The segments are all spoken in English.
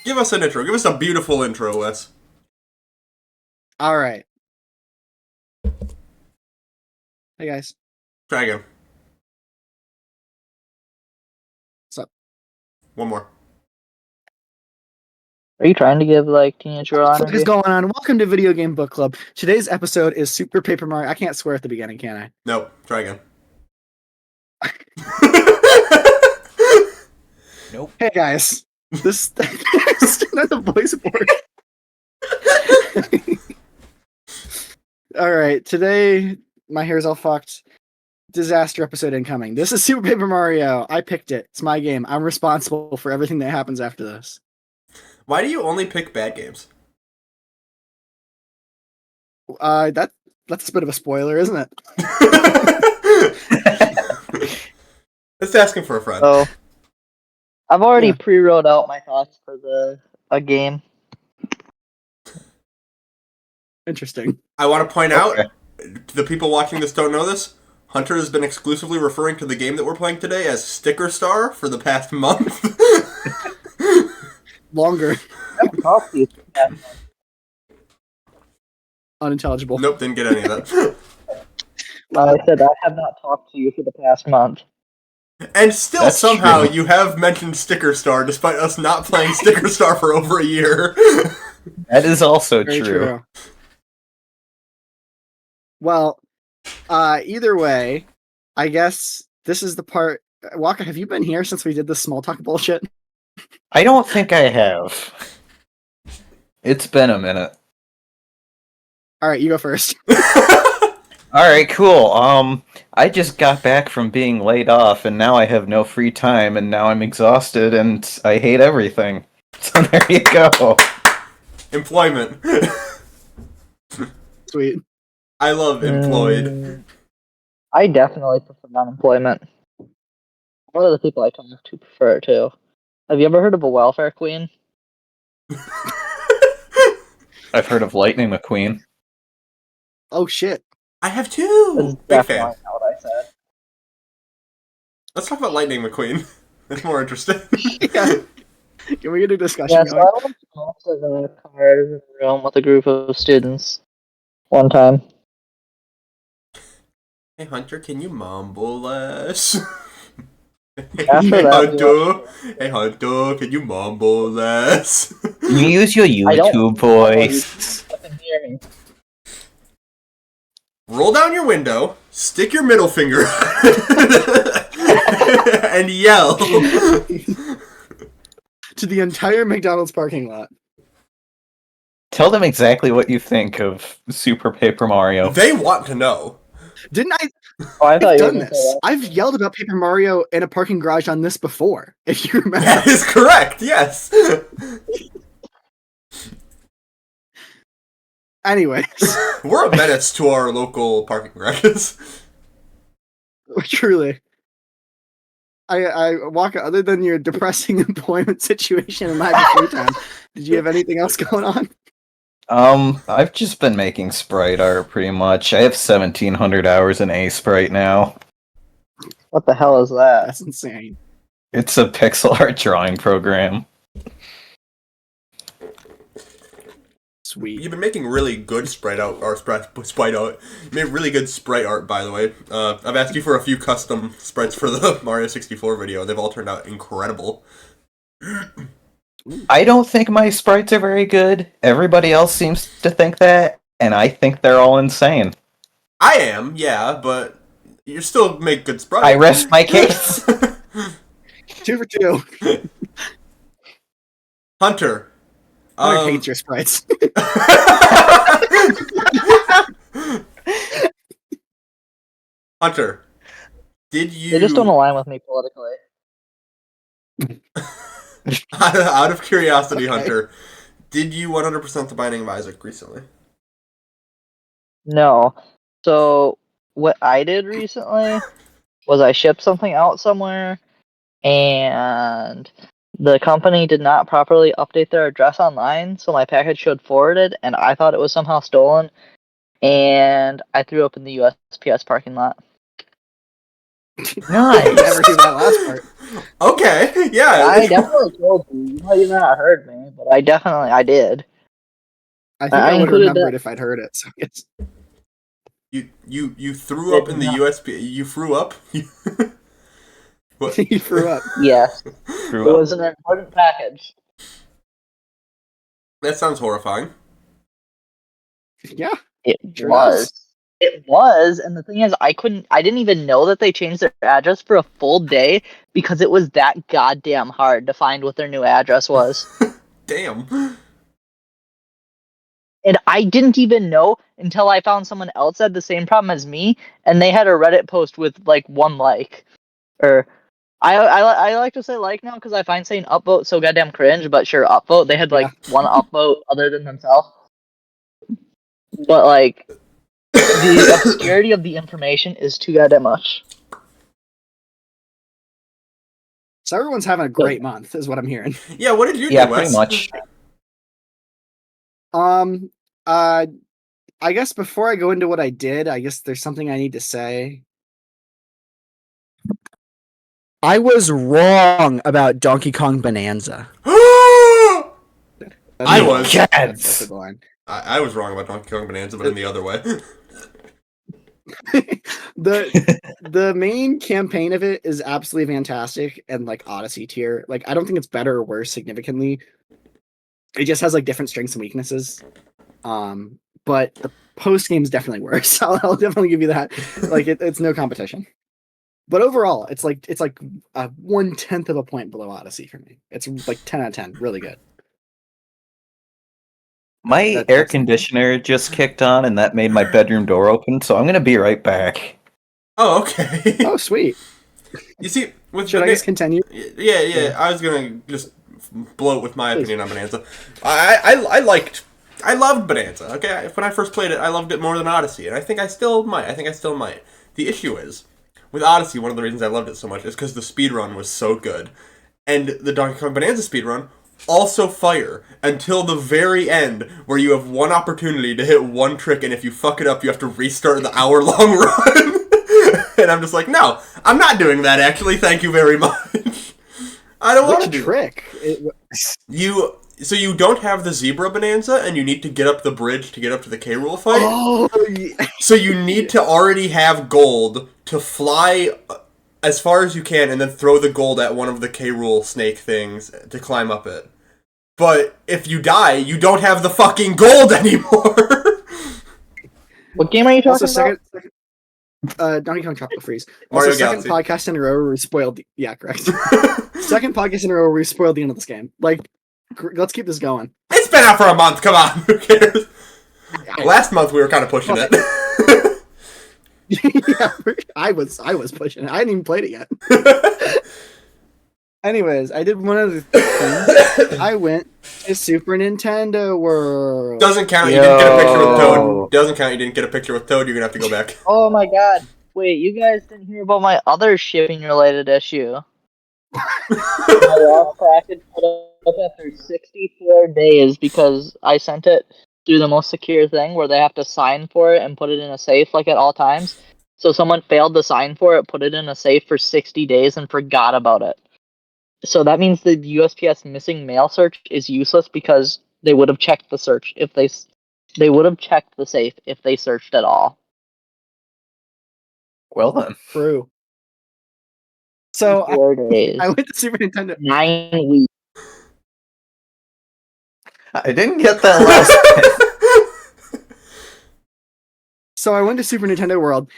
Give us an intro. Give us a beautiful intro, Wes. All right. Hey guys. Try again. What's up? One more. Are you trying to give Teenage Girl What is energy? going on? Welcome to Video Game Book Club. Today's episode is Super Paper Mario. I can't swear at the beginning, can I? Nope. Try again. Nope. Hey guys. This not the voice board. All right. Today my hair's all fucked. Disaster episode incoming. This is Super Paper Mario. I picked it. It's my game. I'm responsible for everything that happens after this. Why do you only pick bad games? That's a bit of a spoiler, isn't it? It's asking for a friend. So, I've already Yeah. pre-wrote out my thoughts for a game. Interesting. I want to point out, Okay. the people watching this don't know this, Hunter has been exclusively referring to the game that we're playing today as Sticker Star for the past month. Longer. I haven't talked to you. Yeah. Unintelligible. Nope, didn't get any of that. I said I have not talked to you for the past month. And still, That's somehow, true. you have mentioned Sticker Star, despite us not playing Sticker Star for over a year. That is also Very true. Well, either way, I guess this is the part. Waka, have you been here since we did this small talk bullshit? I don't think I have. It's been a minute. All right, you go first. Alright, cool. I just got back from being laid off, and now I have no free time, and now I'm exhausted, and I hate everything. So there you go. Employment. Sweet. I love employed. I definitely prefer unemployment. A lot of the people I talk to prefer it too. Have you ever heard of a welfare queen? I've heard of Lightning McQueen. Oh shit. I have two! That's Big definitely fan. not what I said. Let's talk about Lightning McQueen. That's more interesting. Yeah. Can we get a discussion Yeah, so going? I went to most of the cars in the room with a group of students one time. Hey Hunter, can you mumble less? After Hey that, we Hunter, hey Hunter, can you mumble less? You use your I don't- YouTube voice. Fucking hear me. Roll down your window, stick your middle finger and yell. To the entire McDonald's parking lot. Tell them exactly what you think of Super Paper Mario. They want to know. Didn't I? Oh, I thought I've you were done gonna say this. that. I've yelled about Paper Mario in a parking garage on this before. If you remember. That is correct, yes. Anyways, We're a menace to our local parking garages. truly. Waka, other than your depressing employment situation and lack of free time, did you have anything else going on? I've just been making sprite art pretty much. I have 1,700 hours in A sprite now. What the hell is that? That's insane. It's a pixel art drawing program. Sweet. You've been making really good sprite art. You made really good sprite art, by the way. I've asked you for a few custom sprites for the Mario 64 video. They've all turned out incredible. I don't think my sprites are very good. Everybody else seems to think that, and I think they're all insane. I am, yeah, but you still make good sprites. I rest my case. 2 for 2. Hunter. Hunter hates your sprites. Hunter, did you... They just don't align with me politically. out of curiosity, Okay. Hunter, did you 100% The Binding of Isaac recently? No. So what I did recently was I shipped something out somewhere, and the company did not properly update their address online, so my package showed forwarded, and I thought it was somehow stolen, and I threw up in the USPS parking lot. I never hear that last part. Okay, yeah. I definitely told you. You might have not heard me, but but I did. I think I I would have included remembered that. if I'd heard it. So it's You threw up in the USB. You threw up. What? he threw up. Yes, Screw it up. was an important package. That sounds horrifying. Yeah, It Sure was. does. It was, and the thing is, I didn't even know that they changed their address for a full day because it was that goddamn hard to find what their new address was. Damn. And I didn't even know until I found someone else had the same problem as me, and they had a Reddit post with like 1 like. Or I like to say like now because I find saying upvote so goddamn cringe, but sure, upvote. They had like Yeah. 1 upvote other than themselves. But like the obscurity of the information is too goddamn much. So everyone's having a great month, is what I'm hearing. Yeah, what did you Yeah, do, pretty Wes? much. I guess before I go into what I did, I guess there's something I need to say. I was wrong about Donkey Kong Bonanza. I That's was. That's the line. I was wrong about Donkey Kong Bonanza, but in the other way. the main campaign of it is absolutely fantastic and like Odyssey tier. Like I don't think it's better or worse significantly. It just has like different strengths and weaknesses. But the post game is definitely worse. I'll definitely give you that. Like it's no competition. But overall, it's like a 1/10 of a point below Odyssey for me. It's like 10 out of 10, really good. My air conditioner just kicked on, and that made my bedroom door open, so I'm gonna be right back. Oh, okay. Oh, sweet. You see, with Should I just continue? Yeah. I was gonna just bloat with my opinion on Bonanza. I loved Bonanza. Okay, when I first played it, I loved it more than Odyssey, and I think I still might. The issue is with Odyssey. One of the reasons I loved it so much is because the speedrun was so good, and the Donkey Kong Bonanza speedrun also fire until the very end, where you have one opportunity to hit one trick, and if you fuck it up, you have to restart the hour-long run. And I'm just like, no, I'm not doing that. Actually, thank you very much. I don't want to do trick. So you don't have the zebra Bonanza, and you need to get up the bridge to get up to the K. Rool fight. Oh, yeah. So you need to already have gold to fly as far as you can, and then throw the gold at one of the K. Rool snake things to climb up it. But if you die, you don't have the fucking gold anymore. What game are you talking Also, about? Donkey Kong Tropical Freeze. Mario Also, second Galaxy. podcast in a row where we spoiled. Yeah, correct. Second podcast in a row where we spoiled the end of this game. Like, let's keep this going. It's been out for a month. Come on, who cares? Last month we were kind of pushing it. Yeah, I was pushing it. I hadn't even played it yet. Anyways, I did one other thing. I went to Super Nintendo World. Doesn't count. You didn't get a picture with Toad. Doesn't count. You didn't get a picture with Toad. You're gonna have to go back. Oh my god. Wait, you guys didn't hear about my other shipping related issue. My lost package put up after 64 days because I sent it through the most secure thing where they have to sign for it and put it in a safe like at all times. So someone failed to sign for it, put it in a safe for 60 days and forgot about it. So that means the USPS missing mail search is useless because they would have checked the search if they would have checked the safe if they searched at all. Well then. True. So 4 days. I went to Super Nintendo. 9 weeks. I didn't get that last. So I went to Super Nintendo World,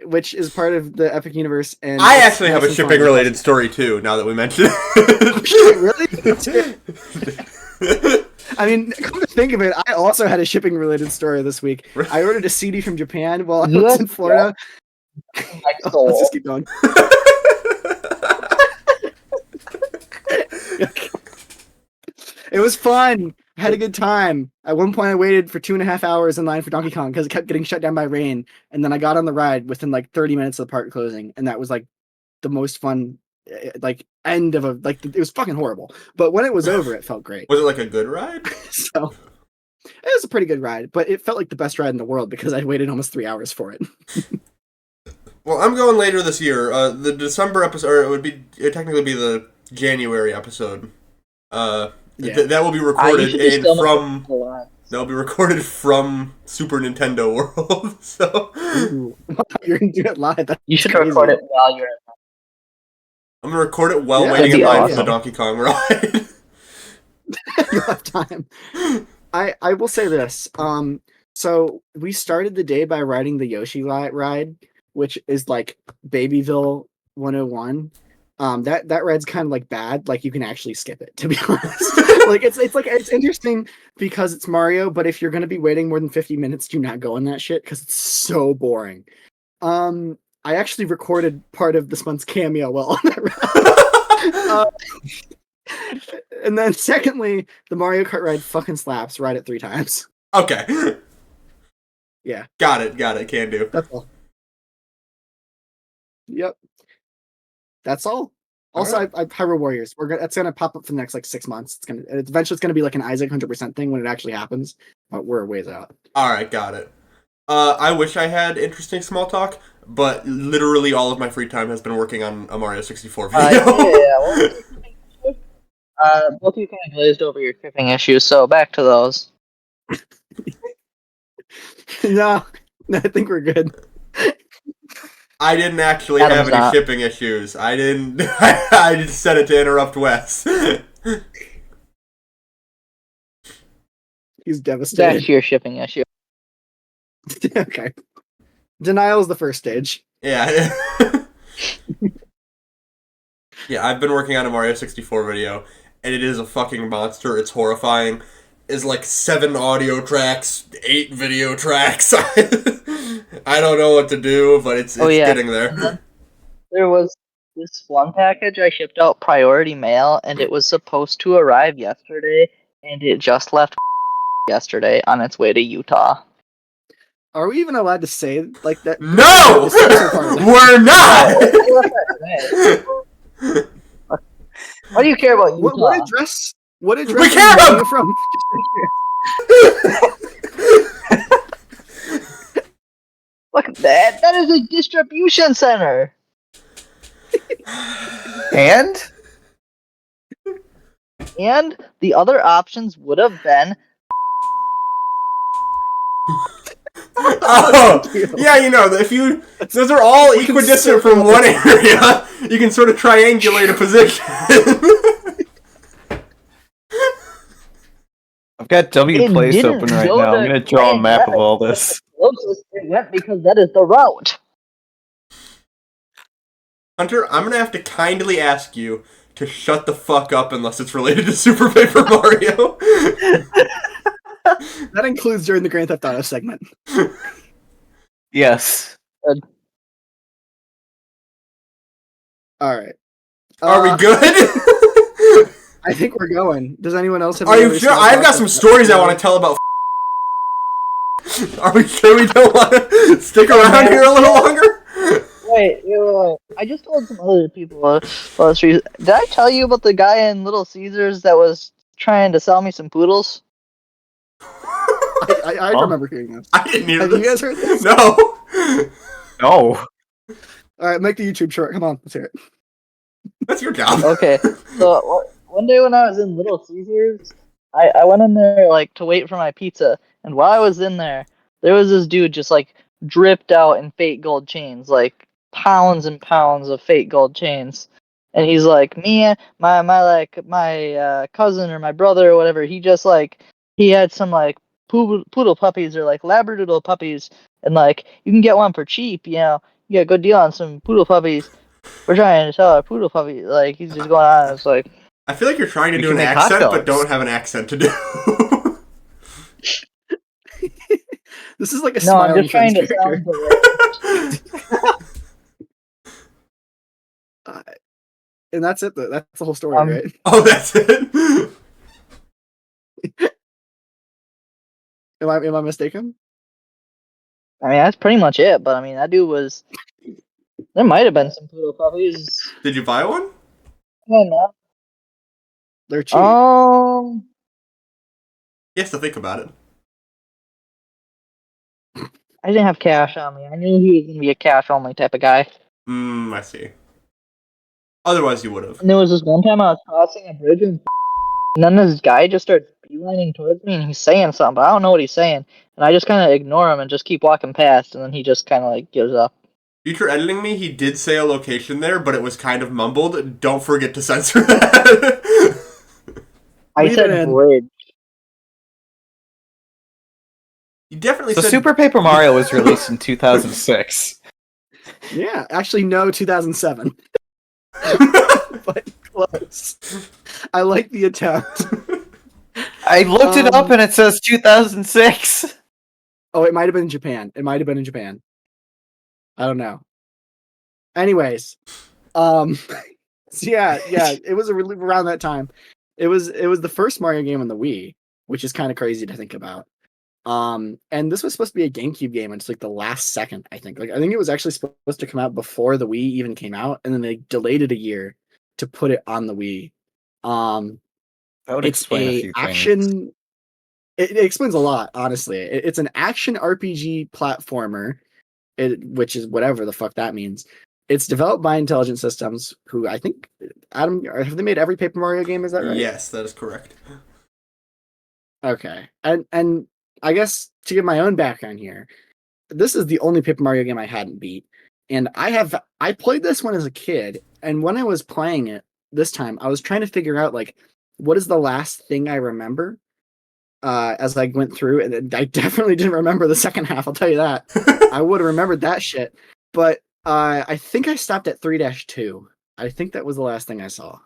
which is part of the Epic Universe, and I it's actually have nice a and shipping fun. related story too. Now that we mentioned Really? it. I mean, come to think of it, I also had a shipping related story this week. I ordered a CD from Japan while I was in Florida. My Let's soul. just keep going. It was fun. I had a good time. At one point, I waited for 2.5 hours in line for Donkey Kong because it kept getting shut down by rain. And then I got on the ride within like 30 minutes of the park closing, and that was like the most fun, like end of a like. It was fucking horrible, but when it was over, it felt great. Was it like a good ride? So it was a pretty good ride, but it felt like the best ride in the world because I waited almost 3 hours for it. Well, I'm going later this year. The December episode, or it would technically be the January episode. Yeah. That will be You recorded should just in film it from. for once. That'll be recorded from Super Nintendo World. So Ooh. You're gonna do it live. That's You should crazy. record it while you're in. I'm gonna record it while Yeah, waiting that'd in be line for the awesome. Donkey Kong ride. You'll have time. I will say this. So we started the day by riding the Yoshi ride, which is like Babyville 101. That ride's kind of like bad. Like you can actually skip it, to be honest. Like it's interesting because it's Mario, but if you're gonna be waiting more than 50 minutes, do not go on that shit because it's so boring. I actually recorded part of this month's Cameo while on that ride. And then secondly, the Mario Kart ride fucking slaps. Ride it 3 times. Okay. Yeah. Got it. Can do. That's all. Yep. That's all. Also, Alright. I Hyrule Warriors. That's gonna pop up for the next like 6 months. Eventually it's gonna be like an Isaac 100% thing when it actually happens. But we're a ways out. Alright, got it. I wish I had interesting small talk, but literally all of my free time has been working on a Mario 64 video. Both of you kind of glazed over your shipping issues, so back to those. No, I think we're good. I didn't actually Adam's have any not. shipping issues. I didn't. I just said it to interrupt Wes. He's Back devastated. to your shipping issue. Okay. Denial is the first stage. Yeah. Yeah, I've been working on a Mario 64 video, and it is a fucking monster. It's horrifying. It's like 7 audio tracks, 8 video tracks. I don't know what to do, but it's getting there. There was this one package I shipped out priority mail, and it was supposed to arrive yesterday, and it just left yesterday on its way to Utah. Are we even allowed to say like that? No! We're not! Why do you care about Utah? What address? What address? We care are about- you from? Look at that! That is a distribution center! And And the other options would have been Oh, yeah, you know, those are all equidistant from one area. You can sort of triangulate a position. I've got W It Place didn't open right go now. I'm to gonna draw a map of all Grand this. closest it went because that is the route. Hunter, I'm gonna have to kindly ask you to shut the fuck up unless it's related to Super Paper Mario. That includes during the Grand Theft Auto segment. Yes. All right. Are we good? I think we're going. Does anyone else have? Are any you other sure? small I've talk got some that's- stories I want to tell about. Are we sure we don't want to stick around here a little longer? Wait. I just told some other people on the street. Did I tell you about the guy in Little Caesars that was trying to sell me some poodles? I remember hearing this. I didn't hear Have this. you guys heard this? No. No. All right, make the YouTube short. Come on, let's hear it. That's your job. Okay. So one day when I was in Little Caesars, I went in there like to wait for my pizza, and while I was in there was this dude just like dripped out in fake gold chains, like pounds and pounds of fake gold chains. And he's like, my cousin or my brother or whatever, he just like he had some like poodle puppies or like labradoodle puppies, and like you can get one for cheap, you know, you get a good deal on some poodle puppies. We're trying to sell our poodle puppy. Like he's just going on. It's like I feel like you're trying to We do can an make hot accent, but dogs. don't have an accent to do. This is like a no, I'm smiling just trying to Friends sound character. And that's it. That's the whole story, right? Oh, that's it. Am I mistaken? I mean, that's pretty much it. But I mean, that dude was. There might have been some poodle puppies. Did you buy one? I don't know. They're cheap. He has to think about it. I didn't have cash on me. I knew he was gonna be a cash only type of guy. I see. Otherwise, you would have. And there was this one time I was crossing a bridge and And then this guy just starts beelining towards me, and he's saying something, but I don't know what he's saying. And I just kind of ignore him and just keep walking past, and then he just kind of like gives up. Future editing me, he did say a location there, but it was kind of mumbled. Don't forget to censor that. I Leave it said in. bridge. He definitely So said Super Paper Mario was released in 2006. Yeah, actually, no, 2007. But close. I like the attempt. I looked it up and it says 2006. Oh, it might have been in Japan. It might have been in Japan. I don't know. Anyways, so yeah, it was around that time. It was the first Mario game on the Wii, which is kind of crazy to think about. And this was supposed to be a GameCube game, and it's like the last second, I think. Like, I think it was actually supposed to come out before the Wii even came out, and then they delayed it a year to put it on the Wii. That would It's explain a a few action. things. It explains a lot, honestly. It's an action RPG platformer, which is whatever the fuck that means. It's developed by Intelligent Systems, who I think, Adam, have they made every Paper Mario game? Is that right? Yes, that is correct. Okay, and I guess to give my own background here, this is the only Paper Mario game I hadn't beat, and I played this one as a kid, and when I was playing it this time, I was trying to figure out like what is the last thing I remember as I went through, and I definitely didn't remember the second half. I'll tell you that. I would have remembered that shit, but I think I stopped at 3-2. I think that was the last thing I saw.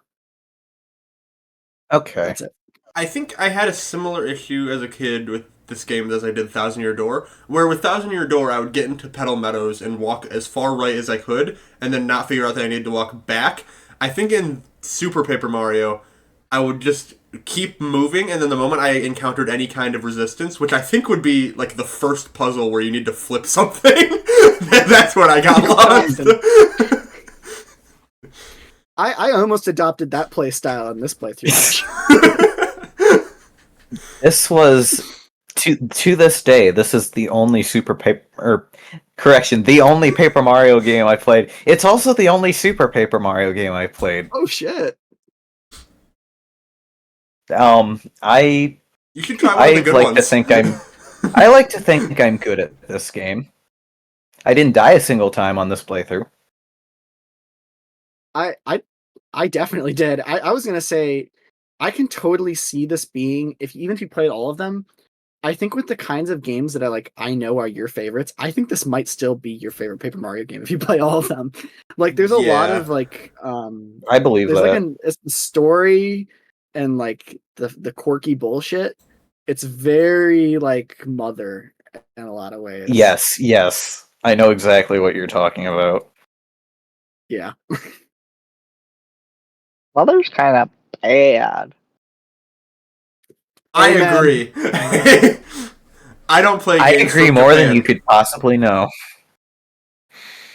Okay. That's it. I think I had a similar issue as a kid with this game as I did Thousand Year Door, where with Thousand Year Door I would get into Petal Meadows and walk as far right as I could, and then not figure out that I needed to walk back. I think in Super Paper Mario, I would just keep moving, and then the moment I encountered any kind of resistance, which I think would be like the first puzzle where you need to flip something, that's when I got lost. I almost adopted that play style in this playthrough. This was to this day. This is the only the only Paper Mario game I played. It's also the only Super Paper Mario game I played. Oh shit! I You should try one of the good like ones. to think I like to think I'm good at this game. I didn't die a single time on this playthrough. I definitely did. I was gonna say I can totally see this being even if you played all of them. I think with the kinds of games that I know are your favorites, I think this might still be your favorite Paper Mario game if you play all of them. Like, there's a lot of I believe there's that. like a story and like the quirky bullshit. It's very like Mother in a lot of ways. Yes. I know exactly what you're talking about. Yeah. Mother's kind of bad. I Amen. agree. I don't play I games agree from more than Japan. you could possibly know.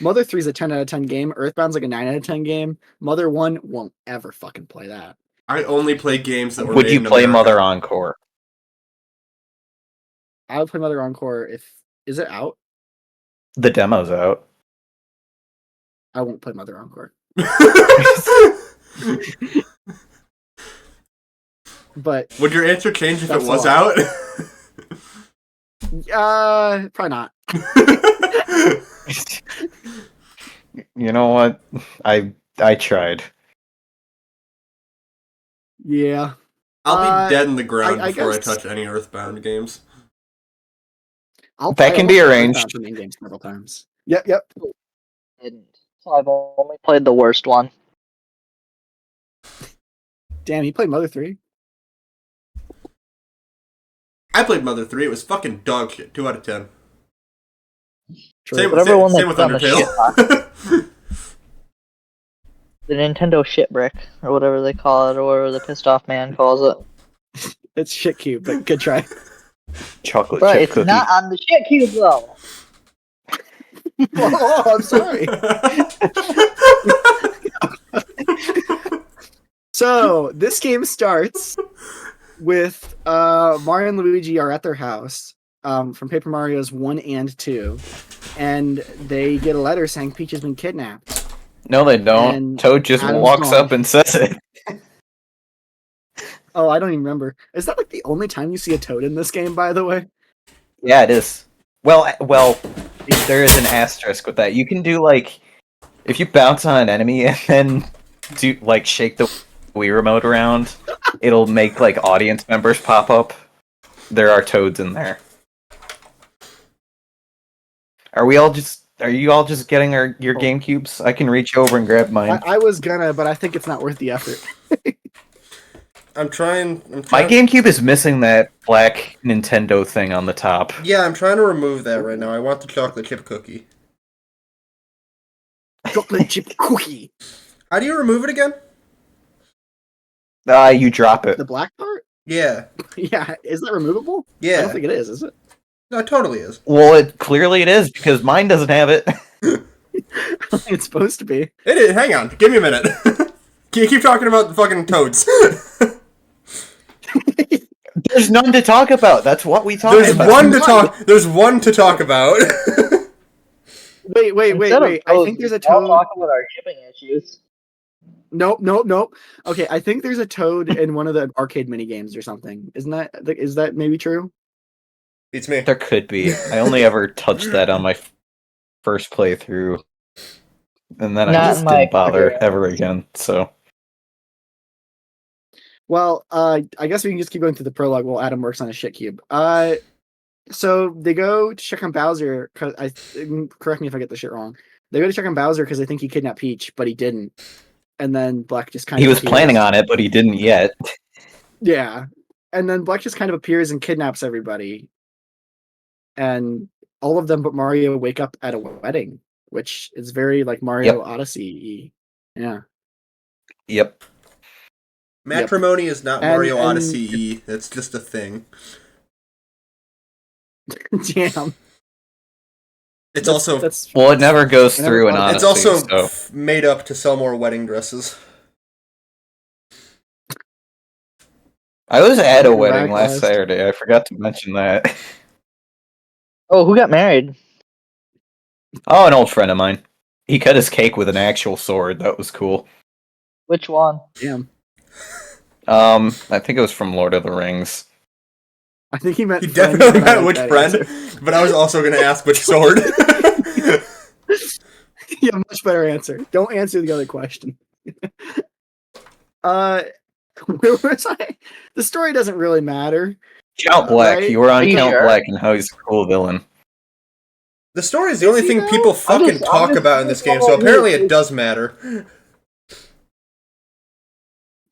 Mother 3 is a 10 out of 10 game. Earthbound's like a 9 out of 10 game. Mother 1 won't ever fucking play that. I only play games that were Would made you in play America. Mother Encore? I would play Mother Encore if is it out? The demo's out. I won't play Mother Encore. But Would your answer change if That's it was all. out? Probably not. You know what? I tried. Yeah. I'll be dead in the ground I before I guess- touch any Earthbound games. That can be almost played arranged. Earthbound for main games several times. Yep. Didn't. So I've only played the worst one. Damn, he played Mother 3. I played Mother 3. It was fucking dog shit. 2 out of 10. True. Same Whatever one with they put on the Undertale. The Nintendo shit brick, or whatever they call it, or whatever the pissed off man calls it. It's shit cube, but good try. Chocolate But chip it's cookie. not on the shit cube though. Oh, I'm sorry. So this game starts with Mario and Luigi are at their house from Paper Mario's 1 and 2, and they get a letter saying Peach has been kidnapped. No, they don't. And Toad just Adam's walks gone. up and says it. Oh, I don't even remember. Is that like the only time you see a toad in this game? By the way. Yeah, it is. Well, there is an asterisk with that. You can do like if you bounce on an enemy and then do like shake the Wii remote around, it'll make like audience members pop up. There are toads in there. Are you all just getting your GameCubes? I can reach over and grab mine. I was gonna, but I think it's not worth the effort. I'm trying. My GameCube is missing that black Nintendo thing on the top. Yeah, I'm trying to remove that right now. I want the chocolate chip cookie. Chocolate chip cookie. How do you remove it again? You drop it. The black part? Yeah. Yeah. Is that removable? Yeah. I don't think it is it? No, it totally is. Well, clearly it is because mine doesn't have it. It's supposed to be. It is. Hang on. Give me a minute. Can you keep talking about the fucking toads? There's none to talk about. That's what we talk There's about. There's one to talk about. Wait. Instead of I toads, think there's a we all toad. talk about our shipping issues. Nope. Okay, I think there's a toad in one of the arcade mini games or something. Is that maybe true? It's me. There could be. I only ever touched that on my first playthrough, and then I Not just in my didn't bother pocket. ever again. So Well, I guess we can just keep going through the prologue while Adam works on a shit cube. So they go to check on Bowser because correct me if I get this shit wrong. They go to check on Bowser because they think he kidnapped Peach, but he didn't. And then Black just kind of he was appears. planning on it, but he didn't yet. Yeah, and then Black just kind of appears and kidnaps everybody, and all of them but Mario wake up at a wedding, which is very like Mario Odyssey. Yeah. Yep. Matrimony is not And- Mario and- Odyssey. That's just a thing. Damn. It's also That's Well, it never goes I never through an thought- it's Odyssey. also so. made up to sell more wedding dresses. I was at a You're wedding right, last guys. Saturday. I forgot to mention that. Oh, who got married? Oh, an old friend of mine. He cut his cake with an actual sword. That was cool. Which one? damn. I think it was from Lord of the Rings. I think he meant He friend, definitely and I meant like which that friend, answer. but I was also going to ask which sword. Yeah, much better answer. Don't answer the other question. Where was I? The story doesn't really matter. Count Black. Right? You were on Are you Count sure? Black and how he's a cool villain. The story is the only Is he thing though? people fucking I'm talk just about in this game, so apparently it does matter.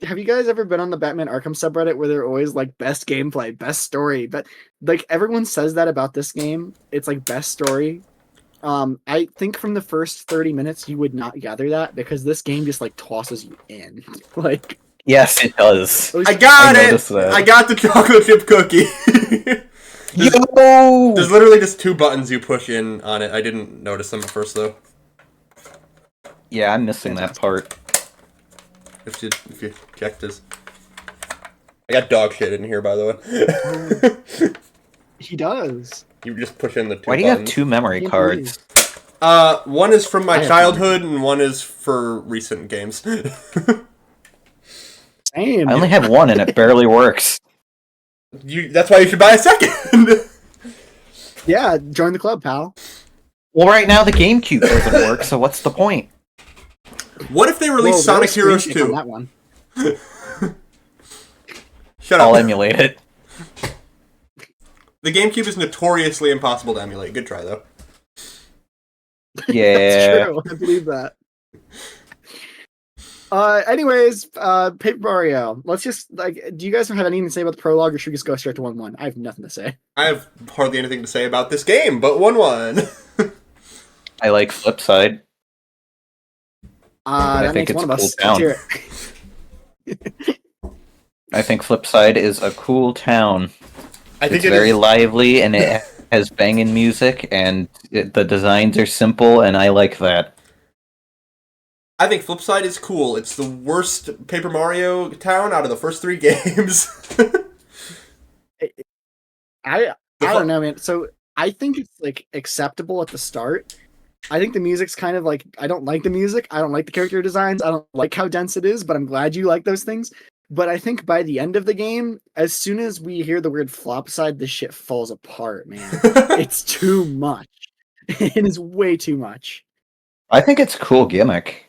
Have you guys ever been on the Batman Arkham subreddit where they're always like best gameplay, best story, but like everyone says that about this game? It's like best story. I think from the first 30 minutes you would not gather that because this game just like tosses you in. Like Yes, it does. I got I it! noticed that. I got the chocolate chip cookie! Yo! There's literally just two buttons you push in on it. I didn't notice them at first, though. Yeah, I'm missing that part. If you check this. I got dog shit in here, by the way. he does. You just push in the two Why do you have buttons. two memory Can't cards? One is from I my have childhood, and one is for recent games. Same. I only have one and it barely works. That's why you should buy a second! Yeah, join the club, pal. Well, right now the GameCube doesn't work, so what's the point? What if they Whoa, release there Sonic was Heroes screen shake on 2? that one. Shut I'll up. emulate it. The GameCube is notoriously impossible to emulate. Good try, though. Yeah. That's true. I believe that. Anyways, Paper Mario. Let's just do you guys have anything to say about the prologue, or should we just go straight to 1-1? I have nothing to say. I have hardly anything to say about this game, but 1-1. I like Flipside. I That think makes it's one of a us. cool Let's hear it. I think Flipside is a cool town. I think It's it very is. lively and it has banging music and the designs are simple and I like that. I think Flipside is cool. It's the worst Paper Mario town out of the first 3 games. I don't know, man. So I think it's like acceptable at the start. I think the music's kind of like I don't like the music. I don't like the character designs. I don't like how dense it is, but I'm glad you like those things. But I think by the end of the game, as soon as we hear the word flopside, the shit falls apart, man. It's too much. It is way too much. I think it's a cool gimmick.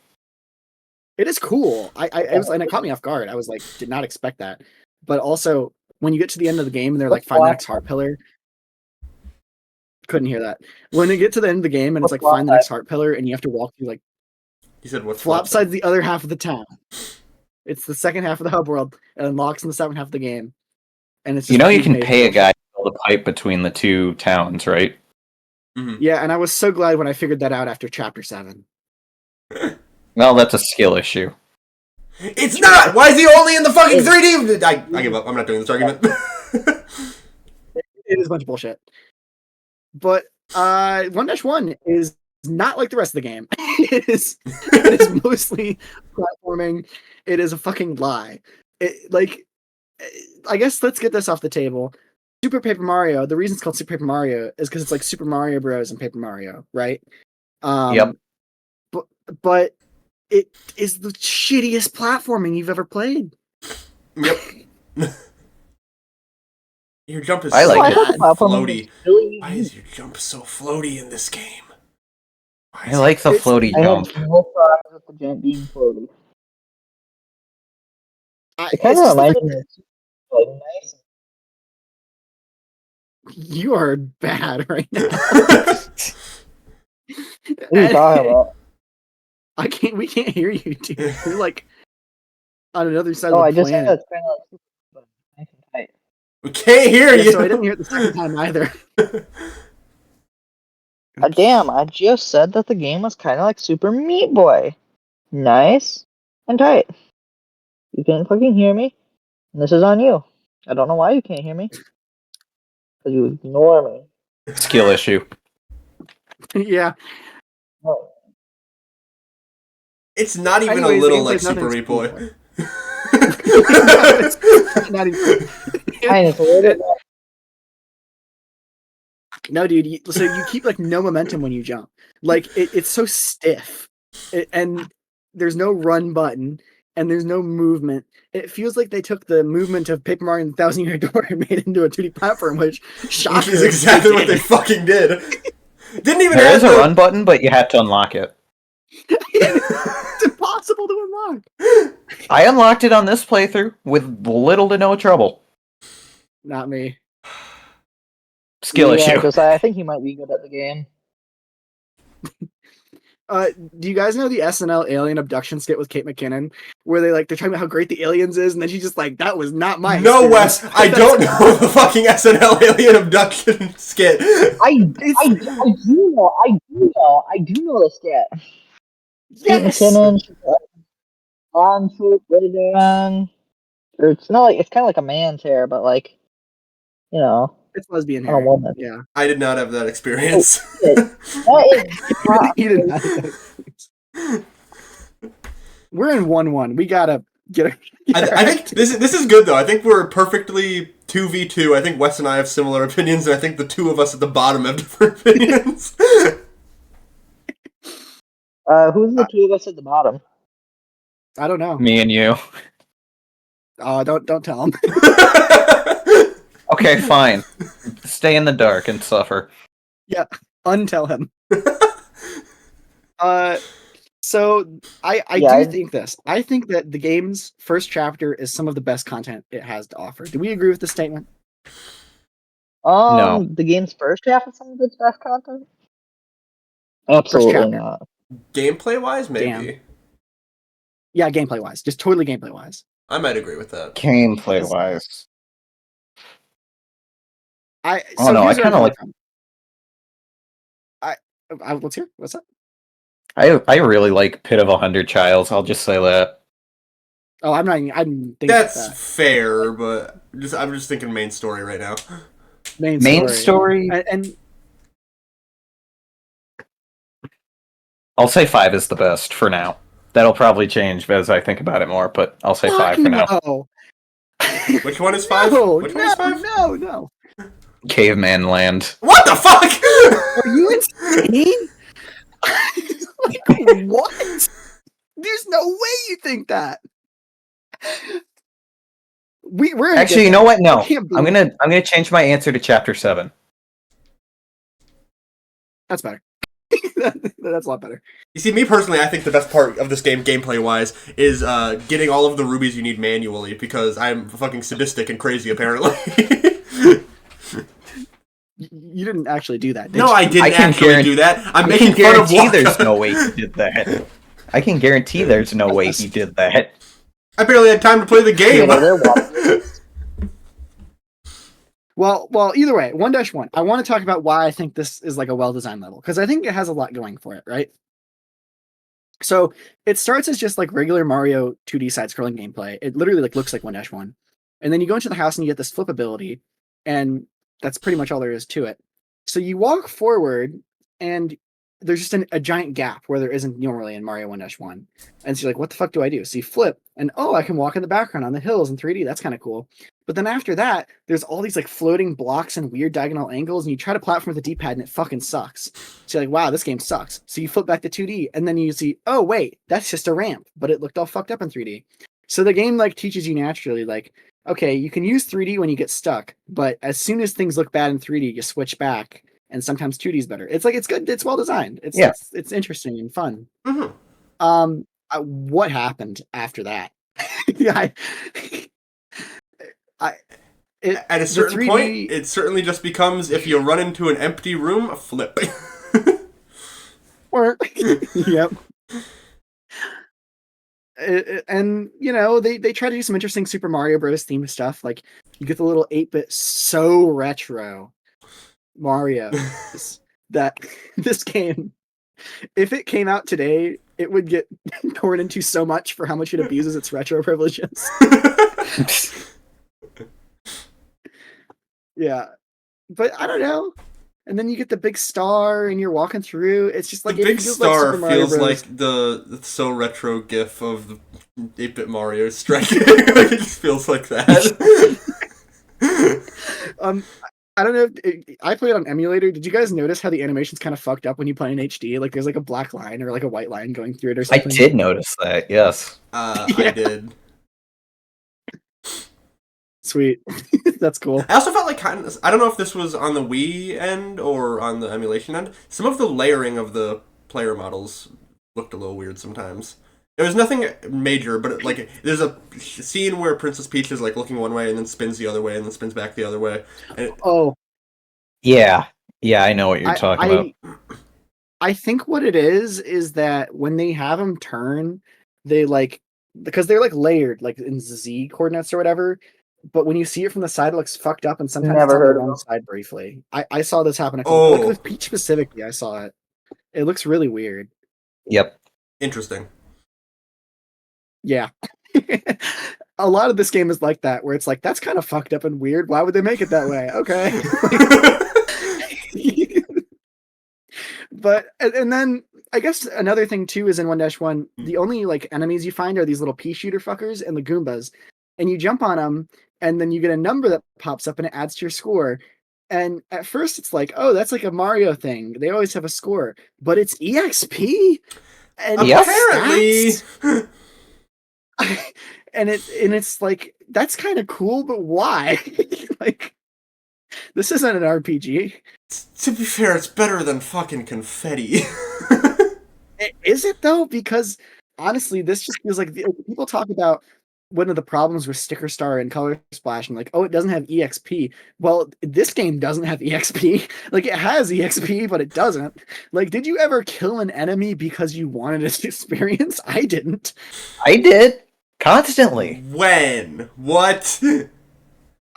It is cool. It was, and it caught me off guard. I was like, did not expect that. But also, when you get to the end of the game and they're like, find the next heart pillar. Couldn't hear that. When you get to the end of the game and it's like, find the next heart pillar, and you have to walk through like. You said what's Flopside's the other half of the town. It's the second half of the hub world. It unlocks in the second half of the game. And it's just you can pay a guy to build a pipe between the two towns, right? Mm-hmm. Yeah, and I was so glad when I figured that out after chapter 7. Well, that's a skill issue. It's not! Why is he only in the fucking 3D? I give up. I'm not doing this argument. It is a bunch of bullshit. But 1-1 is not like the rest of the game. It is mostly platforming. It is a fucking lie. I guess let's get this off the table. Super Paper Mario, the reason it's called Super Paper Mario is because it's like Super Mario Bros. And Paper Mario, right? Yep. But it is the shittiest platforming you've ever played. Yep. Your jump is I like so it. floaty. Why is your jump so floaty in this game? I like the floaty jump. I have no problem with the jump being floaty. It It's kind of just reminds like- me of like, nice. You are bad right now. What are you talking about? We can't hear you, dude. You're like on another side Oh, of I the just said planet. that's kind of like nice and tight. We can't hear Yeah, you. so I didn't hear it the second time either. Damn, I just said that the game was kind of like Super Meat Boy. Nice and tight. You can't fucking hear me. And this is on you. I don't know why you can't hear me. Because you ignore me. Skill issue. Yeah. No. It's not even Anyways, a little the like gameplay's Super nothing Meat Boy. It's not even- Fine, it's a little bit more. No, dude. So you keep like no momentum when you jump. Like it's so stiff, and there's no run button, and there's no movement. It feels like they took the movement of Paper Mario and the 1,000-Year Door and made it into a 2D platform, which Which is exactly what they fucking did. Didn't even There have is a run button, but you have to unlock it. It's impossible to unlock. I unlocked it on this playthrough with little to no trouble. Not me. Skill issue. Because I think you might be good at the game. Do you guys know the SNL alien abduction skit with Kate McKinnon, where they're talking about how great the aliens is, and then she's just like, "That was not my." No, experience." Wes, I don't know the fucking SNL alien abduction skit. I do know the skit. Yes. McKinnon, on foot, ready down. It's not like it's kind of like a man's hair, but like, you know, It's lesbian on a hair. woman. Yeah. I did not have that experience. That is not- He didn't have that. We're in 1-1. We gotta get a. I think this is good though. I think we're perfectly 2v2. I think Wes and I have similar opinions, and I think the two of us at the bottom have different opinions. who's the two of us at the bottom? I don't know. Me and you. Don't tell him. Okay, fine. Stay in the dark and suffer. Untell him. So I Yeah, do think this. I think that the game's first chapter is some of the best content it has to offer. Do we agree with this statement? No. The game's first half of some of its best content. Absolutely chapter. not. Gameplay wise, maybe. Damn. Yeah, gameplay wise, just totally gameplay wise. I might agree with that. Gameplay wise. I Oh, no, here's I where I'm kinda like- coming from. Let's hear. What's up? I really like Pit of 100 Childs, I'll just say that. Oh, I'm not. I'm thinking That's about that. fair, but I'm just thinking main story right now. Main story? and I'll say 5 is the best for now. That'll probably change as I think about it more, but I'll say 5 for now. No. Which one is 5? No, Which one is 5? no. Caveman Land. What the fuck? Are you insane? Like, what? There's no way you think that. we're Actually, you know what? No, can't I'm believe- gonna change my answer to chapter 7. That's better. That's a lot better. You see, me personally, I think the best part of this game, gameplay-wise, is getting all of the rubies you need manually, because I'm fucking sadistic and crazy, apparently. You didn't actually do that, did No, you? I didn't actually do that. I'm making fun of Waka. There's no way he did that. I can guarantee there's no way he did that. I barely had time to play the game. Well, either way, 1-1. I want to talk about why I think this is like a well-designed level, because I think it has a lot going for it, right? So it starts as just like regular Mario 2D side-scrolling gameplay. It literally like looks like 1-1. And then you go into the house and you get this flip ability, and that's pretty much all there is to it. So you walk forward, and there's just a giant gap where there isn't normally in Mario 1-1. And so you're like, what the fuck do I do? So you flip, and oh, I can walk in the background on the hills in 3D. That's kind of cool. But then after that, there's all these like floating blocks and weird diagonal angles, and you try to platform with the D-pad, and it fucking sucks. So you're like, wow, this game sucks. So you flip back to 2D, and then you see, oh wait, that's just a ramp, but it looked all fucked up in 3D. So the game like teaches you naturally, like, okay, you can use 3D when you get stuck, but as soon as things look bad in 3D, you switch back, and sometimes 2D is better. It's like, it's good, it's well designed. It's interesting and fun. Mm-hmm. What happened after that? At a certain point, it certainly just becomes, if you run into an empty room, flip. Yep. And you know, they try to do some interesting Super Mario Bros. Themed stuff. Like you get the little 8-bit so retro Mario that this game, if it came out today, it would get torn into so much for how much it abuses its retro privileges. Yeah, but I don't know. And then you get the big star, and you're walking through. It's just like the big star like feels Bros. like the so retro gif of the 8-bit Mario striking. Like, it just feels like that. I don't know. I played on emulator. Did you guys notice how the animation's kind of fucked up when you play in HD? Like there's like a black line or like a white line going through it or something. I did notice that. Yes. Yeah. I did. Sweet. That's cool. I also felt like I don't know if this was on the Wii end or on the emulation end. Some of the layering of the player models looked a little weird sometimes. There was nothing major, but like there's a scene where Princess Peach is like looking one way and then spins the other way and then spins back the other way. And Yeah, I know what you're talking about. I think what it is that when they have them turn, they like, because they're like layered like in Z coordinates or whatever. But when you see it from the side, it looks fucked up, and sometimes it's on the wrong side briefly. I saw this happen. Like with Peach specifically, I saw it. It looks really weird. Yep. Interesting. Yeah. A lot of this game is like that, where it's like, that's kind of fucked up and weird. Why would they make it that way? Okay. But, and then, I guess another thing too is in 1-1, the only like enemies you find are these little pea shooter fuckers and the Goombas. And you jump on them, and then you get a number that pops up and it adds to your score. And at first it's like, oh, that's like a Mario thing. They always have a score. But it's EXP. And apparently. and it's like, that's kind of cool, but why? Like, this isn't an RPG. To be fair, it's better than fucking confetti. Is it though? Because honestly, this just feels like people talk about one of the problems with Sticker Star and Color Splash, and like, oh, it doesn't have EXP. Well, this game doesn't have EXP. Like, it has EXP, but it doesn't. Like, did you ever kill an enemy because you wanted this experience? I didn't. I did. Constantly. When? What?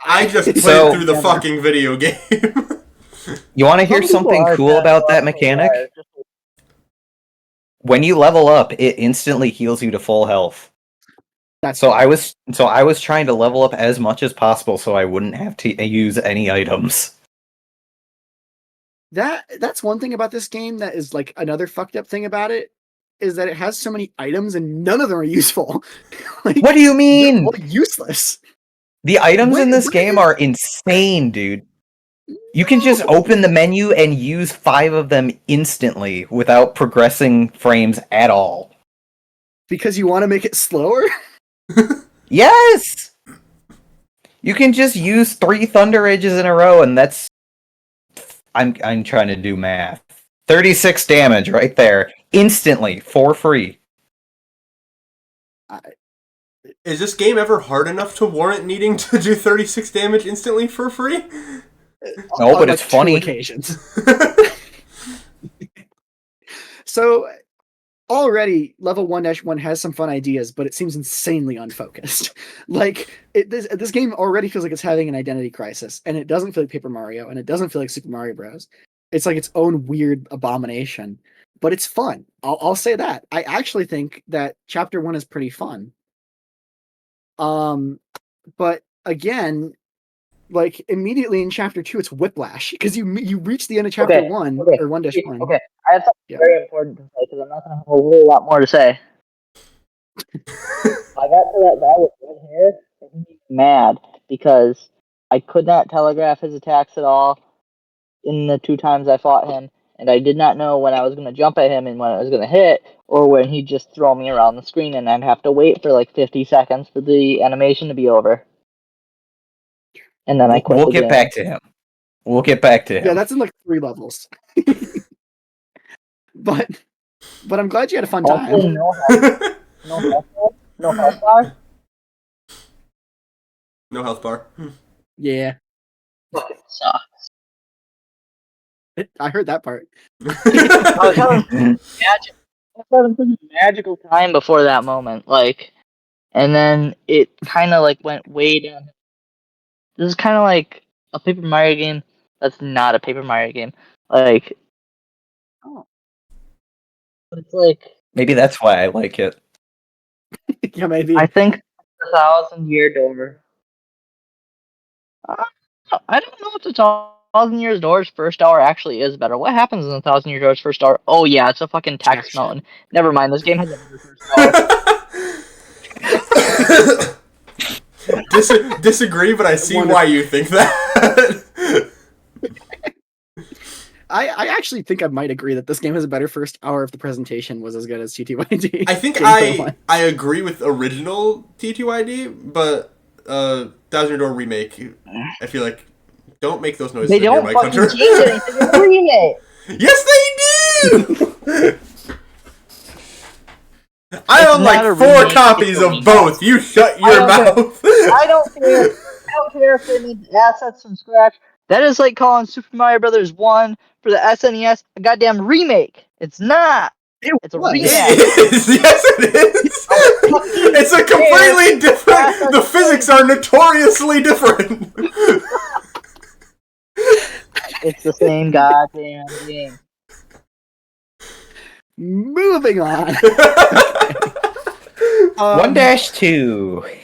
I just played through the fucking video game. You want to hear something cool about that mechanic? When you level up, it instantly heals you to full health. So I was trying to level up as much as possible so I wouldn't have to use any items. That's one thing about this game that is like another fucked up thing about it, is that it has so many items and none of them are useful. Like, what do you mean? They're all useless. The items in this game are insane, dude. You can just open the menu and use 5 of them instantly without progressing frames at all. Because you want to make it slower? Yes! You can just use 3 Thunder Rages in a row, and that's... I'm trying to do math. 36 damage right there. Instantly, for free. Is this game ever hard enough to warrant needing to do 36 damage instantly for free? No, On, but it's funny. 2 occasions. So already level 1-1 has some fun ideas, but it seems insanely unfocused. This game already feels like it's having an identity crisis, and it doesn't feel like Paper Mario, and it doesn't feel like Super Mario Bros. It's like its own weird abomination, but it's fun. I'll say that. I actually think that Chapter 1 is pretty fun. But again, like immediately in Chapter 2, it's whiplash because you reach the end of Chapter 1 or 1-1. Okay, I have something very important to say because I'm not going to have a whole lot more to say. I got to that guy with red hair and he made me mad because I could not telegraph his attacks at all in the 2 times I fought him, and I did not know when I was going to jump at him and when I was going to hit, or when he'd just throw me around the screen and I'd have to wait for like 50 seconds for the animation to be over. And then I quit We'll the get game. back to him. We'll get back to him. Yeah, that's in like 3 levels. But I'm glad you had a fun time. Also, no health bar? No health bar. Yeah, Fucking sucks. I heard that part. I was having such a magical time before that moment, like, and then it kind of like went way down. This is kind of like a Paper Mario game that's not a Paper Mario game, like. Oh. But it's like Maybe that's why I like it. Yeah, maybe. I think the 1,000-year door. I don't know if the 1,000 Years Door's first hour actually is better. What happens in the 1,000 Year Door's first hour? Oh yeah, it's a fucking text Jack mountain. Never mind, this game has a better first hour. Disagree, but I see why you think that. I actually think I might agree that this game has a better first hour if the presentation was as good as TTYD. I think I agree with original TTYD, but 1,000 Door remake, I feel like, don't make those noises. They don't Mike fucking Hunter. change anything in the remake. Yes, they do. I own not like a 4 remake, copies it's a of remake. both. You shut your mouth. I don't care. I don't care if they made assets from scratch. That is like calling Super Mario Brothers 1 for the SNES a goddamn remake. It's not. It's a was. remake. It is. Yes, it is. It's a completely different. The physics are notoriously different. It's the same goddamn game. Moving on. 1-2.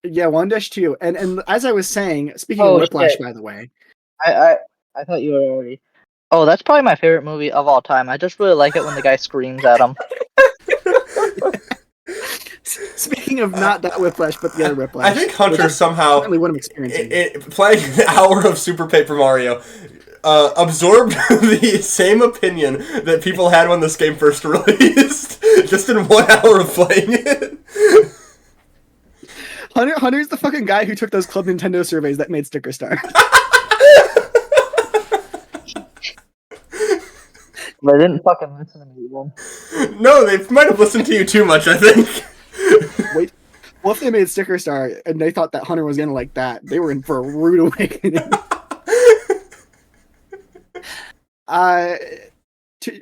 Yeah, 1-2. And as I was saying, speaking Oh, of Whiplash, shit. by the way. I thought you were already. Oh, that's probably my favorite movie of all time. I just really like it when the guy screams at him. Speaking of not that Whiplash, but the other Whiplash. I think Hunter somehow, Currently what I'm experiencing. playing an hour of Super Paper Mario, absorbed the same opinion that people had when this game first released, just in 1 hour of playing it. Hunter's the fucking guy who took those Club Nintendo surveys that made Sticker Star. They didn't fucking listen to me, then. No, they might have listened to you too much, I think. Wait, what if they made Sticker Star and they thought that Hunter was gonna like that? They were in for a rude awakening.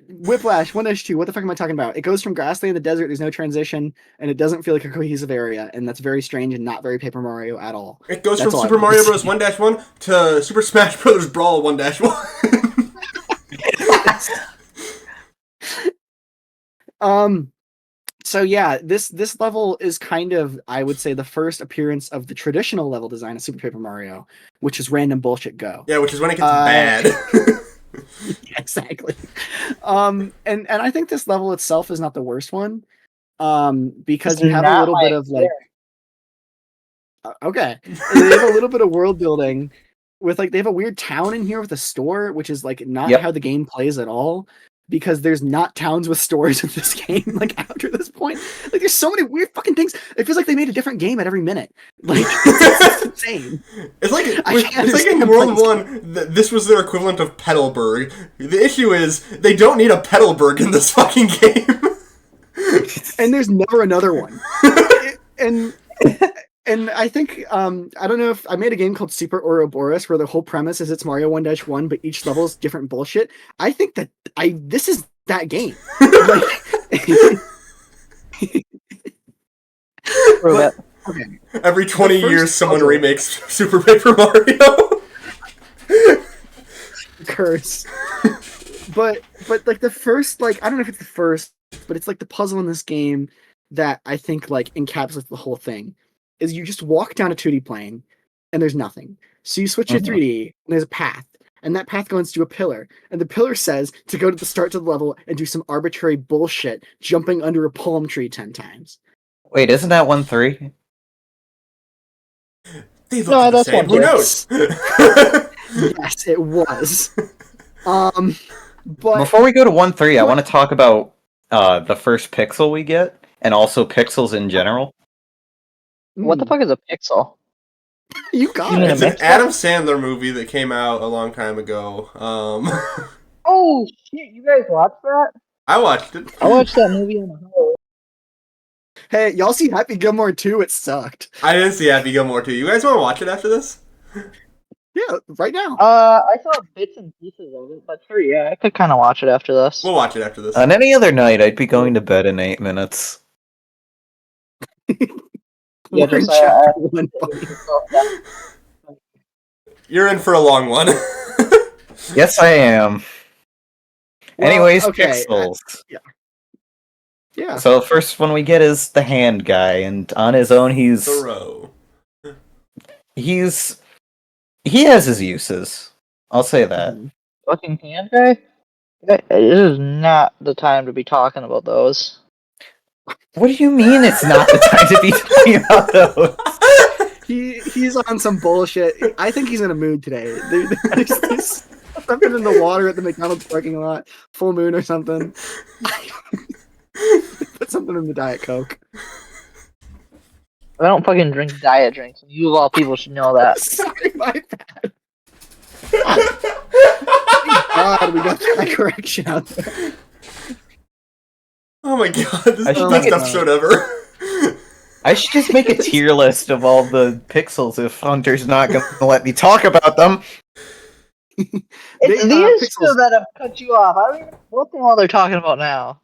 Whiplash 1-2. What the fuck am I talking about? It goes from grassland to desert. There's no transition, and it doesn't feel like a cohesive area, and that's very strange and not very Paper Mario at all. It goes That's from all I Super wanted Mario to Bros. say. 1-1 to Super Smash Bros. Brawl 1-1. So yeah, this level is kind of, I would say, the first appearance of the traditional level design of Super Paper Mario, which is random bullshit go. Yeah, which is when it gets bad. Yeah, exactly. And I think this level itself is not the worst one. Because It's you have a not little my bit of like okay. They have a little bit of world building. With like they have a weird town in here with a store, which is like not Yep. how the game plays at all. because there's not towns with stores in this game. Like after this point, like there's so many weird fucking things. It feels like they made a different game at every minute. Like it's insane. It's like I can't it's like in understand World why 1, this was their equivalent of Petalburg. The issue is they don't need a Petalburg in this fucking game. And there's never another one. and I think I don't know if I made a game called Super Ouroboros where the whole premise is it's Mario 1-1, but each level is different bullshit. I think that this is that game. But, okay. Every 20 years, someone puzzle- remakes Super Paper Mario. Curse. but like the first, like I don't know if it's the first, but it's like the puzzle in this game that I think like encapsulates the whole thing. Is you just walk down a 2D plane and there's nothing. So you switch to 3D and there's a path. And that path goes to a pillar. And the pillar says to go to the start of the level and do some arbitrary bullshit, jumping under a palm tree 10 times. Wait, isn't that 1-3? They look the same. Who knows? Yes, it was. But Before we go to 1-3, I want to talk about the first pixel we get, and also pixels in general. What the fuck is a pixel? You got You mean it. It's an Adam Sandler movie that came out a long time ago. Oh shit! You guys watched that? I watched it. I watched that movie on the highway. Hey, y'all see Happy Gilmore 2? It sucked. I didn't see Happy Gilmore 2. You guys want to watch it after this? Yeah, right now. I saw bits and pieces of it, but sure, yeah, I could kind of watch it after this. We'll watch it after this. On any other night, I'd be going to bed in 8 minutes. Yeah, We're in just, chapter 1, buddy. You're in for a long one. Yes, I am. Well, Anyways, okay, pixels. Yeah. So the first one we get is the hand guy, and on his own, Thoreau. he has his uses. I'll say that. Fucking hand guy? It is not the time to be talking about those. What do you mean it's not the time to be talking about those? He's on some bullshit. I think he's in a mood today. There's something in the water at the McDonald's parking lot. Full moon or something. Put something in the Diet Coke. I don't fucking drink diet drinks. You of all people should know that. Sorry, my bad. Thank God, we got that correction out there. Oh my god, this is I the should best make it- episode ever. I should just make a tier list of all the pixels if Hunter's not going to let me talk about them. It's these two that have cut you off. I don't even know what the hell they're talking about now.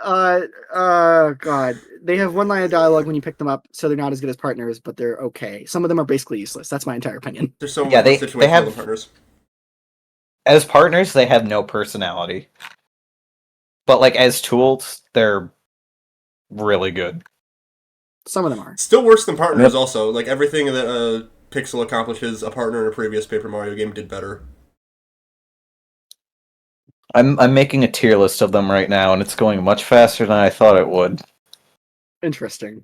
God. They have one line of dialogue when you pick them up, so they're not as good as partners, but they're okay. Some of them are basically useless. That's my entire opinion. There's so Yeah, much they situational have- partners. As partners, they have no personality. But, like, as tools, they're really good. Some of them are. Still worse than partners, Yep. also. Like, everything that Pixel accomplishes, a partner in a previous Paper Mario game did better. I'm making a tier list of them right now, and it's going much faster than I thought it would. Interesting.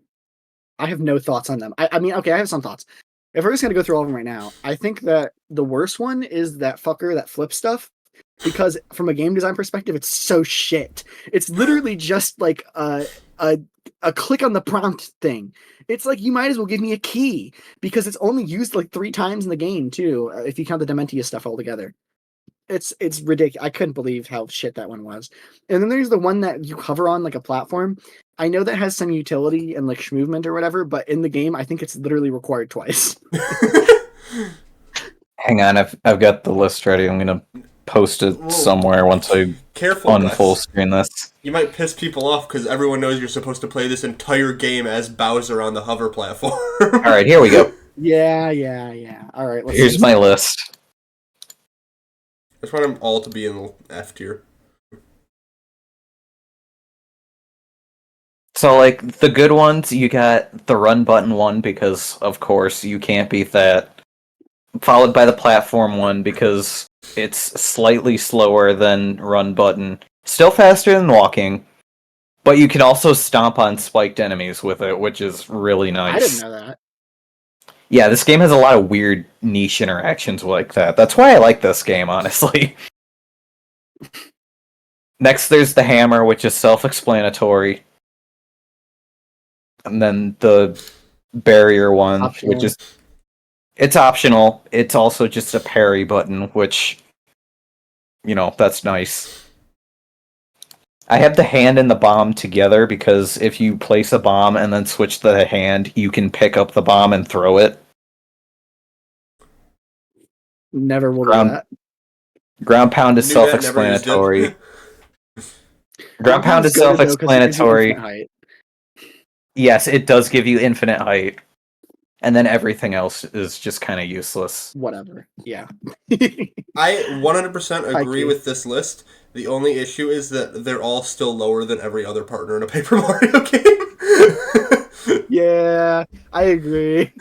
I have no thoughts on them. I mean, okay, I have some thoughts. If we're just gonna go through all of them right now, I think that the worst one is that fucker that flip stuff, because from a game design perspective, it's so shit. It's literally just like a click on the prompt thing. It's like you might as well give me a key because it's only used like 3 times in the game too, if you count the Dementia stuff altogether. It's ridiculous. I couldn't believe how shit that one was. And then there's the one that you hover on like a platform. I know that has some utility and like movement or whatever, but in the game, I think it's literally required twice. Hang on, I've got the list ready. I'm gonna post it Whoa. somewhere once I Careful, unfull Wes. screen this. You might piss people off because everyone knows you're supposed to play this entire game as Bowser on the hover platform. Alright, here we go. Yeah. All right. Let's Here's see. my list. I just want them all to be in the F tier. So, like, the good ones, you got the run button one, because, of course, you can't beat that. Followed by the platform one, because it's slightly slower than run button. Still faster than walking, but you can also stomp on spiked enemies with it, which is really nice. I didn't know that. Yeah, this game has a lot of weird niche interactions like that. That's why I like this game, honestly. Next, there's the hammer, which is self-explanatory. And then the barrier one, Optional. which is... It's optional. It's also just a parry button, which... that's nice. I have the hand and the bomb together because if you place a bomb and then switch the hand, you can pick up the bomb and throw it. Never will do Ground- that. Ground pound is Knew that, never used it. self-explanatory. Ground pound is good, though, 'cause it gives you self-explanatory. infinite height. Yes, it does give you infinite height. And then everything else is just kind of useless. Whatever. Yeah. I 100% agree Haiku. with this list. The only issue is that they're all still lower than every other partner in a Paper Mario game. Yeah, I agree.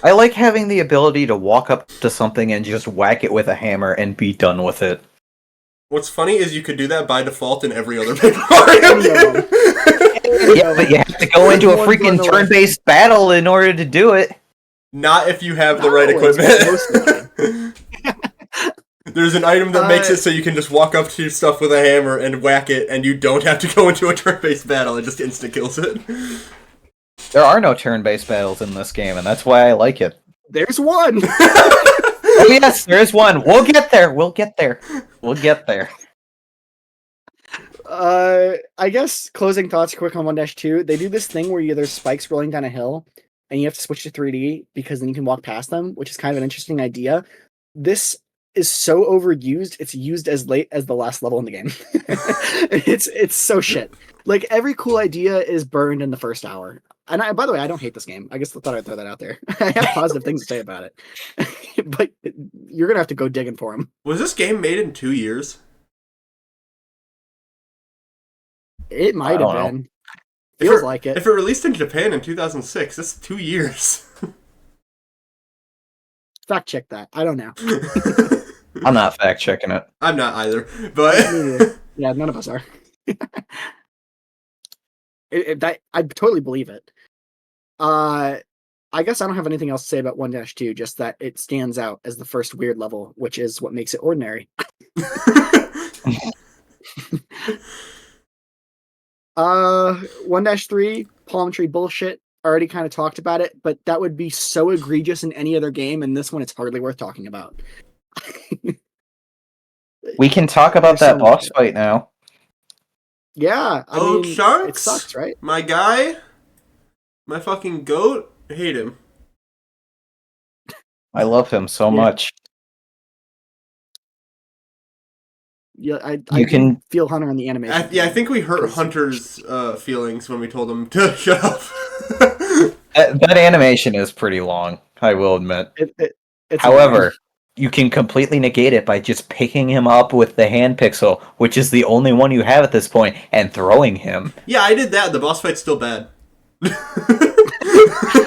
I like having the ability to walk up to something and just whack it with a hammer and be done with it. What's funny is you could do that by default in every other Paper Mario game. Yeah, but you have to go into a One freaking button away. turn-based battle in order to do it. Not if you have the No, right it's equipment. There's an item that makes it so you can just walk up to your stuff with a hammer and whack it, and you don't have to go into a turn-based battle. It just insta-kills it. There are no turn-based battles in this game, and that's why I like it. There's one. Oh yes, there is one. We'll get there. We'll get there. We'll get there. I guess closing thoughts quick on 1-2. They do this thing where there's spikes rolling down a hill, and you have to switch to 3D because then you can walk past them, which is kind of an interesting idea. This is so overused; it's used as late as the last level in the game. It's so shit. Like every cool idea is burned in the first hour. And by the way, I don't hate this game. I guess I thought I'd throw that out there. I have positive things to say about it, but you're gonna have to go digging for them. Was this game made in 2 years? It might I have don't know. been. Feels like it. If it released in Japan in 2006, that's 2 years. Fact check that. I don't know. I'm not fact-checking it. I'm not either, but Yeah, none of us are. I totally believe it. I guess I don't have anything else to say about 1-2, just that it stands out as the first weird level, which is what makes it ordinary. 1-3, palm tree bullshit. Already kind of talked about it, but that would be so egregious in any other game, and this one it's hardly worth talking about. We can talk about There's that so much boss of it. fight now. Yeah, I Oh, mean, Sharks? it sucks, right? my guy, my fucking goat, I hate him. I love him so Yeah. much. Yeah, I You can- do feel Hunter on the animation. I think we hurt Hunter's feelings when we told him to shut up. That animation is pretty long, I will admit. It's However, you can completely negate it by just picking him up with the hand pixel, which is the only one you have at this point, and throwing him. Yeah, I did that. The boss fight's still bad.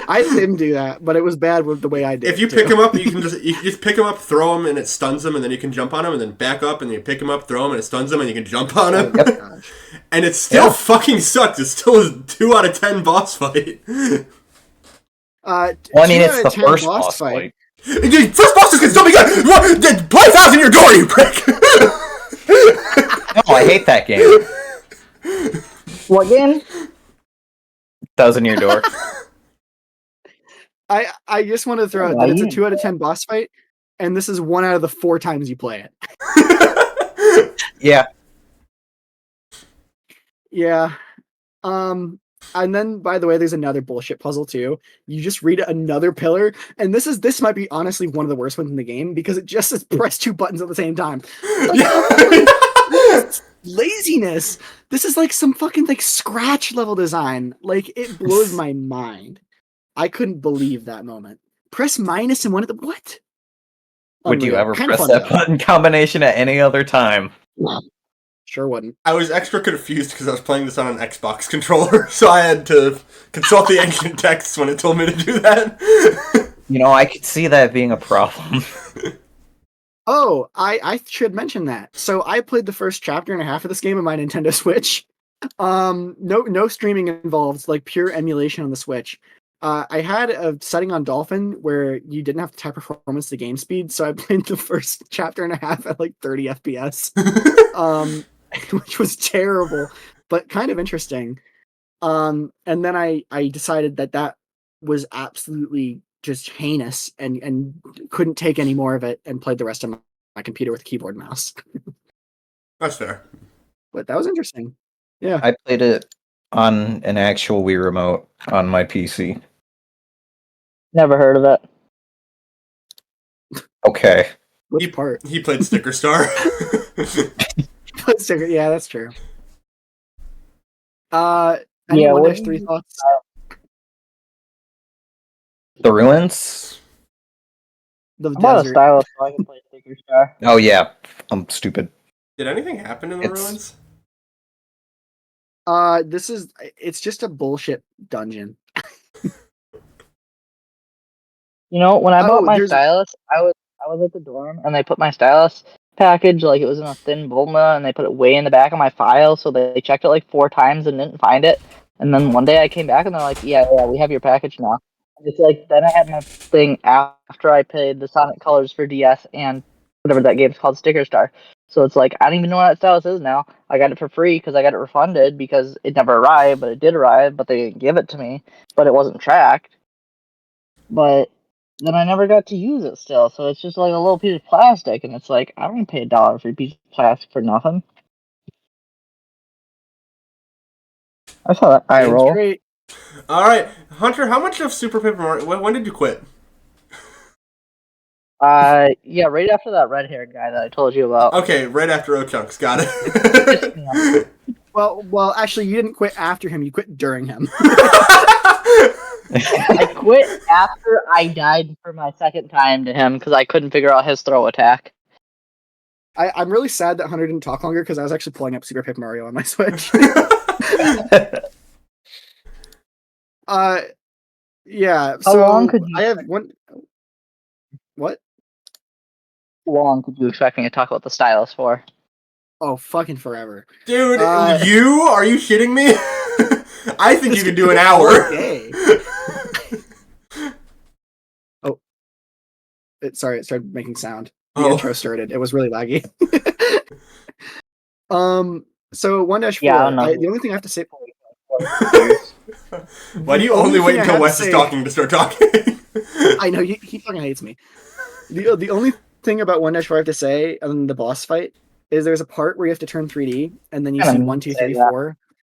I didn't do that, but it was bad with the way I did. If you pick him up, you can just pick him up, throw him, and it stuns him, and then you can jump on him, and then back up, and then you pick him up, throw him, and it stuns him, and you can jump on him. Yep. And it still fucking sucks. It still is 2 out of 10 boss fight. Well, I mean, it's the first boss fight. First bosses can still be good. What? Play Thousand in your door, you prick. No, I hate that game. What game? Thousand Year Door. I just want to throw out that it's a 2 out of 10 boss fight, and this is 1 out of the 4 times you play it. Yeah. Yeah. And then, by the way, there's another bullshit puzzle too. You just read another pillar, and this might be honestly one of the worst ones in the game because it just says press 2 buttons at the same time. Like, laziness. This is like some fucking like Scratch level design. Like it blows my mind. I couldn't believe that moment. Press minus and one at the what? Would you Unreal. ever Kinda press fun, that though. button combination at any other time? Sure wouldn't. I was extra confused because I was playing this on an Xbox controller, so I had to consult the ancient texts when it told me to do that. You know, I could see that being a problem. Oh, I should mention that. So I played the first chapter and a half of this game on my Nintendo Switch. No streaming involved, like pure emulation on the Switch. I had a setting on Dolphin where you didn't have to type performance to game speed, so I played the first chapter and a half at like 30 FPS, which was terrible, but kind of interesting. And then I decided that was absolutely just heinous and couldn't take any more of it and played the rest of my computer with keyboard and mouse. That's fair. But that was interesting. Yeah. I played it on an actual Wii remote on my PC. Never heard of it. Okay. Which part? He played Sticker Star. Yeah, that's true. Yeah, Any what 1-3 thoughts? The Ruins? The I'm not a desert. stylist, so I can play Sticker Star. Oh yeah, I'm stupid. Did anything happen in the ruins? It's just a bullshit dungeon. You know, when I Oh, bought my there's- stylus, I was at the dorm and they put my stylus package like it was in a thin Bulma and they put it way in the back of my file, so they checked it like 4 times and didn't find it. And then one day I came back and they're like, yeah, we have your package now. And it's like then I had my thing after I paid the Sonic Colors for DS and whatever that game's called, Sticker Star. So it's like I don't even know what that stylus is now. I got it for free because I got it refunded because it never arrived, but it did arrive, but they didn't give it to me, but it wasn't tracked. But then I never got to use it still, so it's just like a little piece of plastic, and it's like, I don't pay $1 for a piece of plastic for nothing. I saw that eye It's roll. great. All right, Hunter. How much of Super Paper Mario? When did you quit? Yeah, right after that red-haired guy that I told you about. Okay, right after O-Chunks. Got it. Well, actually, you didn't quit after him. You quit during him. I quit after I died for my second time to him because I couldn't figure out his throw attack. I'm really sad that Hunter didn't talk longer because I was actually pulling up Super Paper Mario on my Switch. Yeah. How So long could you I have one. What? How long could you expect me to talk about the stylus for? Oh, fucking forever. Dude, Are you shitting me? I think you could do an hour. Okay. Oh. Sorry, it started making sound. The intro started. It was really laggy. So 1-4. Yeah, I don't know. The only thing I have to say. Why do you The only only wait thing I until have Wes to is say- talking to start talking? I know he fucking hates me. The only thing about 1-4 I have to say on the boss fight is there's a part where you have to turn 3D and then you see 1, 2, 3, 4.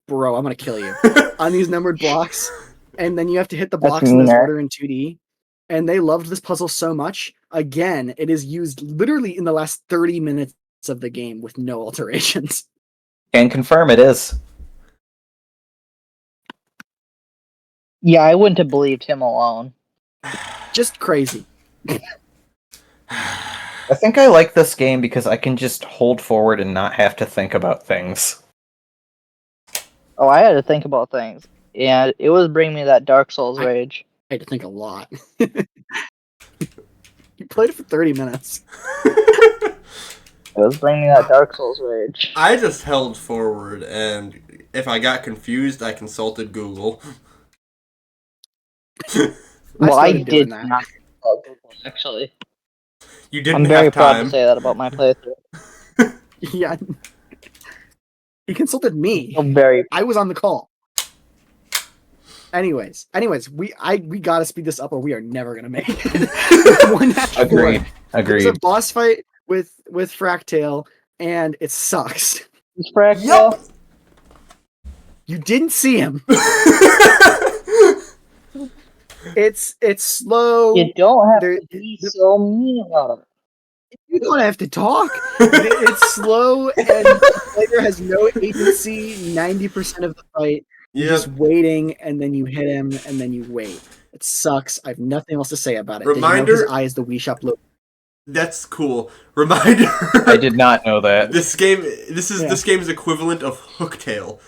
Bro, I'm gonna kill you on these numbered blocks, and then you have to hit the That's blocks in this meaner. order in 2D. And they loved this puzzle so much. Again, it is used literally in the last 30 minutes of the game with no alterations. Can confirm it is. Yeah, I wouldn't have believed him alone. Just crazy. I think I like this game because I can just hold forward and not have to think about things. Oh, I had to think about things. And it was bringing me that Dark Souls rage. I had to think a lot. You played it for 30 minutes. It was bringing me that Dark Souls rage. I just held forward, and if I got confused, I consulted Google. Well, I started doing did that. not consult Google, actually. You didn't I'm very have proud time. to say that about my playthrough. Yeah. He consulted me. I'm very. I was on the call. Anyways, we gotta speed this up or we are never gonna make it. 1-4. Agreed. There's a Agreed. boss fight with Fractale, and it sucks. Yup. You didn't see him. It's slow. You don't have There- to be so mean about it. You don't have to talk. It's slow, and the player has no agency 90% of the fight. You're Yep. just waiting, and then you hit him, and then you wait. It sucks. I have nothing else to say about it. Did you know Reminder- his eye is the Wii Shop logo? That's cool. Reminder. I did not know that. This game's equivalent of Hooktail.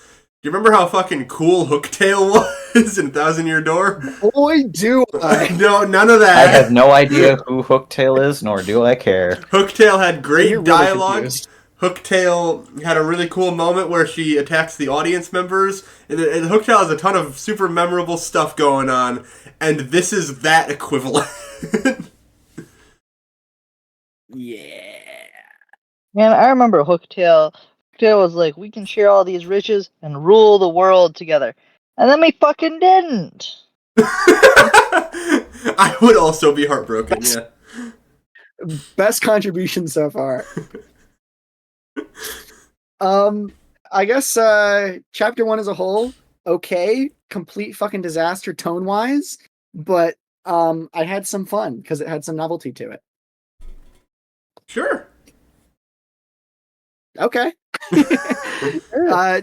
Do you remember how fucking cool Hooktail was in Thousand Year Door? Boy, do I. No, none of I that. have no idea who Hooktail is, nor do I care. Hooktail had great You're really dialogue. confused. Hooktail had a really cool moment where she attacks the audience members. And Hooktail has a ton of super memorable stuff going on, and this is that equivalent. Yeah. Man, I remember Hooktail. Hooktail was like, we can share all these riches and rule the world together. And then we fucking didn't. I would also be heartbroken, yeah. Best contribution so far. I guess chapter 1 as a whole, okay, complete fucking disaster tone wise, but I had some fun because it had some novelty to it. Sure. Okay.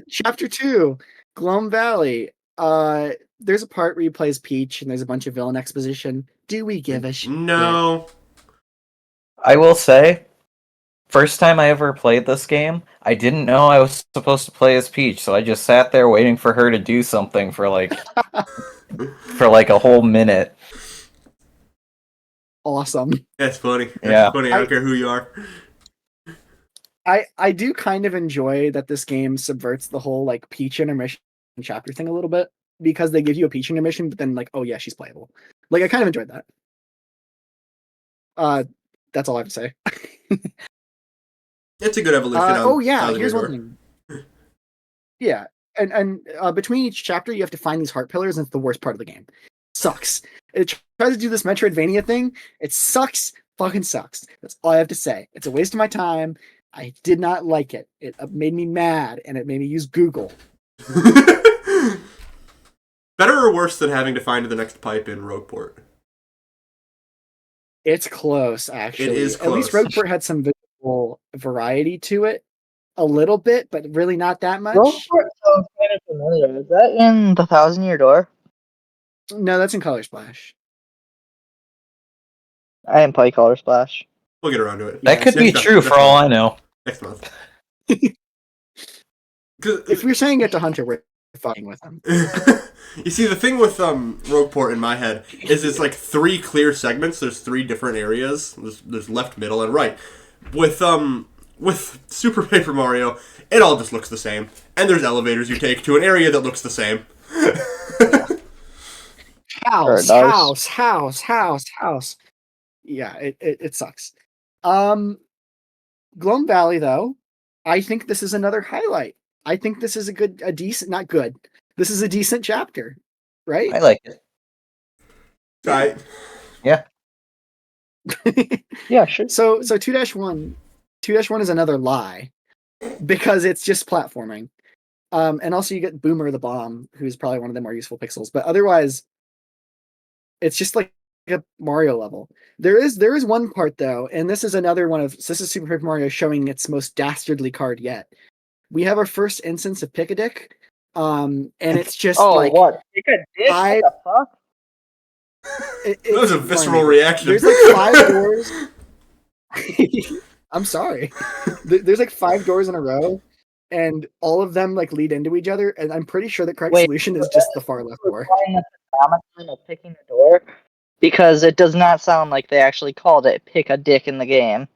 Chapter 2, Glum Valley. There's a part where you play as Peach and there's a bunch of villain exposition. Do we give a shit? No. I will say, first time I ever played this game, I didn't know I was supposed to play as Peach, so I just sat there waiting for her to do something for like a whole minute. Awesome. That's funny. That's Yeah. funny. I don't care who you are. I do kind of enjoy that this game subverts the whole like Peach intermission chapter thing a little bit because they give you a Peach intermission, but then like, oh yeah, she's playable. Like I kind of enjoyed that. That's all I have to say. It's a good evolution. Oh yeah, Thousand here's Year one Door. thing. Yeah, and between each chapter, you have to find these heart pillars, and it's the worst part of the game. Sucks. It tries to do this Metroidvania thing. It sucks. Fucking sucks. That's all I have to say. It's a waste of my time. I did not like it. It made me mad, and it made me use Google. Better or worse than having to find the next pipe in Rogueport? It's close, actually. It is At least close. Rogueport had some visual variety to it, a little bit, but really not that much. Rogueport sounds kind of familiar. Is that in the Thousand Year Door? No, that's in Color Splash. I didn't play Color Splash. We'll get around to it. That could be Next true month. for all I know. Next month. If we're saying it to Hunter, we're fucking with him. You see, the thing with Rogueport in my head is it's like 3 clear segments. There's 3 different areas. There's left, middle, and right. With Super Paper Mario, it all just looks the same. And there's elevators you take to an area that looks the same. House. Yeah, it sucks. Glum Valley, though, I think this is another highlight. I think this is a decent, not good. This is a decent chapter, right? I like it. Right. Yeah. Yeah, sure. So 2-1 is another lie because it's just platforming. And also you get Boomer the Bomb, who's probably one of the more useful pixels, but otherwise it's just like a Mario level. There is one part though, and this is another one of this is Super Paper Mario showing its most dastardly card yet. We have our first instance of Pick a Dick. And it's just what? Pick a dick? What the fuck? That was a visceral reaction. There's like 5 doors. I'm sorry. There's like 5 doors in a row, and all of them like lead into each other. And I'm pretty sure the correct solution is just the far left door. Of picking a door, because it does not sound like they actually called it "pick a dick" in the game.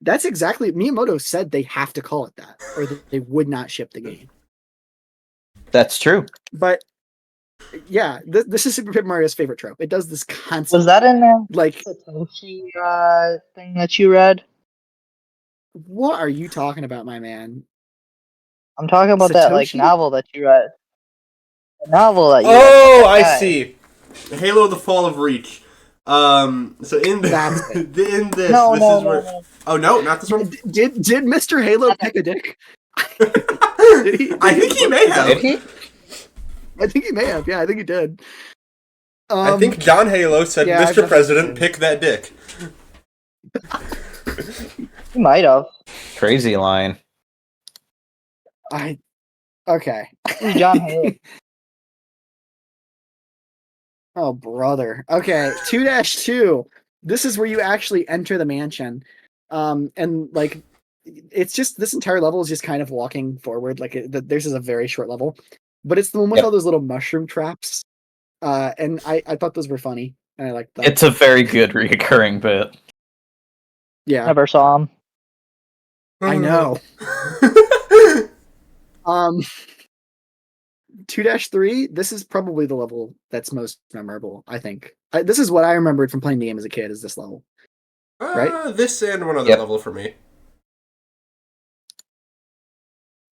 That's exactly Miyamoto said they have to call it that, or they would not ship the game. That's true. But yeah, this is Super Paper Mario's favorite trope. It does this constantly. Was that in the like Satoshi thing that you read? What are you talking about, my man? I'm talking about that like Satoshi? novel that you read. The novel that you Oh, read. I see. Halo: The Fall of Reach. So in That's it. in this, No, this no, is no, where. no. Oh no, not this one. Did Mr. Halo pick a dick? I think he may have. Did he? I think he may have. Yeah, I think he did. I think John Halo said, yeah, I've "Mr. definitely President, seen it. pick that dick." You might have. Crazy line. Okay. John Hale. Oh, brother. Okay, 2-2. This is where you actually enter the mansion. And like, it's just this entire level is just kind of walking forward. Like, this is a very short level, but it's the one with all those little mushroom traps. And I thought those were funny, and I liked them. It's a very good reoccurring bit. Yeah. Never saw him. I know. 2-3, this is probably the level that's most memorable, I think. This is what I remembered from playing the game as a kid, is this level. Right? This and one other Yep. level for me.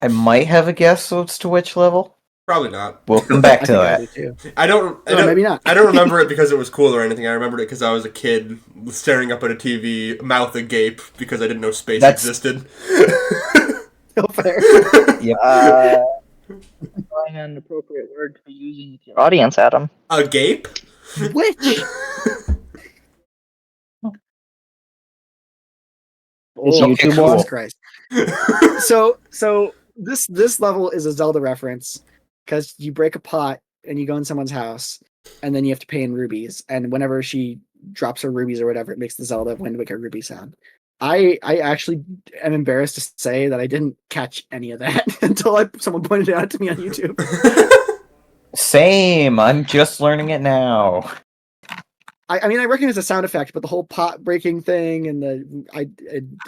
I might have a guess as to which level. Probably not. We'll come back I to think I that. do too. I don't. Maybe not. I don't remember it because it was cool or anything. I remembered it because I was a kid staring up at a TV, mouth agape, because I didn't know space existed. So fair. Find an appropriate word to be using with your audience, Adam. Agape? Which? Is Oh, YouTube cool. Jesus Christ. So this level is a Zelda reference because you break a pot and you go in someone's house and then you have to pay in rubies, and whenever she drops her rubies or whatever, it makes the Zelda Wind Waker ruby sound. I actually am embarrassed to say that I didn't catch any of that until someone pointed it out to me on YouTube. Same. I'm just learning it now. I mean, I recognize the sound effect, but the whole pot breaking thing and I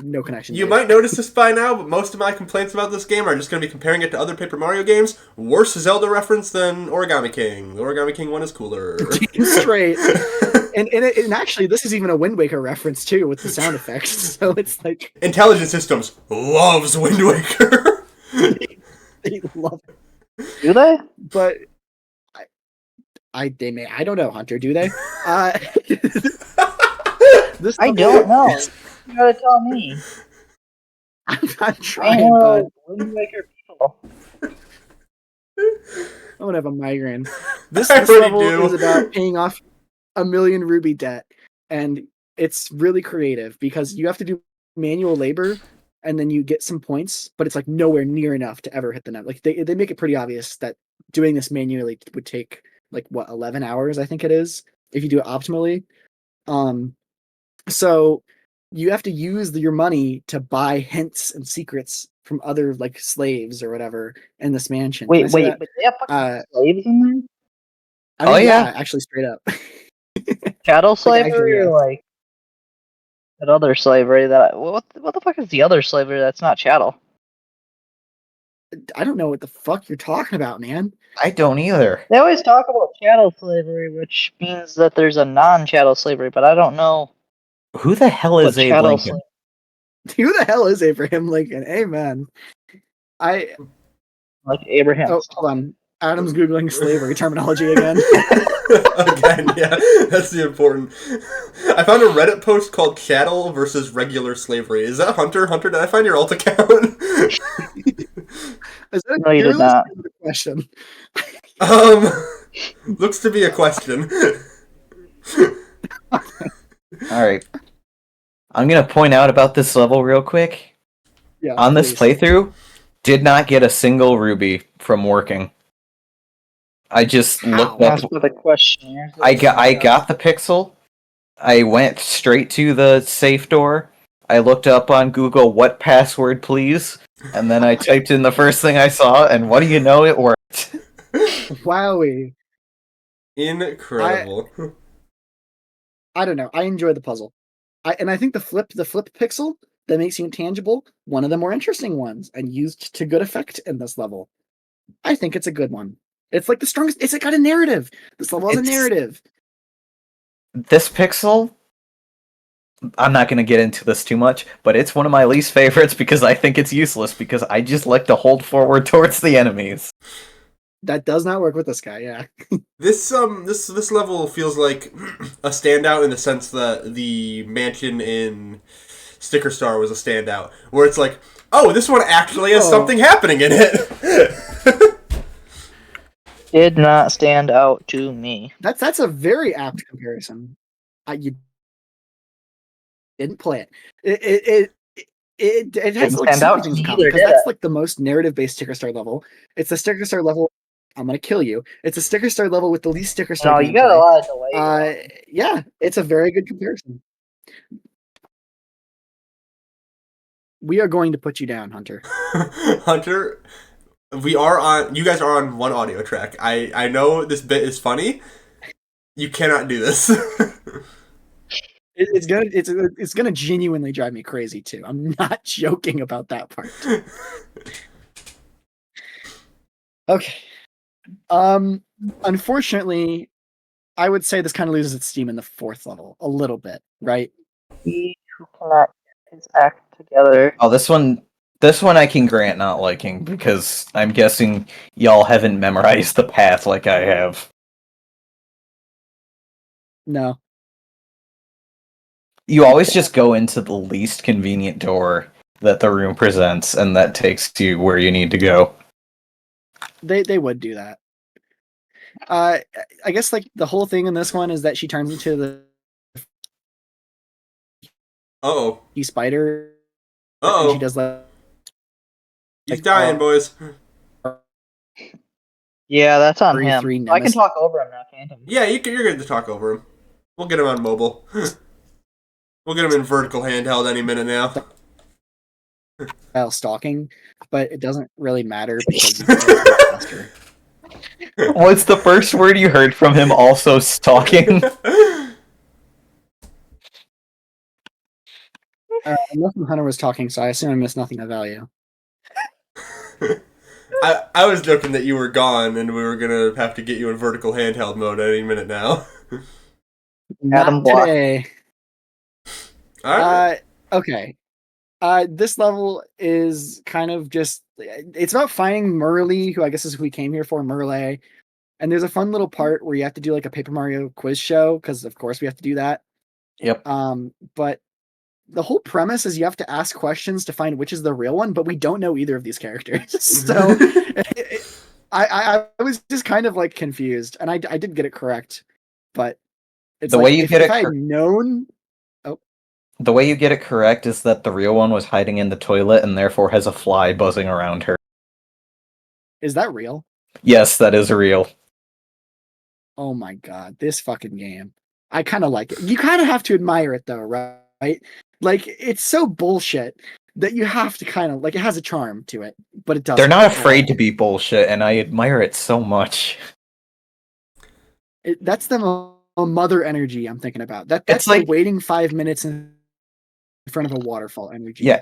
no connection. You there. might notice this by now, but most of my complaints about this game are just going to be comparing it to other Paper Mario games. Worse Zelda reference than Origami King. The Origami King one is cooler. Damn straight. And actually, this is even a Wind Waker reference too, with the sound effects. So it's like Intelligent Systems loves Wind Waker. they love it, Do they? but I don't know, Hunter. Do they? This I don't know. You gotta tell me. I'm not I trying, but know Wind Waker people. I'm gonna have a migraine. This I already level do. is about paying off a million ruby debt, and it's really creative because you have to do manual labor, and then you get some points, but it's like nowhere near enough to ever hit the number. Like they make it pretty obvious that doing this manually would take like 11 hours, I think it is, if you do it optimally. So you have to use your money to buy hints and secrets from other like slaves or whatever in this mansion. Can I Wait, say that? but they have fucking Uh, slaves in there? I mean, Oh, yeah. actually, straight up. Chattel Like, actually, slavery yes. or like that other slavery that what the fuck is the other slavery that's not chattel? I don't know what the fuck you're talking about, man. I don't either. They always talk about chattel slavery, which means that there's a non-chattel slavery, but I don't know Who the hell what is Abe chattel Lincoln? slavery. Who the hell is Abraham Lincoln? Amen. Like Abraham. Oh, hold on. Adam's googling slavery terminology again. Again, yeah, that's the important. I found a Reddit post called "Chattel versus Regular Slavery." Is that Hunter? Hunter, did I find your alt account? Is that No, you did not. a question? Looks to be a question. Alright. I'm gonna point out about this level real quick. Yeah. On this please. playthrough, did not get a single ruby from working. I just looked up. That's for the question. I got the pixel. I went straight to the safe door. I looked up on Google, what password please? And then I typed in the first thing I saw, and what do you know, it worked. Wowie. Incredible. I don't know. I enjoy the puzzle. I think the flip pixel that makes you intangible, one of the more interesting ones, and used to good effect in this level. I think it's a good one. It's like the strongest. It's got a narrative. This level has a narrative. This pixel, I'm not going to get into this too much, but it's one of my least favorites because I think it's useless because I just like to hold forward towards the enemies. That does not work with this guy. Yeah. This level feels like a standout in the sense that the mansion in Sticker Star was a standout, where it's like, oh, this one actually has something happening in it. Did not stand out to me. That's a very apt comparison. You didn't play it. It has Didn't like stand out super to things in me common either, because did that's it? like the most narrative based Sticker Star level. It's a Sticker Star level. I'm gonna kill you. It's a Sticker Star level with the least Sticker Star. No, you got a gameplay. lot of delay. Yeah, it's a very good comparison. We are going to put you down, Hunter. Hunter, you guys are on one audio track. I know this bit is funny. You cannot do this. it's gonna genuinely drive me crazy too. I'm not joking about that part. Okay. Unfortunately, I would say this kind of loses its steam in the 4th level a little bit, right? He who cannot get his act together. Oh, this one I can grant not liking because I'm guessing y'all haven't memorized the path like I have. No. You always just go into the least convenient door that the room presents, and that takes you where you need to go. They would do that. I guess like the whole thing in this one is that she turns into the Uh-oh. spider. Uh-oh. And she does like He's dying, boys. Yeah, that's on 3 him. I can talk over him now, can't I? Yeah, you're good to talk over him. We'll get him on mobile. We'll get him in vertical handheld any minute now. style stalking, but it doesn't really matter because it's faster. What's the first word you heard from him? Also stalking? Nothing Hunter was talking, so I assume I missed nothing of value. I was joking that you were gone and we were gonna have to get you in vertical handheld mode any minute now. Adam Not Block. today. Alright. Okay. This level is kind of just it's about finding Merle, who I guess is who we came here for, Merle. And there's a fun little part where you have to do like a Paper Mario quiz show, because of course we have to do that. Yep. But the whole premise is you have to ask questions to find which is the real one, but we don't know either of these characters. So I was just kind of like confused, and I did get it correct, but it's The like way you get if it I had known. The way you get it correct is that the real one was hiding in the toilet and therefore has a fly buzzing around her. Is that real? Yes, that is real. Oh my god, this fucking game. I kind of like it. You kind of have to admire it though, right? Like, it's so bullshit that you have to kind of, like, it has a charm to it, but it doesn't. They're not afraid to be bullshit, and I admire it so much. That's the mother energy I'm thinking about. That's It's like the waiting 5 minutes in front of a waterfall energy. Yeah.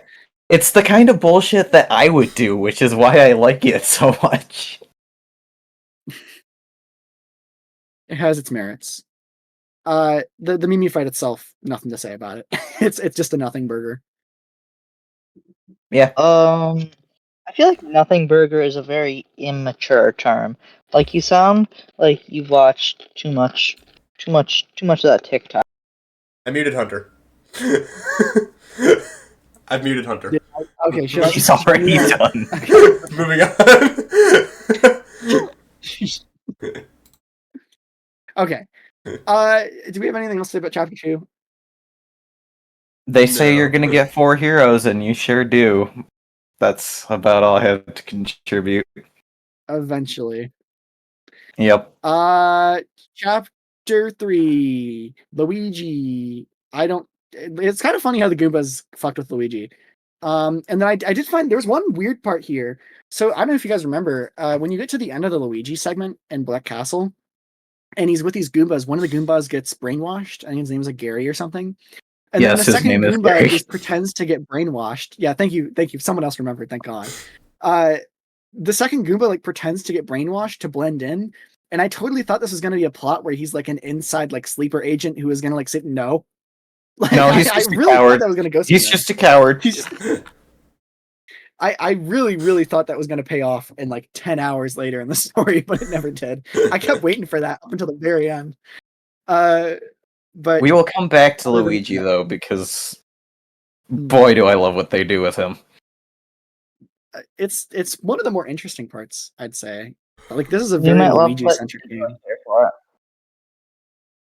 It's the kind of bullshit that I would do, which is why I like it so much. It has its merits. The Mimi fight itself, nothing to say about it. It's just a nothing burger. Yeah. I feel like Nothing Burger is a very immature term. Like, you sound like you've watched too much of that TikTok. I muted Hunter. I've muted Hunter. Yeah, okay, sure. He's already done. Moving on. Okay. Do we have anything else to say about chapter 2? They say No. you're gonna get 4 heroes, and you sure do. That's about all I have to contribute. Eventually. Yep. Chapter 3, Luigi. It's kind of funny how the Goombas fucked with Luigi. And then I did find there's one weird part here. So I don't know if you guys remember, when you get to the end of the Luigi segment in Black Castle, and he's with these Goombas, one of the Goombas gets brainwashed. I think his name's like Gary or something. And then the Yes, his second name is Goomba Gary. just pretends to get brainwashed. Yeah, thank you. Someone else remembered, thank God. The second Goomba like pretends to get brainwashed to blend in, and I totally thought this was going to be a plot where he's like an inside like sleeper agent who is going to like sit and know. Like, No, he's just I a really coward. thought that was going to go. He's just a coward. I really thought that was going to pay off in like 10 hours later in the story, but it never did. I kept waiting for that up until the very end. But We will come back to Luigi though, because boy, do I love what they do with him. It's one of the more interesting parts, I'd say. Like, this is a You very might love Luigi-centric what game. you're here for it.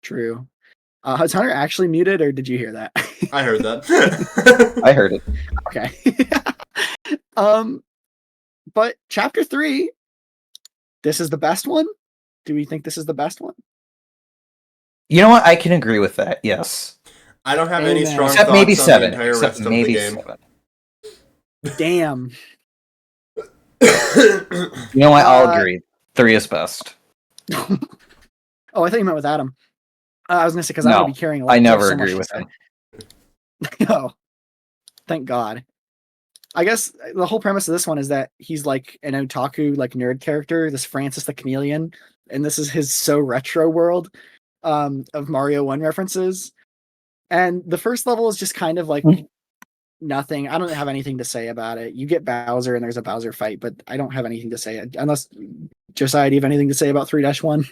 True. Was Hunter actually muted, or did you hear that? I heard that. I heard it. Okay. But chapter 3, this is the best one? Do we think this is the best one? You know what? I can agree with that. Yes. I don't have any Amen. strong Except thoughts maybe on 7. the entire Except rest of the maybe game. 7. Damn. You know what? I'll agree. 3 is best. Oh, I thought you meant with Adam. I was gonna say because I'm No, gonna be carrying a lot. I 'cause have never so much agree to with say. him. Oh, thank God. I guess the whole premise of this one is that he's like an otaku, like nerd character, this Francis the Chameleon, and this is his so retro world of Mario 1 references. And the first level is just kind of like nothing. I don't have anything to say about it. You get Bowser and there's a Bowser fight, but I don't have anything to say unless Josiah, do you have anything to say about 3-1?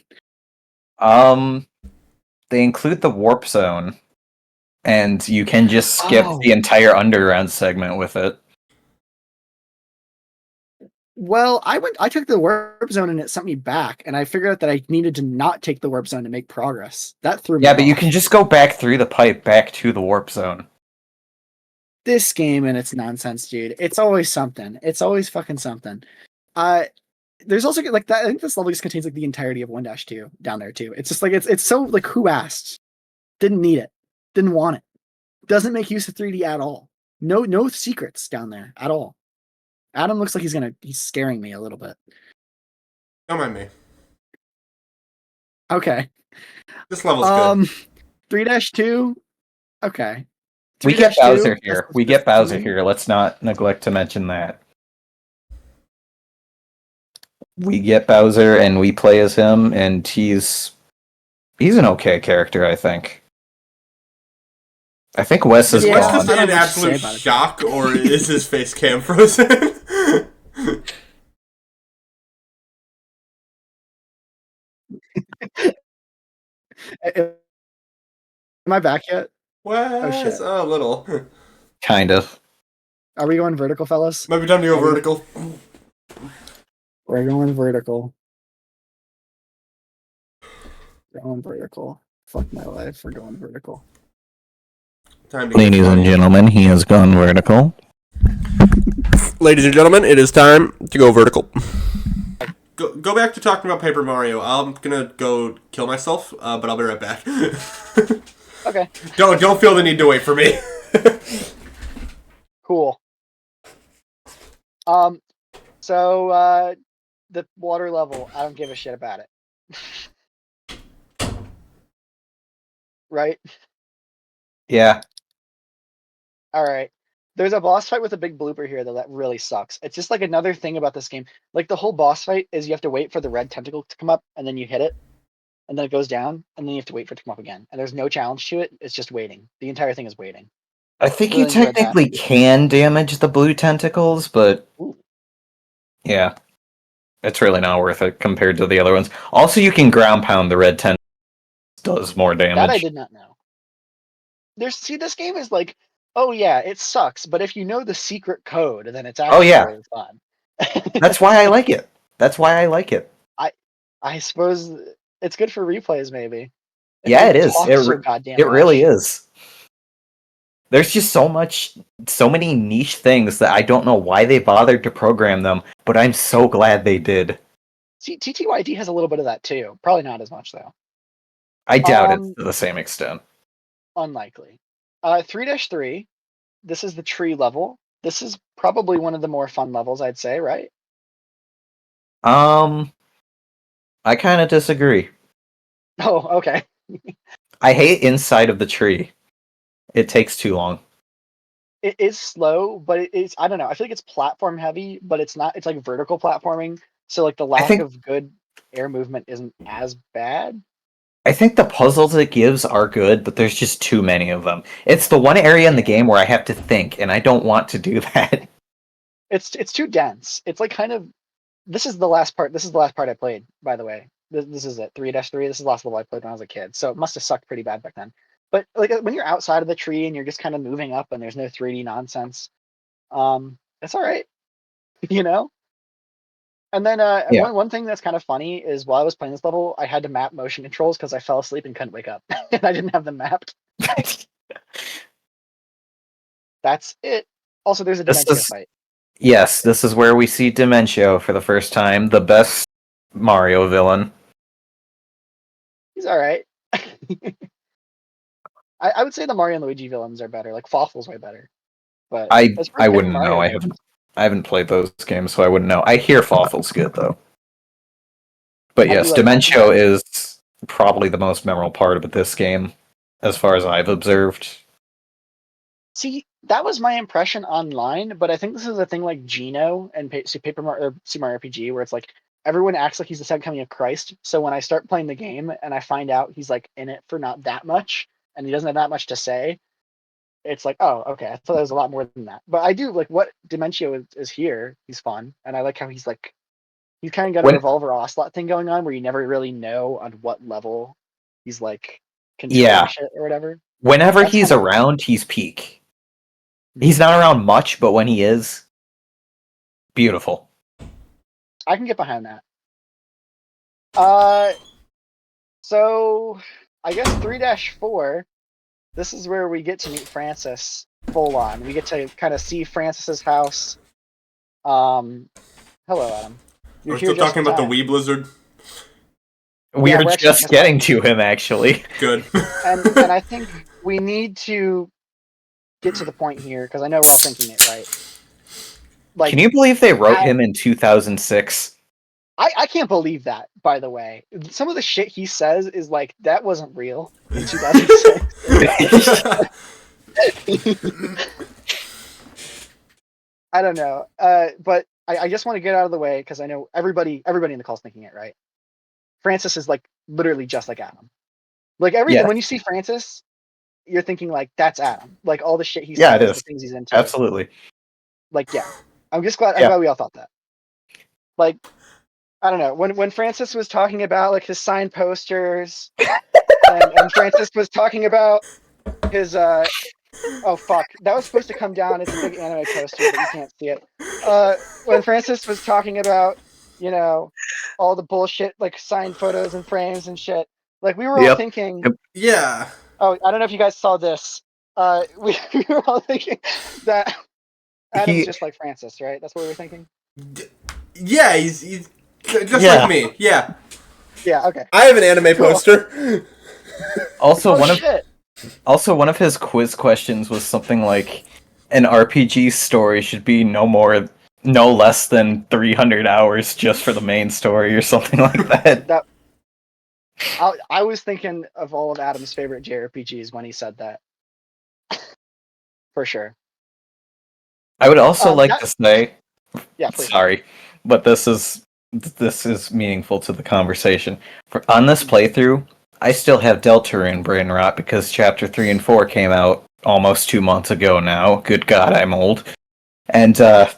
They include the warp zone, and you can just skip Oh. the entire underground segment with it. Well, I took the warp zone and it sent me back, and I figured out that I needed to not take the warp zone to make progress. That threw me Yeah, but you off. can just go back through the pipe back to the warp zone. This game and its nonsense, dude. It's always something. It's always fucking something. There's also like that. I think this level just contains like the entirety of 1-2 down there too. It's just like it's so like who asked? Didn't need it. Didn't want it. Doesn't make use of 3D at all. No secrets down there at all. Adam looks like he's scaring me a little bit. Don't mind me. Okay. This level's good. 3-2. Okay. We get 3-2, Bowser here. that's We get Bowser 3. here. Let's not neglect to mention that. We get Bowser and we play as him, and he's an okay character, I think. I think Wes is Is Wes Yeah, just I don't in know what to say absolute about it. shock, or is his face cam frozen? Am I back yet? Wes, shit. a little. kind of. Are we going vertical, fellas? Might be time to go vertical. We're going vertical. Going vertical. Fuck my life. We're going vertical. Time to get Ladies and funny. gentlemen, he has gone vertical. Ladies and gentlemen, it is time to go vertical. Go back to talking about Paper Mario. I'm gonna go kill myself, but I'll be right back. Okay. Don't feel the need to wait for me. Cool. So the water level, I don't give a shit about it. Right? Yeah. All right. There's a boss fight with a big blooper here though that really sucks. It's just like another thing about this game. Like the whole boss fight is you have to wait for the red tentacle to come up and then you hit it and then it goes down and then you have to wait for it to come up again. And there's no challenge to it. It's just waiting. The entire thing is waiting. I think Really you enjoyed that. technically can damage the blue tentacles, but Ooh. yeah. It's really not worth it compared to the other ones. Also, you can ground pound the red tentacles. Does more damage. That I did not know. This game is like, oh yeah, it sucks, but if you know the secret code, then it's actually really fun. That's why I like it. That's why I like it. I suppose it's good for replays, maybe. Yeah, it is. talks so goddamn It really much. is. There's just so many niche things that I don't know why they bothered to program them, but I'm so glad they did. See, TTYD has a little bit of that too. Probably not as much though. I doubt it to the same extent. Unlikely. 3-3. This is the tree level. This is probably one of the more fun levels, I'd say, right? I kind of disagree. Oh, okay. I hate inside of the tree. It takes too long. It is slow, but it is, I don't know. I feel like it's platform heavy, but it's not. It's like vertical platforming. So like the lack of good air movement isn't as bad. I think the puzzles it gives are good, but there's just too many of them. It's the one area in the game where I have to think, and I don't want to do that. It's too dense. It's like kind of. This is the last part. This is the last part I played, by the way. This is it. 3-3. This is the last level I played when I was a kid. So it must have sucked pretty bad back then. But like when you're outside of the tree and you're just kind of moving up and there's no 3D nonsense, it's all right, you know. And then one thing that's kind of funny is while I was playing this level, I had to map motion controls because I fell asleep and couldn't wake up, and I didn't have them mapped. That's it. Also, there's a dementia fight. Yes, this is where we see Dementio for the first time, the best Mario villain. He's all right. I would say the Mario and Luigi villains are better. Like Fawful's way better. But I wouldn't know. I haven't played those games, so I wouldn't know. I hear Fawful's good though. But yes, Dementio is probably the most memorable part of this game, as far as I've observed. See, that was my impression online, but I think this is a thing like Geno and Super Mario RPG, where it's like everyone acts like he's the second coming of Christ. So when I start playing the game and I find out he's like in it for not that much and he doesn't have that much to say, it's like, oh, okay, I thought there was a lot more than that. But I do like what Dementio is here. He's fun, and I like how he's like he's kind of got a revolver ocelot thing going on where you never really know on what level he's like controlling shit or whatever. Whenever That's he's kinda around, he's peak. He's not around much, but when he is, beautiful. I can get behind that. So I guess 3-4. This is where we get to meet Francis full on. We get to kind of see Francis's house. Hello, Adam. We're still talking about the Wii Blizzard. We're just getting to him, actually. Good. and I think we need to get to the point here because I know we're all thinking it right. Like, can you believe they wrote him in 2006? I can't believe that, by the way. Some of the shit he says is like, that wasn't real in 2006. I don't know. But I just want to get out of the way because I know everybody in the call's thinking it right. Francis is like literally just like Adam. Like when you see Francis, you're thinking like, that's Adam. Like all the shit he says, the things he's into. Absolutely. Like, yeah. I'm just glad. I'm glad we all thought that. Like, I don't know. When Francis was talking about like his signed posters, and Francis was talking about his oh fuck, that was supposed to come down. It's a big anime poster, but you can't see it. When Francis was talking about, you know, all the bullshit like signed photos and frames and shit, like we were all thinking, yeah. Oh, I don't know if you guys saw this. We were all thinking that Adam's just like Francis, right? That's what we were thinking. Yeah, he's just like me. Yeah. Yeah. Okay. I have an anime poster. Also, one of his quiz questions was something like, an RPG story should be no less than 300 hours just for the main story or something like that. I was thinking of all of Adam's favorite JRPGs when he said that. For sure. I would also like to say, please. Sorry, but this is meaningful to the conversation. On this playthrough, I still have Deltarune brain rot because Chapter 3 and 4 came out almost 2 months ago now. Good God, I'm old. And it's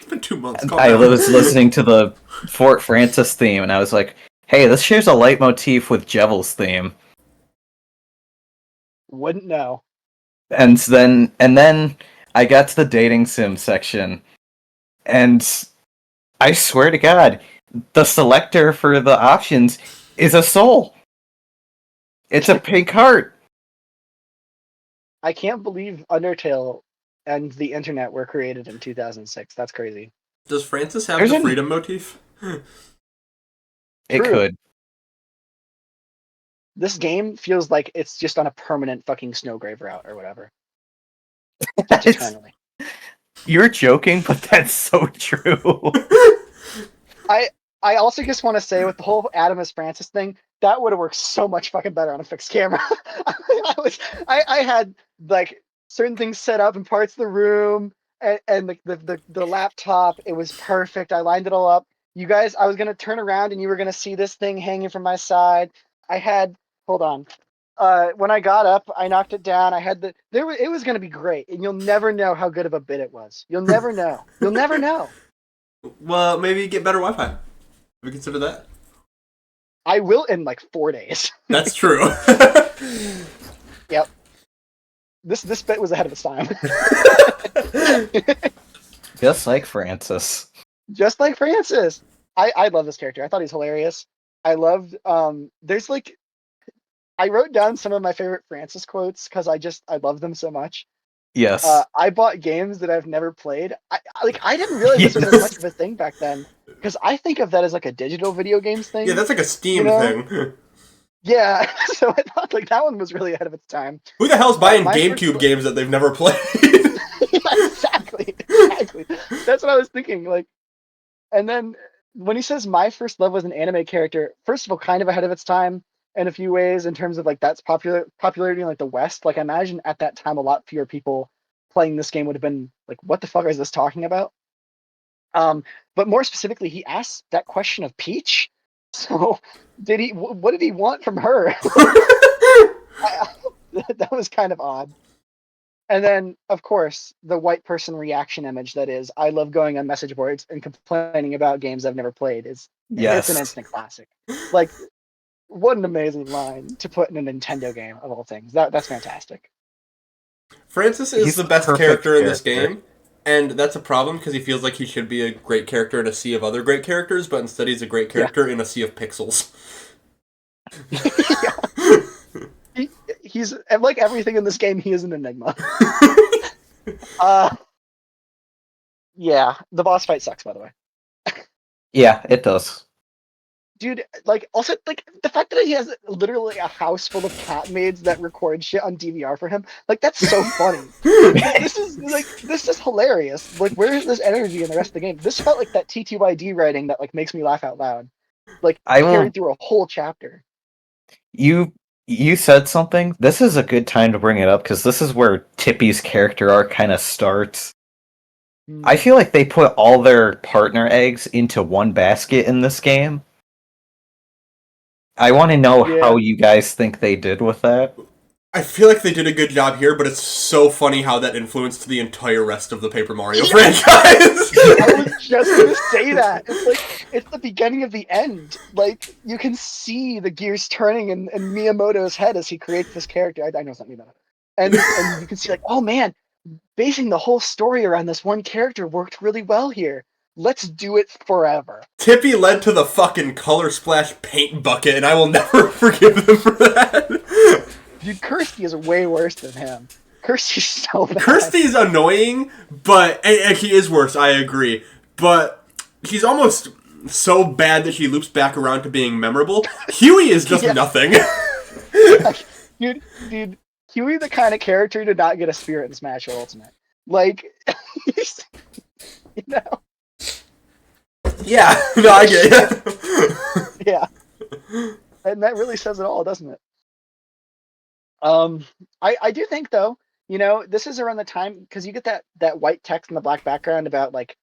been 2 months. I was listening to the Fort Francis theme, and I was like, hey, this shares a leitmotif with Jevel's theme. Wouldn't know. And then I got to the dating sim section, and I swear to God, the selector for the options is a soul. It's a pink heart. I can't believe Undertale and the internet were created in 2006. That's crazy. Does Francis have the freedom motif? It could. This game feels like it's just on a permanent fucking Snowgrave route or whatever. You're joking, but that's so true. I also just want to say with the whole Adam as Francis thing, that would have worked so much fucking better on a fixed camera. I had like certain things set up in parts of the room and the laptop. It was perfect. I lined it all up. You guys, I was gonna turn around and you were gonna see this thing hanging from my side. Hold on. When I got up, I knocked it down. It was gonna be great, and you'll never know how good of a bit it was. You'll never know. You'll never know. Well, maybe get better Wi-Fi. Have you considered that? I will in like 4 days. That's true. Yep. This bit was ahead of its time. Just like Francis. Just like Francis. I love this character. I thought he's hilarious. I loved there's like I wrote down some of my favorite Francis quotes because I love them so much. Yes. I bought games that I've never played. I didn't realize this was as much of a thing back then because I think of that as like a digital video games thing. Yeah, that's like a Steam thing. Yeah, so I thought like that one was really ahead of its time. Who the hell's buying GameCube games that they've never played? Yeah, exactly. That's what I was thinking. Like, and then when he says my first love was an anime character, first of all, kind of ahead of its time. in a few ways in terms of like that's popularity in like the West. Like I imagine at that time a lot fewer people playing this game would have been like, what the fuck is this talking about? But more specifically, he asked that question of Peach. So what did he want from her? That was kind of odd. And then, of course, the white person reaction image that is, I love going on message boards and complaining about games I've never played. It's an instant classic. Like, what an amazing line to put in a Nintendo game of all things. That's fantastic. Francis is He's the best perfect character in this character. game, and that's a problem because he feels like he should be a great character in a sea of other great characters, but instead he's a great character in a sea of pixels. He's like everything in this game. He is an enigma. Yeah, the boss fight sucks, by the way. Yeah, it does. Dude, like, also, like, the fact that he has literally a house full of cat maids that record shit on DVR for him, like, that's so funny. This is hilarious. Like, where is this energy in the rest of the game? This felt like that TTYD writing that, like, makes me laugh out loud. Like, carried through a whole chapter. You said something. This is a good time to bring it up, because this is where Tippy's character arc kind of starts. I feel like they put all their partner eggs into one basket in this game. I want to know how you guys think they did with that. I feel like they did a good job here, but it's so funny how that influenced the entire rest of the Paper Mario franchise. I was just gonna say that. It's like, it's the beginning of the end. Like, you can see the gears turning in Miyamoto's head as he creates this character. I know it's not Miyamoto. And you can see, like, oh man, basing the whole story around this one character worked really well here. Let's do it forever. Tippy led to the fucking color splash paint bucket, and I will never forgive them for that. Dude, Kirsty is way worse than him. Kirsty's so bad. Kirsty's annoying, but and he is worse, I agree. But he's almost so bad that she loops back around to being memorable. Huey is just nothing. Dude, Huey the kind of character to not get a spirit in Smash Ultimate. Like, you know? Yeah, no, I get it. Yeah. And that really says it all, doesn't it? I do think, though, you know, this is around the time, because you get that white text in the black background about, like,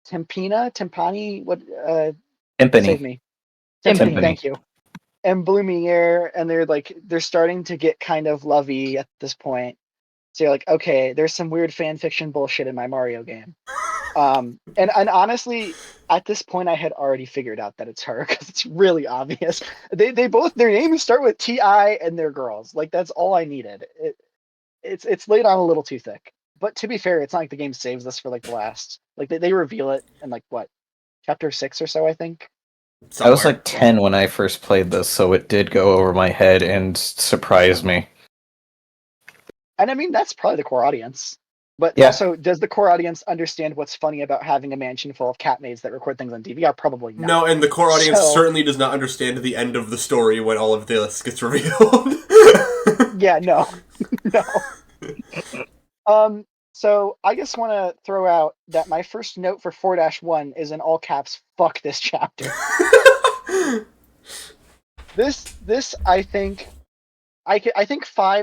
Timpani, what, Timpani. save me. Timpani, thank you. And Blumiere, and they're starting to get kind of lovey at this point. So you're like, okay, there's some weird fan fiction bullshit in my Mario game. And honestly, at this point, I had already figured out that it's her, because it's really obvious. They both, their names start with T.I. and they're girls. Like, that's all I needed. It's laid on a little too thick. But to be fair, it's not like the game saves this for like the last. Like, they reveal it in like what, chapter 6 or so, I think. Somewhere. I was like 10 when I first played this, so it did go over my head and surprise me. And I mean, that's probably the core audience. But also, does the core audience understand what's funny about having a mansion full of cat maids that record things on DVR? Probably not. No, and the core audience certainly does not understand the end of the story when all of this gets revealed. Yeah, no. No. So I just want to throw out that my first note for 4-1 is in all caps, fuck this chapter. This I think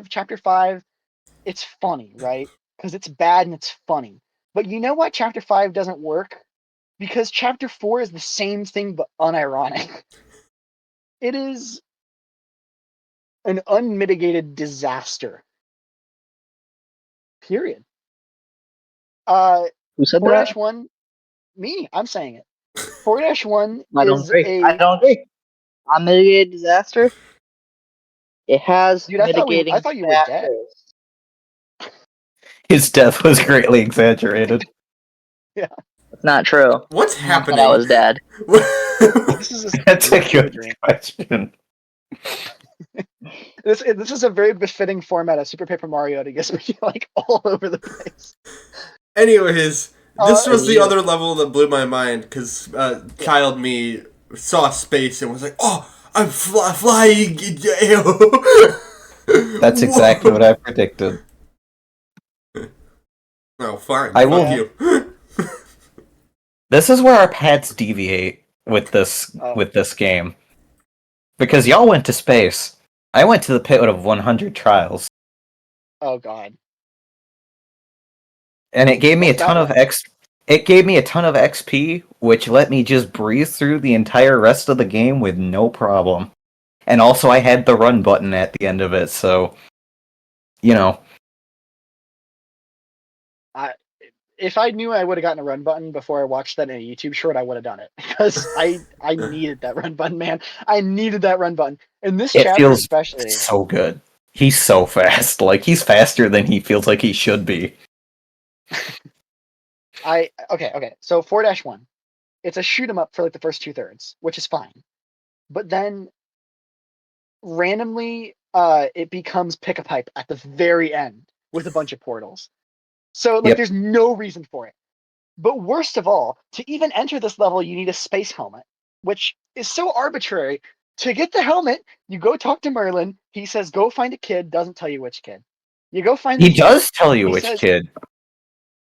chapter 5, it's funny, right? Because it's bad and it's funny. But you know why chapter 5 doesn't work? Because chapter 4 is the same thing but unironic. It is an unmitigated disaster. Period. Who said that? 4-1, me, I'm saying it. 4-1 I don't agree. Unmitigated disaster? It has mitigating I thought you were dead. His death was greatly exaggerated. Yeah. It's not true. What's happening? I was dead. That's a good question. This is a very befitting format of Super Paper Mario to get me like all over the place. Anyways, this was the other level that blew my mind, because child me saw space and was like, "Oh, I'm flying!" That's exactly what I predicted. Oh, fine. I will. You. This is where our paths deviate with this game, because y'all went to space. I went to the pit of 100 trials, Oh god. and it gave me a What's that ton of like? It gave me a ton of XP, which let me just breeze through the entire rest of the game with no problem. And also, I had the run button at the end of it, so you know. If I knew I would have gotten a run button before I watched that in a YouTube short, I would have done it because I needed that run button, man. I needed that run button. In this It chapter, feels especially. so good. He's so fast. Like, he's faster than he feels like he should be. Okay. So 4-1. It's a shoot 'em up for like the first 2/3, which is fine. But then randomly, it becomes pick a pipe at the very end with a bunch of portals. So like, Yep. there's no reason for it. But worst of all, to even enter this level, you need a space helmet, which is so arbitrary. To get the helmet, you go talk to Merlin. He says, "Go find a kid." Doesn't tell you which kid. You go find the He kid. does tell you He which says, kid.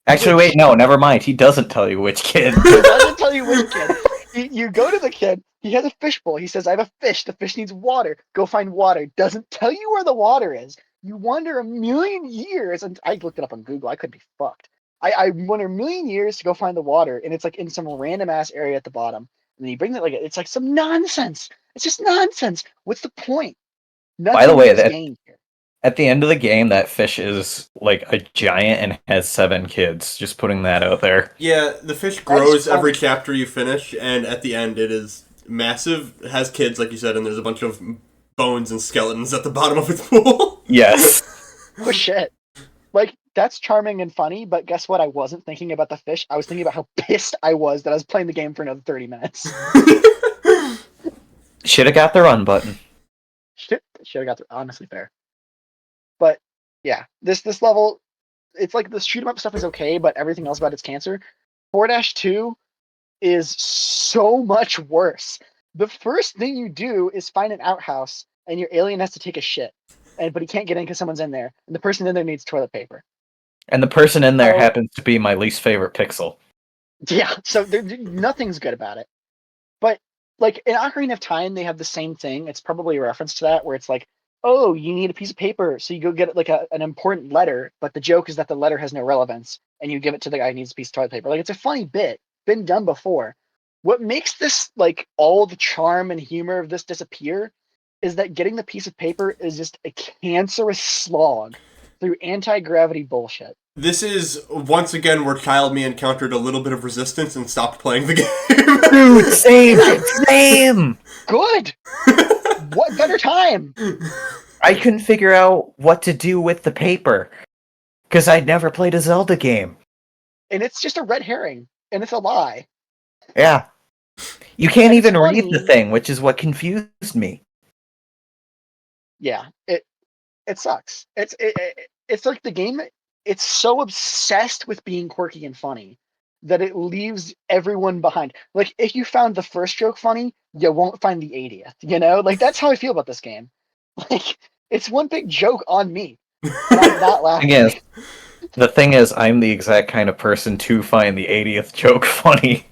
Actually, which wait, no, never mind. He doesn't tell you which kid. he doesn't tell you which kid. You go to the kid. He has a fishbowl. He says, "I have a fish. The fish needs water. Go find water." Doesn't tell you where the water is. You wander a million years, and I looked it up on Google. I could be fucked. I wander a million years to go find the water, and it's like in some random ass area at the bottom. And then you bring that, like, it's like some nonsense. It's just nonsense. What's the point? By the Nothing way, is that gained here. at the end of the game, that fish is like a giant and has 7 kids. Just putting that out there. Yeah, the fish That is grows every funny. chapter you finish, and at the end it is massive, has kids, like you said, and there's a bunch of bones and skeletons at the bottom of its pool. Yes. Oh shit. Like, that's charming and funny, but guess what? I wasn't thinking about the fish. I was thinking about how pissed I was that I was playing the game for another 30 minutes. Should have got the run button. Shit, should have got the honestly fair. But yeah, this level, it's like the shoot 'em up stuff is okay, but everything else about it's cancer. 4-2 is so much worse. The first thing you do is find an outhouse, and your alien has to take a shit, but he can't get in because someone's in there, and the person in there needs toilet paper. And the person in there Oh. happens to be my least favorite pixel. Yeah, so nothing's good about it. But like in Ocarina of Time, they have the same thing. It's probably a reference to that, where it's like, oh, you need a piece of paper, so you go get like an important letter, but the joke is that the letter has no relevance, and you give it to the guy who needs a piece of toilet paper. Like, it's a funny bit, been done before. What makes this, like, all the charm and humor of this disappear is that getting the piece of paper is just a cancerous slog through anti-gravity bullshit. This is once again where Child Me encountered a little bit of resistance and stopped playing the game. Dude, same! Good. What better time? I couldn't figure out what to do with the paper. Because I'd never played a Zelda game. And it's just a red herring, and it's a lie. Yeah. You can't And it's even read the funny. thing, which is what confused me. Yeah, it sucks. It's like the game. It's so obsessed with being quirky and funny that it leaves everyone behind. Like, if you found the first joke funny, you won't find the 80th. You know, like, that's how I feel about this game. Like, it's one big joke on me, and I'm not laughing. The thing is, I'm the exact kind of person to find the 80th joke funny.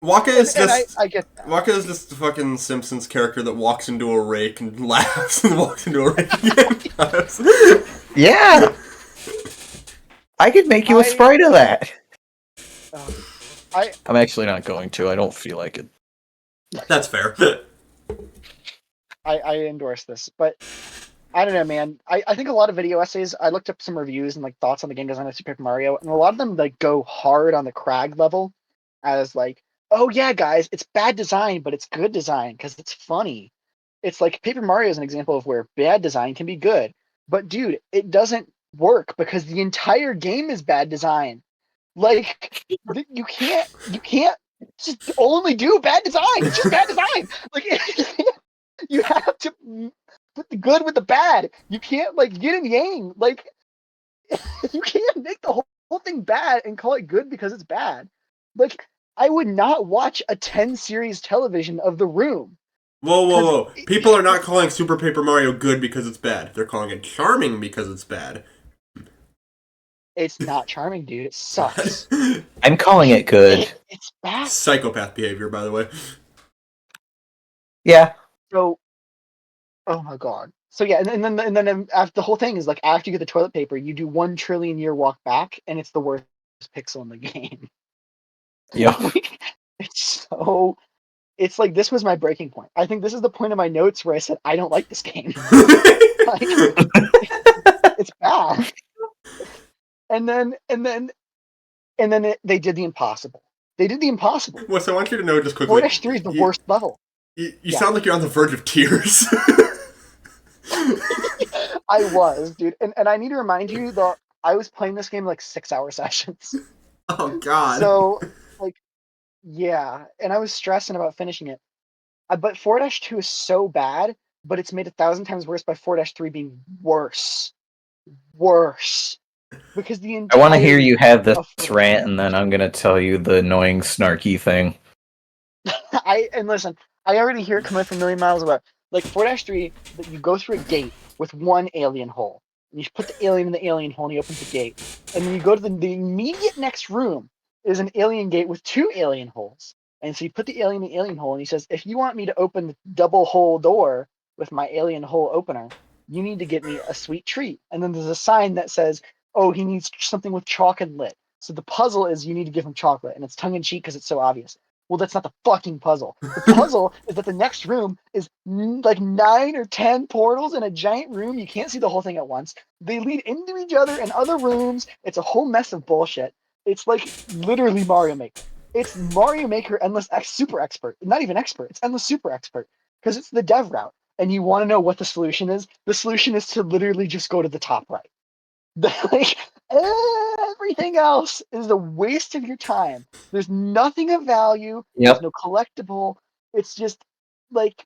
Waka is just I get that. Waka is just the fucking Simpsons character that walks into a rake and laughs and walks into a rake again. Yeah! I could make you a sprite of that. I'm actually not going to. I don't feel like it. That's fair. I endorse this, but I don't know, man. I think a lot of video essays. I looked up some reviews and like thoughts on the game design of Super Paper Mario, and a lot of them like go hard on the Crag level, as like, oh yeah, guys, it's bad design, but it's good design because it's funny. It's like Paper Mario is an example of where bad design can be good, but dude, it doesn't work because the entire game is bad design. Like, you can't just only do bad design. It's just bad design. Like, you have to put the good with the bad. You can't, like, yin and yang. Like, you can't make the whole thing bad and call it good because it's bad. Like, I would not watch a 10 series television of The Room. Whoa. People are not calling Super Paper Mario good because it's bad. They're calling it charming because it's bad. It's not charming, dude. It sucks. I'm calling it good. It's bad. Psychopath behavior, by the way. Yeah. So Oh my god. So yeah, and then after the whole thing is like after you get the toilet paper, you do 1 trillion year walk back, and it's the worst pixel in the game. Yep. Like, it's so. It's like this was my breaking point. I think this is the point of my notes where I said I don't like this game. Like, it's bad. And then they did the impossible. They did the impossible. Wes, I want you to know just quickly. 4-3 is the worst level. You Yeah. sound like you're on the verge of tears. I was, dude. And I need to remind you that I was playing this game like 6-hour sessions. Oh God. So, like, yeah. And I was stressing about finishing it. But 4-2 is so bad, but it's made 1,000 times worse by 4-3 being worse. Worse. Because the I want to hear entirety you have this of 4-3 rant, and then I'm gonna tell you the annoying, snarky thing. And listen, I already hear it coming from a million miles away. Like 4-3, that you go through a gate with one alien hole. And you put the alien in the alien hole and he opens the gate. And then you go to the immediate next room is an alien gate with 2 alien holes. And so you put the alien in the alien hole and he says, if you want me to open the double hole door with my alien hole opener, you need to get me a sweet treat. And then there's a sign that says, oh, he needs something with chocolate. So the puzzle is you need to give him chocolate. And it's tongue in cheek because it's so obvious. Well, that's not the fucking puzzle. The puzzle is that the next room is like 9 or 10 portals in a giant room. You can't see the whole thing at once. They lead into each other in other rooms. It's a whole mess of bullshit. It's like literally Mario Maker. It's Mario Maker Endless Super Expert. Not even expert. It's Endless Super Expert because it's the dev route. And you want to know what the solution is? The solution is to literally just go to the top right. Like, everything else is a waste of your time. There's nothing of value. Yep. There's no collectible. It's just like,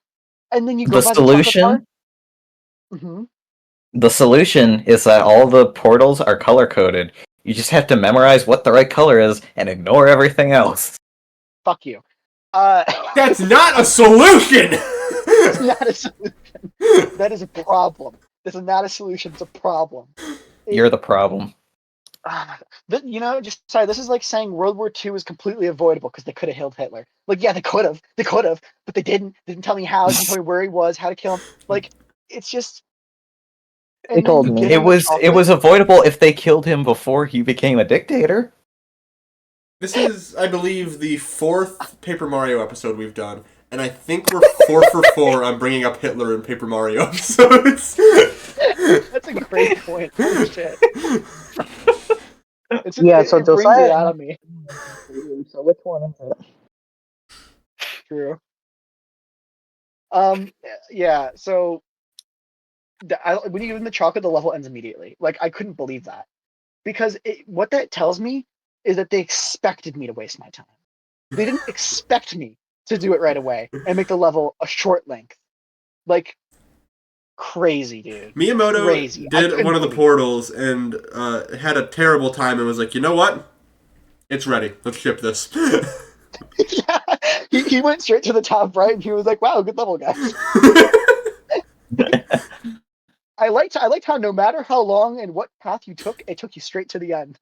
and then you The go by the chocolate bar. solution, Mm-hmm. the solution is that all the portals are color coded. You just have to memorize what the right color is and ignore everything else. Fuck you. That's not a solution. It's not a solution. That is a problem. This is not a solution. It's a problem. You're the problem. You know, just sorry. This is like saying World War II is completely avoidable because they could have killed Hitler. Like, yeah, they could have, but they didn't. They didn't tell me how. They didn't tell me where he was, how to kill him. Like, it's just. They told me. It was avoidable if they killed him before he became a dictator. This is, I believe, the 4th Paper Mario episode we've done, and I think we're 4 for 4 on bringing up Hitler in Paper Mario episodes. That's a great point. Holy shit. Yeah, so it brings Josiah- it out of me. So which one is it? True. Yeah. So, when you give them the chocolate, the level ends immediately. Like, I couldn't believe that because what that tells me is that they expected me to waste my time. They didn't expect me to do it right away and make the level a short length. Like, crazy, dude. Miyamoto Crazy. did one of the portals and had a terrible time and was like, you know what? It's ready. Let's ship this. Yeah, he went straight to the top right and he was like, wow, good level, guys. I liked how no matter how long and what path you took, it took you straight to the end.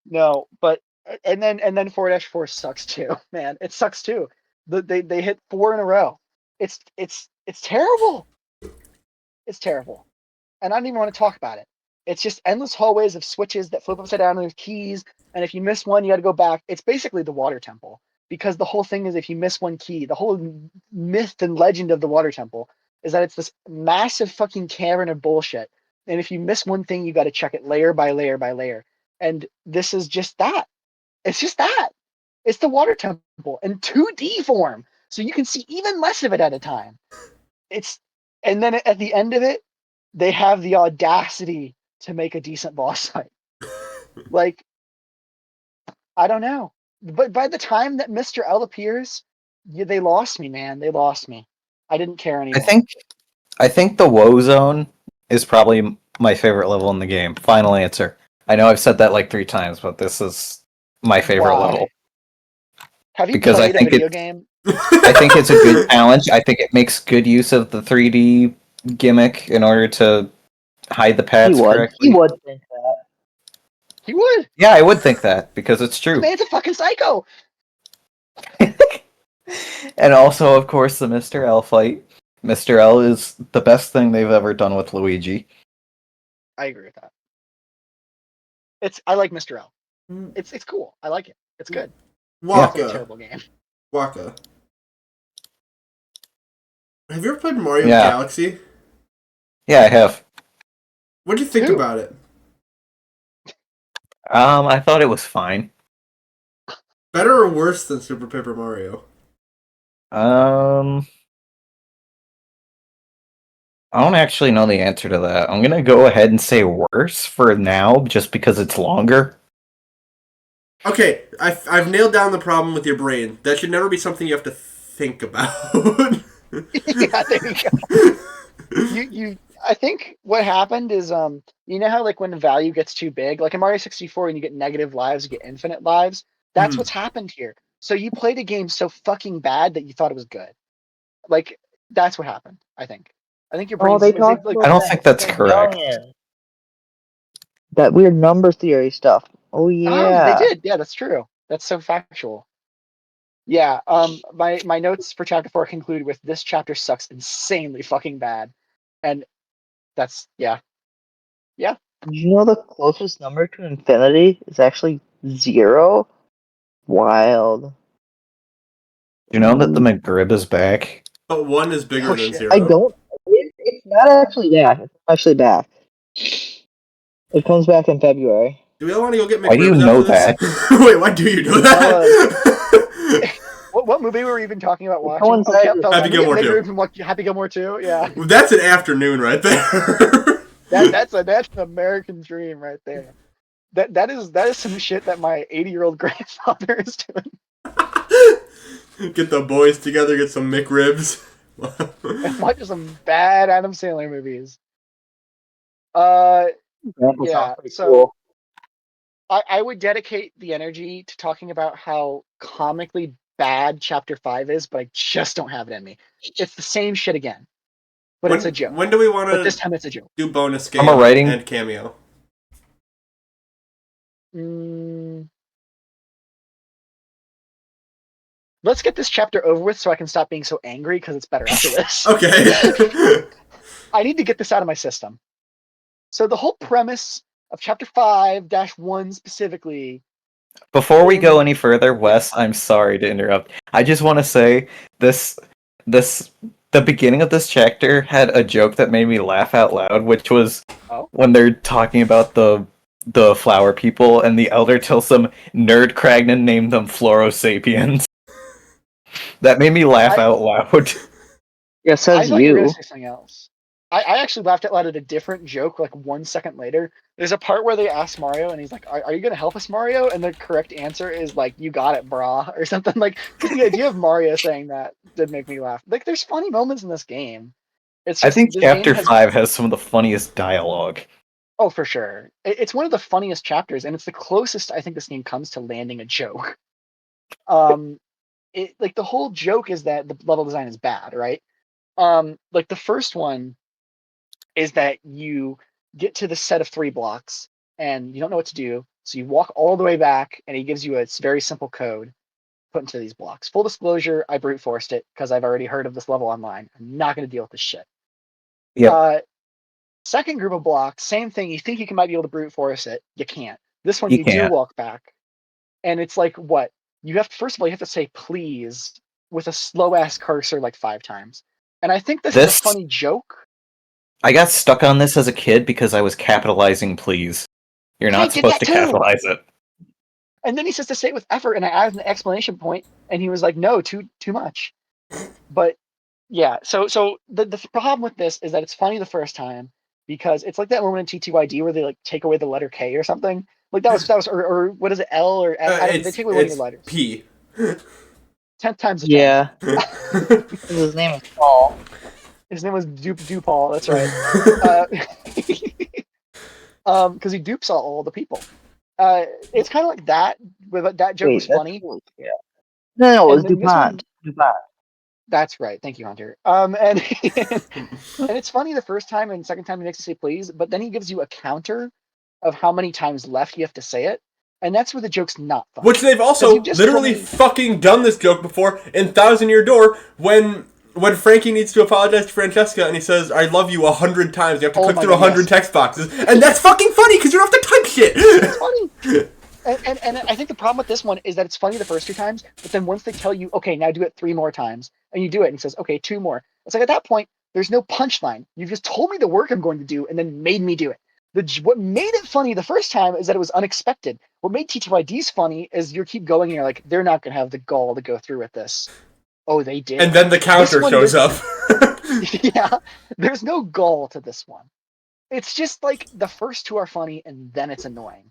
No, but and then 4-4 sucks too, man. It sucks too. They hit 4 in a row. It's terrible. It's terrible. And I don't even want to talk about it. It's just endless hallways of switches that flip upside down and there's keys, and if you miss one, you got to go back. It's basically the water temple. Because the whole thing is if you miss one key, the whole myth and legend of the water temple is that it's this massive fucking cavern of bullshit. And if you miss one thing, you got to check it layer by layer by layer. And this is just that. It's just that. It's the water temple in 2D form. So you can see even less of it at a time. And then at the end of it, they have the audacity to make a decent boss fight. Like, I don't know. But by the time that Mr. L appears, they lost me, man. They lost me. I didn't care anymore. I think the Woe Zone is probably my favorite level in the game. Final answer. I know I've said that like 3 times, but this is my favorite Why? level. Have you Because I played a think video game? I think it's a good challenge. I think it makes good use of the 3D gimmick in order to hide the paths correctly. He would think that. He would. Yeah, I would think that because it's This true. man's a fucking psycho. And also, of course, the Mr. L fight. Mr. L is the best thing they've ever done with Luigi. I agree with that. I like Mr. L. Mm. It's cool. I like it. It's good. It's a Waka. terrible game. Waka. Have you ever played Mario Yeah. Galaxy? Yeah, I have. What'd you think Ooh. about it? I thought it was fine. Better or worse than Super Paper Mario? I don't actually know the answer to that. I'm gonna go ahead and say worse for now, just because it's longer. Okay, I've nailed down the problem with your brain. That should never be something you have to think about. Yeah, there you go. I think what happened is you know how like when the value gets too big, like in Mario 64 when you get negative lives, you get infinite lives. That's what's happened here. So you played a game so fucking bad that you thought it was good. Like that's what happened, I think. I think your brain's they talked like, about I don't that think that's in correct. Youngin. That weird number theory stuff. Oh yeah. they did. Yeah, that's true. That's so factual. Yeah, my notes for chapter 4 conclude with this chapter sucks insanely fucking bad. And that's yeah. Did you know the closest number to infinity is actually 0? Wild. You know that the McRib is back? But 1 is bigger Oh, than shit. 0. I don't. It's not actually back. It's actually back. It comes back in February. Do we all want to go get McRibs Why do you after know this? Wait, why do you know that? What movie were we even talking about watching? coincides with Happy Gilmore 2. Happy Gilmore 2, yeah. That's an afternoon right there. That's an American dream right there. That is some shit that my 80-year-old grandfather is doing. Get the boys together, get some McRibs. And watch some bad Adam Sandler movies. Yeah, so cool. I would dedicate the energy to talking about how comically bad Chapter 5 is, but I just don't have it in me. It's the same shit again, but it's a joke. When do we want But this to time it's a joke. do bonus I'm game a writing- and cameo? Let's get this chapter over with so I can stop being so angry because it's better after this. Okay. I need to get this out of my system. So the whole premise of chapter 5-1 specifically. Before we go any further, Wes, I'm sorry to interrupt. I just want to say the beginning of this chapter had a joke that made me laugh out loud, which was when they're talking about the flower people, and the elder tells them Nerd Kragnon named them Florosapiens. That made me laugh out loud. Yeah, says I thought you were you. going to say something else. I actually laughed out loud at a different joke like 1 second later. There's a part where they ask Mario and he's like, are you going to help us, Mario? And the correct answer is like, you got it, brah, or something. Like, because the idea of Mario saying that did make me laugh. Like, there's funny moments in this game. It's I just, think this Chapter game 5 has some of the funniest dialogue. Oh, for sure. It's one of the funniest chapters, and it's the closest I think this game comes to landing a joke. Like the whole joke is that the level design is bad, right? Like the first one is that you get to the set of 3 blocks and you don't know what to do, so you walk all the way back, and he gives you a very simple code put into these blocks. Full disclosure, I brute forced it because I've already heard of this level online. I'm not going to deal with this shit. Yep. Second group of blocks, same thing. You think you might be able to brute force it. You can't. This one You you do can't. walk back. And it's like, what? You have to, first of all, you have to say please with a slow ass cursor like 5 times. And I think this is a funny joke. I got stuck on this as a kid because I was capitalizing please. You're not supposed to capitalize it. And then he says to say it with effort, and I added an exclamation point, and he was like, no, too much. But yeah, so the problem with this is that it's funny the first time because it's like that moment in TTYD where they like take away the letter K or something. Like that was or what is it, L or F? They take away one of your letters. P. 10th time's a charm. Yeah. His name is Paul. His name was Dupal. That's right. Because he dupes all the people. It's kind of like that. But that joke was funny. Yeah. No, it was And then this one- DuPont. That's right. Thank you, Hunter. And and it's funny the first time, and second time he makes you say please, but then he gives you a counter of how many times left you have to say it, and that's where the joke's not funny. Which they've also literally fucking done this joke before in Thousand Year Door when when Frankie needs to apologize to Francesca and he says, I love you 100 times, you have to click through 100 text boxes. And that's fucking funny because you don't have to type shit. It's funny. And I think the problem with this one is that it's funny the first 2 times, but then once they tell you, okay, now do it 3 more times, and you do it and it says, okay, 2 more. It's like at that point, there's no punchline. You've just told me the work I'm going to do and then made me do it. What made it funny the first time is that it was unexpected. What made TTYDs funny is you keep going and you're like, they're not going to have the gall to go through with this. Oh, they did. And then the counter shows up. Yeah, there's no gall to this one. It's just like the first 2 are funny and then it's annoying.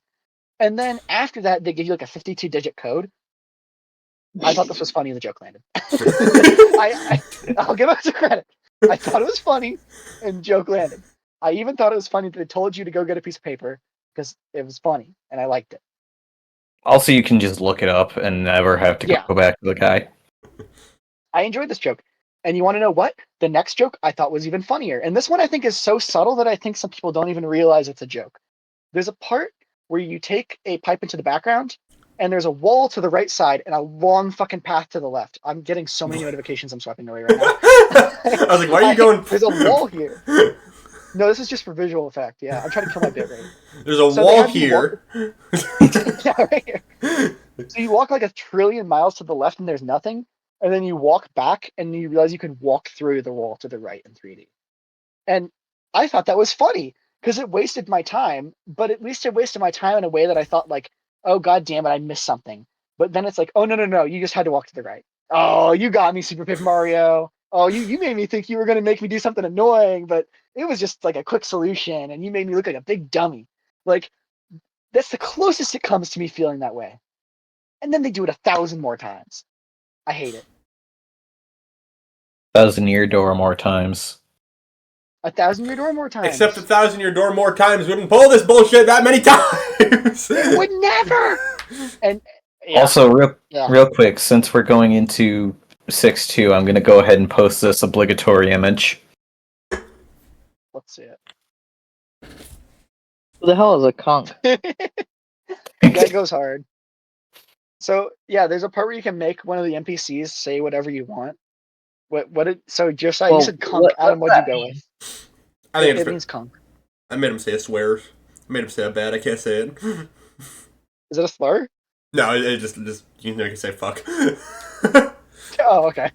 And then after that, they give you like a 52-digit code. I thought this was funny and the joke landed. I'll give it to credit. I thought it was funny and joke landed. I even thought it was funny that they told you to go get a piece of paper because it was funny and I liked it. Also, you can just look it up and never have to go back to the guy. I enjoyed this joke. And you want to know what? The next joke I thought was even funnier. And this one I think is so subtle that I think some people don't even realize it's a joke. There's a part where you take a pipe into the background and there's a wall to the right side and a long fucking path to the left. I'm getting so many notifications I'm swiping away right now. I was like, why are you going? There's a wall here. No, this is just for visual effect. Yeah, I'm trying to kill my bit rate. There's a wall here. Yeah, right here. So you walk like 1 trillion miles to the left and there's nothing. And then you walk back and you realize you can walk through the wall to the right in 3D. And I thought that was funny because it wasted my time, but at least it wasted my time in a way that I thought like, oh, God damn it, I missed something. But then it's like, oh, no, you just had to walk to the right. Oh, you got me, Super Paper Mario. Oh, you made me think you were going to make me do something annoying, but it was just like a quick solution and you made me look like a big dummy. Like, that's the closest it comes to me feeling that way. And then they do it 1,000 more times. I hate it. 1,000-year door more times. 1,000-year door more times. Except 1,000-year door more times wouldn't pull this bullshit that many times. It would never. And yeah. Also, real quick, since we're going into 6.2, I'm going to go ahead and post this obligatory image. Let's see it. Who the hell is a conch? That goes hard. So yeah, there's a part where you can make one of the NPCs say whatever you want. So Josiah, you said conch. Adam, what'd you go with? I think it means conch. I made him say a swear. I made him say it bad. I can't say it. Is it a slur? No, it just you can say fuck. Oh, okay.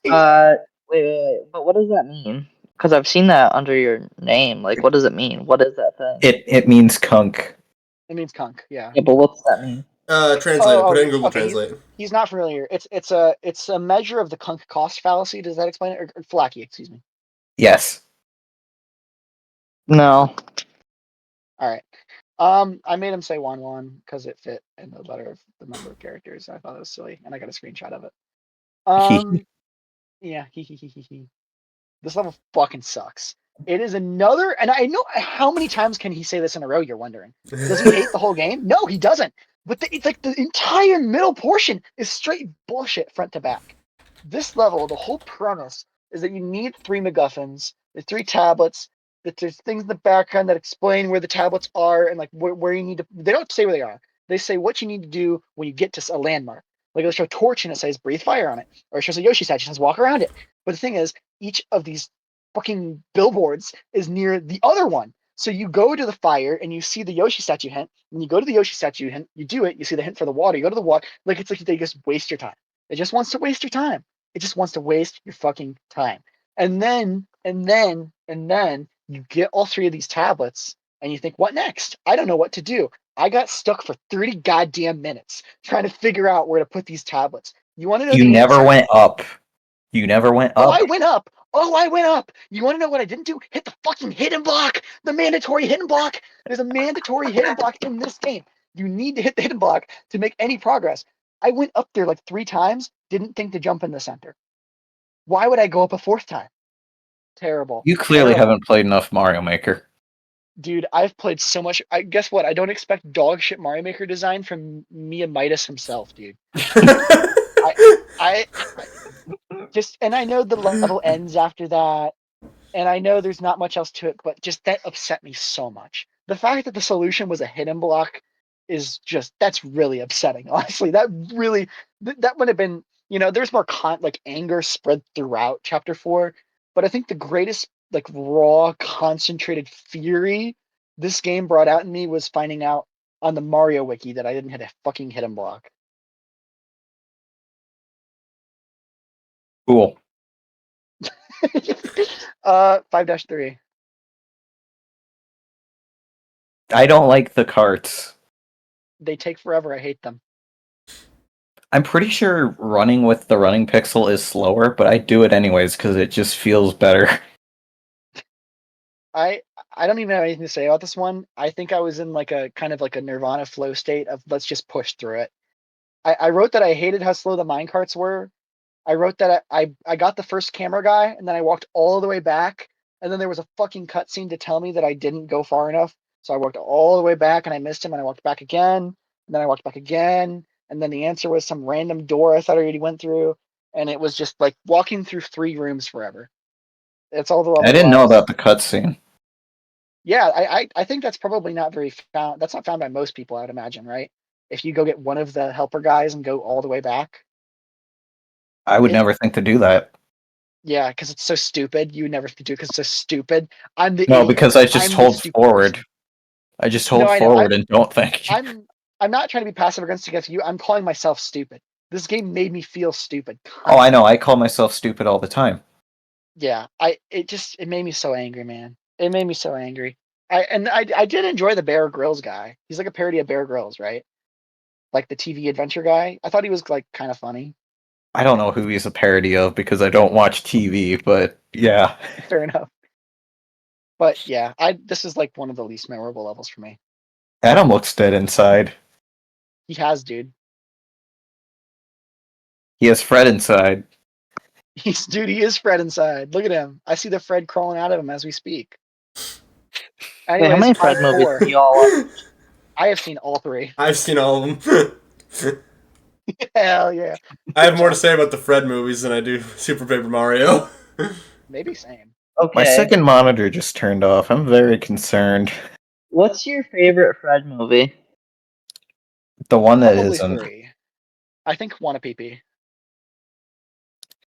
Wait. But what does that mean? Because I've seen that under your name. Like, what does it mean? What is that thing? It means kunk. It means conch. Yeah. Yeah, but what's that mean? Translate it. Put it in Google Translate. He's not familiar. It's a measure of the conch cost fallacy. Does that explain it? Or flaky, excuse me. Yes. No. All right. I made him say Wan because it fit in the letter of the number of characters. I thought it was silly, and I got a screenshot of it. Yeah. This level fucking sucks. It is another, and I know how many times can he say this in a row? You're wondering. Does he hate the whole game? No, he doesn't. But it's like the entire middle portion is straight bullshit front to back. This level, the whole premise is that you need 3 MacGuffins, the 3 tablets. That there's things in the background that explain where the tablets are and like where you need to. They don't say where they are. They say what you need to do when you get to a landmark. Like they'll show a torch and it says breathe fire on it, or it shows a Yoshi statue and says walk around it. But the thing is, each of these fucking billboards is near the other one. So you go to the fire and you see the Yoshi statue hint. When you go to the Yoshi statue hint, you do it. You see the hint for the water. You go to the water. Like it's like they just waste your time. It just wants to waste your time. It just wants to waste your fucking time. And then you get all 3 of these tablets and you think, what next? I don't know what to do. I got stuck for 30 goddamn minutes trying to figure out where to put these tablets. You want to know? You never went up. You never went up. Oh, I went up. You want to know what I didn't do? Hit the fucking hidden block. The mandatory hidden block. There's a mandatory hidden block in this game. You need to hit the hidden block to make any progress. I went up there like 3 times, didn't think to jump in the center. Why would I go up a 4th time? Terrible. You clearly haven't played enough Mario Maker. Dude, I've played so much. Guess what? I don't expect dog shit Mario Maker design from Midas himself, dude. I just, and I know the level ends after that, and I know there's not much else to it, but just that upset me so much. The fact that the solution was a hidden block is just, that's really upsetting. Honestly, that would have been, there's more anger spread throughout chapter 4, but I think the greatest raw concentrated fury this game brought out in me was finding out on the Mario wiki that I didn't hit a fucking hidden block. Cool. 5-3. I don't like the carts. They take forever. I hate them. I'm pretty sure running with the running pixel is slower, but I do it anyways because it just feels better. I don't even have anything to say about this one. I think I was in a kind of a Nirvana flow state of let's just push through it. I wrote that I hated how slow the minecarts were. I wrote that I got the first camera guy and then I walked all the way back and then there was a fucking cutscene to tell me that I didn't go far enough. So I walked all the way back and I missed him and I walked back again and then I walked back again and then the answer was some random door I thought I already went through and it was just walking through 3 rooms forever. That's all the level I didn't know was. about the cutscene. Yeah, I think that's probably not very found. That's not found by most people, I would imagine, right? If you go get one of the helper guys and go all the way back. I would never think to do that. Yeah, because it's so stupid. You would never do it because it's so stupid. I'm the No, idiot. because I just I'm hold the stupid forward. person. I just hold I know. forward and don't think. I'm not trying to be passive against you. I'm calling myself stupid. This game made me feel stupid. Oh, I know. I call myself stupid all the time. Yeah, it made me so angry, man. It made me so angry. I did enjoy the Bear Grylls guy. He's like a parody of Bear Grylls, right? Like the TV adventure guy. I thought he was kind of funny. I don't know who he's a parody of because I don't watch TV, but yeah. Fair enough. But yeah, this is one of the least memorable levels for me. Adam looks dead inside. He has, dude. He has Fred inside. He is Fred inside. Look at him. I see the Fred crawling out of him as we speak. Wait, how many Fred movies do y'all watch? I have seen all 3. I've seen all of them. Hell yeah. I have more to say about the Fred movies than I do Super Paper Mario. Maybe same. Okay. My second monitor just turned off. I'm very concerned. What's your favorite Fred movie? The one that Probably isn't. 3. I think Wanna Pee Pee.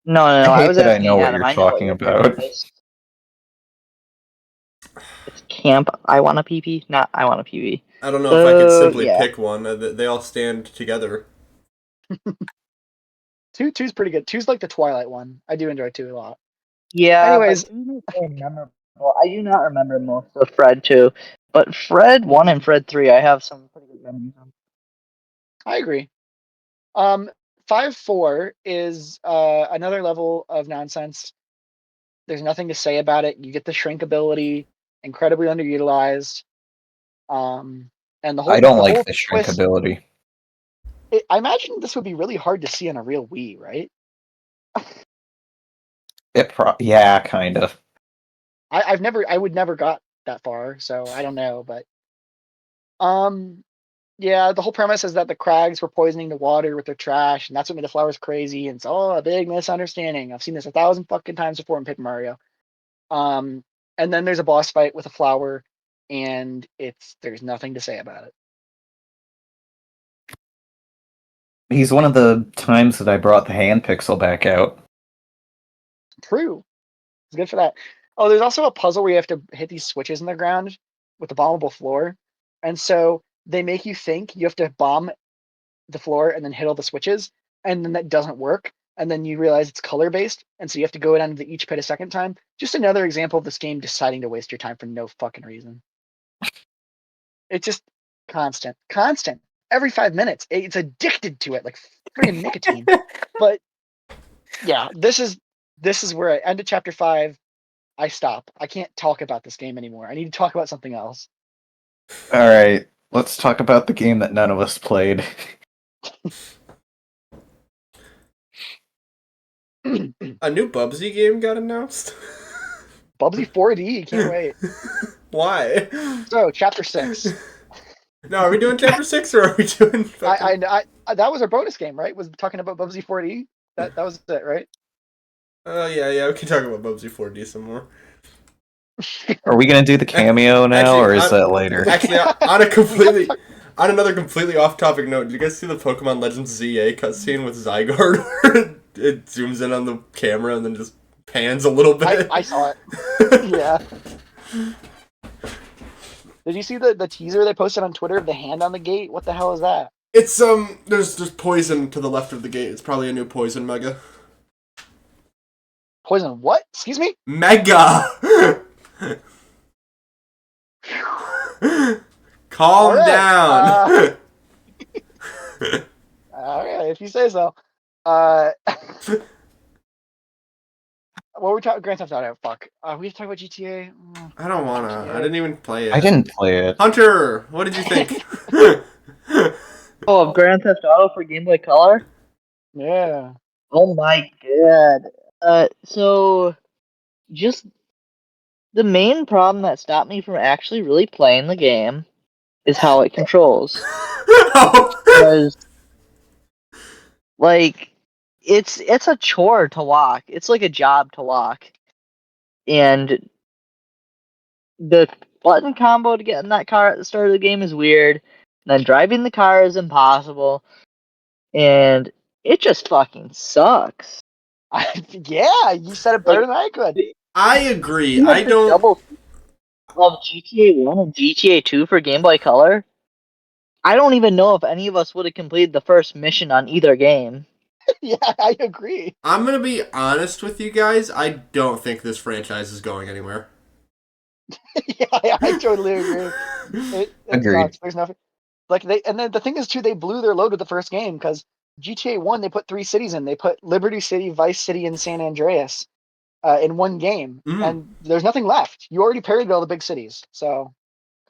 No. I hate was that I asking know what Adam. you're I know what talking your about. favorite is. It's Camp I Wanna Pee Pee, not I Wanna Pee Pee. I don't know if I could simply yeah. pick one. They all stand together. Two's pretty good. 2's like the Twilight one. I do enjoy 2 a lot. Yeah, Anyways, but 2 is very memorable. I do not remember most of Fred 2, but Fred 1 and Fred 3, I have some pretty good memories of. I agree. 5-4 is another level of nonsense. There's nothing to say about it. You get the shrink ability, incredibly underutilized. And the whole I don't the like whole the shrink twist. ability. I imagine this would be really hard to see on a real Wii, right? Yeah, kind of. I would never got that far, so I don't know, but yeah, the whole premise is that the Crags were poisoning the water with their trash, and that's what made the flowers crazy, and it's all a big misunderstanding. I've seen this 1,000 fucking times before in Paper Mario. And then there's a boss fight with a flower, and there's nothing to say about it. He's one of the times that I brought the hand pixel back out. True. It's good for that. Oh, there's also a puzzle where you have to hit these switches in the ground with the bombable floor. And so they make you think you have to bomb the floor and then hit all the switches, and then that doesn't work. And then you realize it's color based, and so you have to go down to each pit a second time. Just another example of this game deciding to waste your time for no fucking reason. It's just constant. Every 5 minutes. It's addicted to it like freaking nicotine. But yeah, this is where I end of chapter 5. I stop. I can't talk about this game anymore. I need to talk about something else. Alright, let's talk about the game that none of us played. A new Bubsy game got announced. Bubsy 4D, can't wait. Why? So, chapter 6. No, are we doing chapter 6 or are we doing? I that was our bonus game, right? Was talking about Bubsy 4D. That was it, right? Oh yeah, we can talk about Bubsy 4D some more. Are we gonna do the cameo now, Actually, or is that later? Actually, on a completely On another completely off-topic note, did you guys see the Pokemon Legends ZA cutscene with Zygarde? Where it zooms in on the camera and then just pans a little bit. I saw it. Yeah. Did you see the teaser they posted on Twitter of the hand on the gate? What the hell is that? It's there's poison to the left of the gate. It's probably a new poison mega. Poison what? Excuse me? Mega. Calm All right, down. Alright, if you say so. What were we talking? Grand Theft Auto. Fuck. We talk about GTA. I don't wanna. I didn't even play it. I didn't play it. Hunter, what did you think? Oh, of Grand Theft Auto for Game Boy Color? Yeah. Oh my god. So just the main problem that stopped me from actually really playing the game is how it controls. Because like it's a chore to walk. It's like a job to walk. And the button combo to get in that car at the start of the game is weird. And then driving the car is impossible. And it just fucking sucks. Yeah, you said it better than I could. I agree. You I have the don't. double of GTA 1 and GTA 2 for Game Boy Color. I don't even know if any of us would have completed the first mission on either game. Yeah, I agree. I'm gonna be honest with you guys. I don't think this franchise is going anywhere. Yeah, I totally agree. It Agreed. sucks. There's nothing like and then the thing is too, they blew their load with the first game because GTA 1 they put 3 cities in. They put Liberty City, Vice City, and San Andreas in one game, and there's nothing left. You already parried all the big cities, so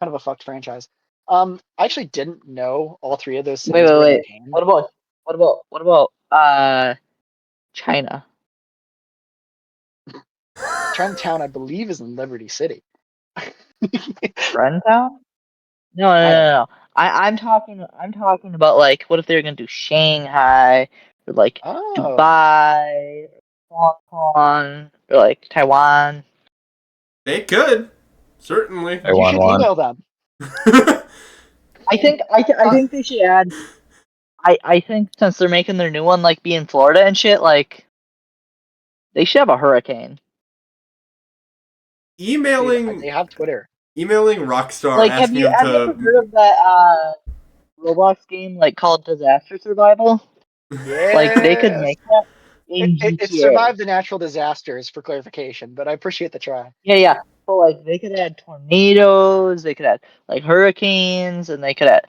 kind of a fucked franchise. I actually didn't know all 3 of those cities were in the Wait. game. What about China? Chinatown, I believe, is in Liberty City. Rentown? No. I'm talking about like what if they're gonna do Shanghai or like Oh, Dubai, Hong Kong, or like Taiwan. They could certainly. I you want should one. email them. I think they should add. I think since they're making their new one like be in Florida and shit, like they should have a hurricane. Emailing They have Twitter. Rockstar Like, have asking you them ever to. heard of that Roblox game like called Disaster Survival? Yeah, Like they could make that in it GTA. survived the natural disasters for clarification, but I appreciate the try. Yeah. So like they could add tornadoes, they could add like hurricanes, and they could add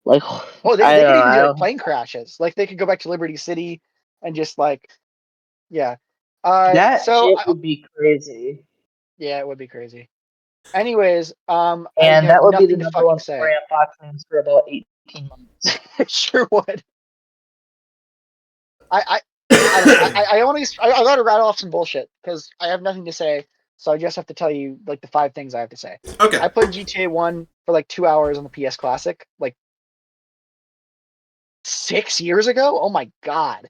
like Oh, they I could don't even do know. like plane crashes. Like they could go back to Liberty City and just like, yeah. That So shit would be crazy. yeah, it would be crazy. Anyways, I And have that would be the nothing to number one fucking say. story on Fox News for about 18 months. It sure would. I only I got to rattle off some bullshit because I have nothing to say. So I just have to tell you like the 5 things I have to say. Okay. I played GTA 1 for like 2 hours on the PS Classic, like 6 years ago. Oh my god.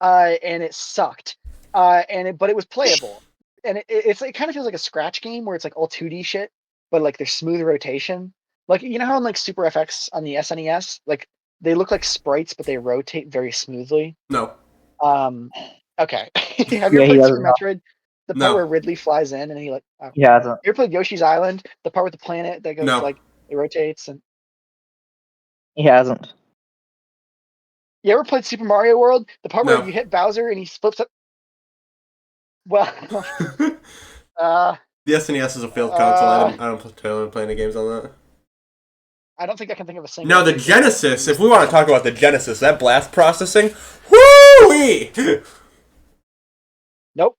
And it sucked. But it was playable. And it kind of feels like a scratch game where it's like all 2D shit, but like there's smooth rotation. Like you know how in like Super FX on the SNES, like they look like sprites, but they rotate very smoothly. No. Okay. Have you Yeah, ever he played doesn't Super know. Metroid? The part No. where Ridley flies in and he like. He hasn't. You ever played Yoshi's Island? The part with the planet that goes No. like it rotates and. He hasn't. You ever played Super Mario World? The part No. where you hit Bowser and he flips up. Well, The uh, SNES is a failed console. I don't play any games on that. I don't think I can think of a single. No, the Genesis. If we want to talk about the Genesis, that blast processing. Woo-wee! Nope.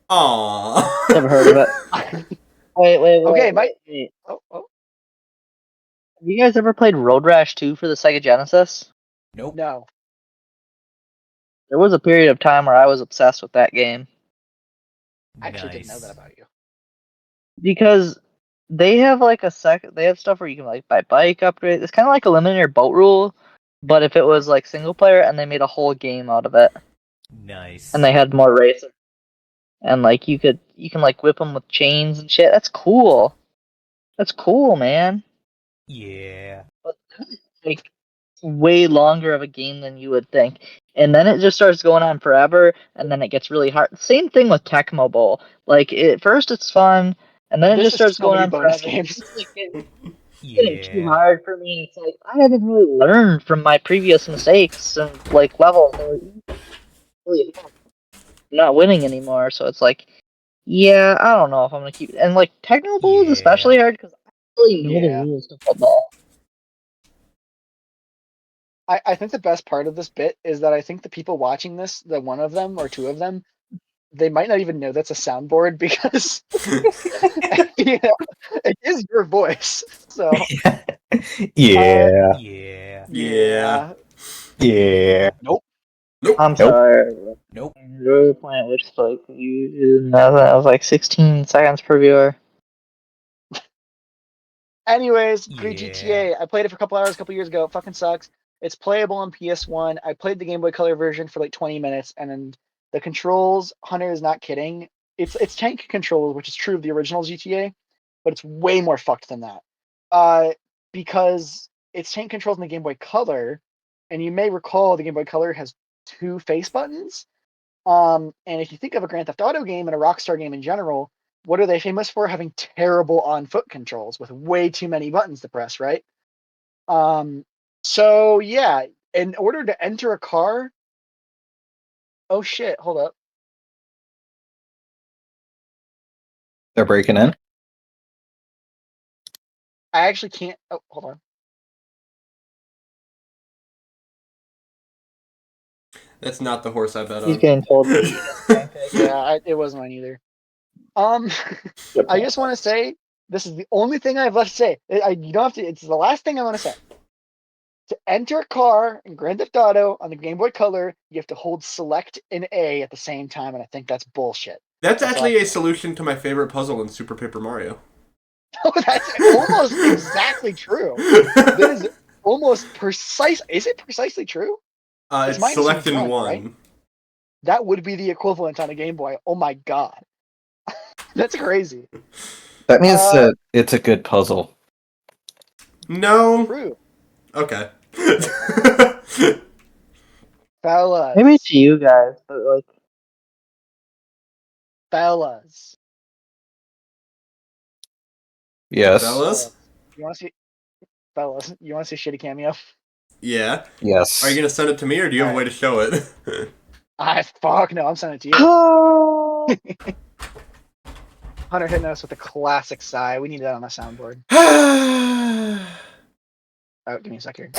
Aww. Never heard of it. Wait. Okay, wait. Oh. Have you guys ever played Road Rash 2 for the Sega Genesis? Nope. No. There was a period of time where I was obsessed with that game. I actually didn't know that about you. Because they have like they have stuff where you can like buy bike upgrades. It's kind of like a linear boat rule, but if it was like single player and they made a whole game out of it. Nice. And they had more racing. And like you can like whip them with chains and shit. That's cool. That's cool, man. Yeah. But like way longer of a game than you would think. And then it just starts going on forever, and then it gets really hard. Same thing with Tecmo Bowl. Like at first it's fun, and then it This just is starts so going many on bonus forever. games. It's like getting too hard for me. It's like I haven't really learned from my previous mistakes and like levels. They're really hard. I'm not winning anymore, so it's like, yeah, I don't know if I'm gonna keep. And like Tecmo Bowl is especially hard because I don't really know the Yeah. rules to football. I think the best part of this bit is that I think the people watching this, the one of them or two of them, they might not even know that's a soundboard because you know, it is your voice. So Yeah. Yeah. Yeah. Nope. I'm Nope. sorry. Nope. Really playing which like you that was like 16 seconds per viewer. Anyways, great GTA. I played it for a couple hours a couple years ago. It fucking sucks. It's playable on PS1. I played the Game Boy Color version for like 20 minutes, and then the controls, Hunter is not kidding. It's tank controls, which is true of the original GTA, but it's way more fucked than that. Because it's tank controls in the Game Boy Color, and you may recall the Game Boy Color has two face buttons. And if you think of a Grand Theft Auto game and a Rockstar game in general, what are they famous for? Having terrible on foot controls with way too many buttons to press, right? So yeah, in order to enter a car, oh shit, hold up. They're breaking in. I actually can't. Oh, hold on. That's not the horse I bet He's on. getting told. Yeah, it wasn't mine either. I just want to say this is the only thing I have left to say. You don't have to. It's the last thing I want to say. To enter a car in Grand Theft Auto on the Game Boy Color, you have to hold Select and A at the same time, and I think that's bullshit. That's That's all actually I a solution to my favorite puzzle in Super Paper Mario. Oh, that's almost exactly true. That is almost precise. Is it precisely true? It's minus select and one, one. right? That would be the equivalent on a Game Boy. Oh my god. That's crazy. That means that it's a good puzzle. No. True. Okay. Fellas. Maybe to you guys, but like Fellas. Yes. Fellas? You want to see? Fellas, you want to see shitty Cameo? Yeah. Yes. Are you gonna send it to me, or do you have a way to show it? Fuck no, I'm sending it to you. oh, Hunter hitting us with a classic sigh. We need that on the soundboard. Oh, give me a second.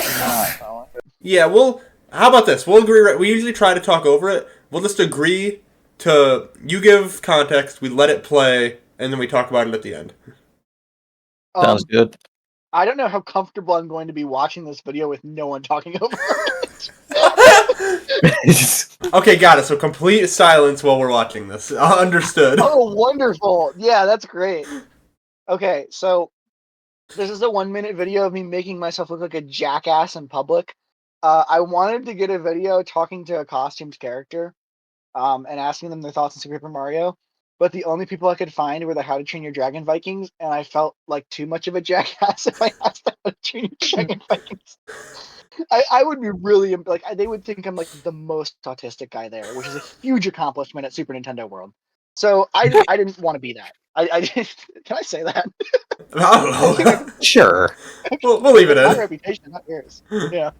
Yeah, well, how about this? We'll agree. We usually try to talk over it. We'll just agree to you give context, we let it play, and then we talk about it at the end. Sounds good. I don't know how comfortable I'm going to be watching this video with no one talking over it. Okay, got it. So complete silence while we're watching this. Understood. Oh, wonderful. Yeah, that's great. Okay, so this is a 1-minute video of me making myself look like a jackass in public. I wanted to get a video talking to a costumed character and asking them their thoughts on Super Paper Mario, but the only people I could find were the How to Train Your Dragon Vikings, and I felt like too much of a jackass if I asked them how to train your Dragon Vikings. I would be really like they would think I'm like the most autistic guy there, which is a huge accomplishment at Super Nintendo World. So I didn't want to be that. I didn't. Can I say that? I don't know. Sure. We'll leave it My in. reputation, not yours. Yeah.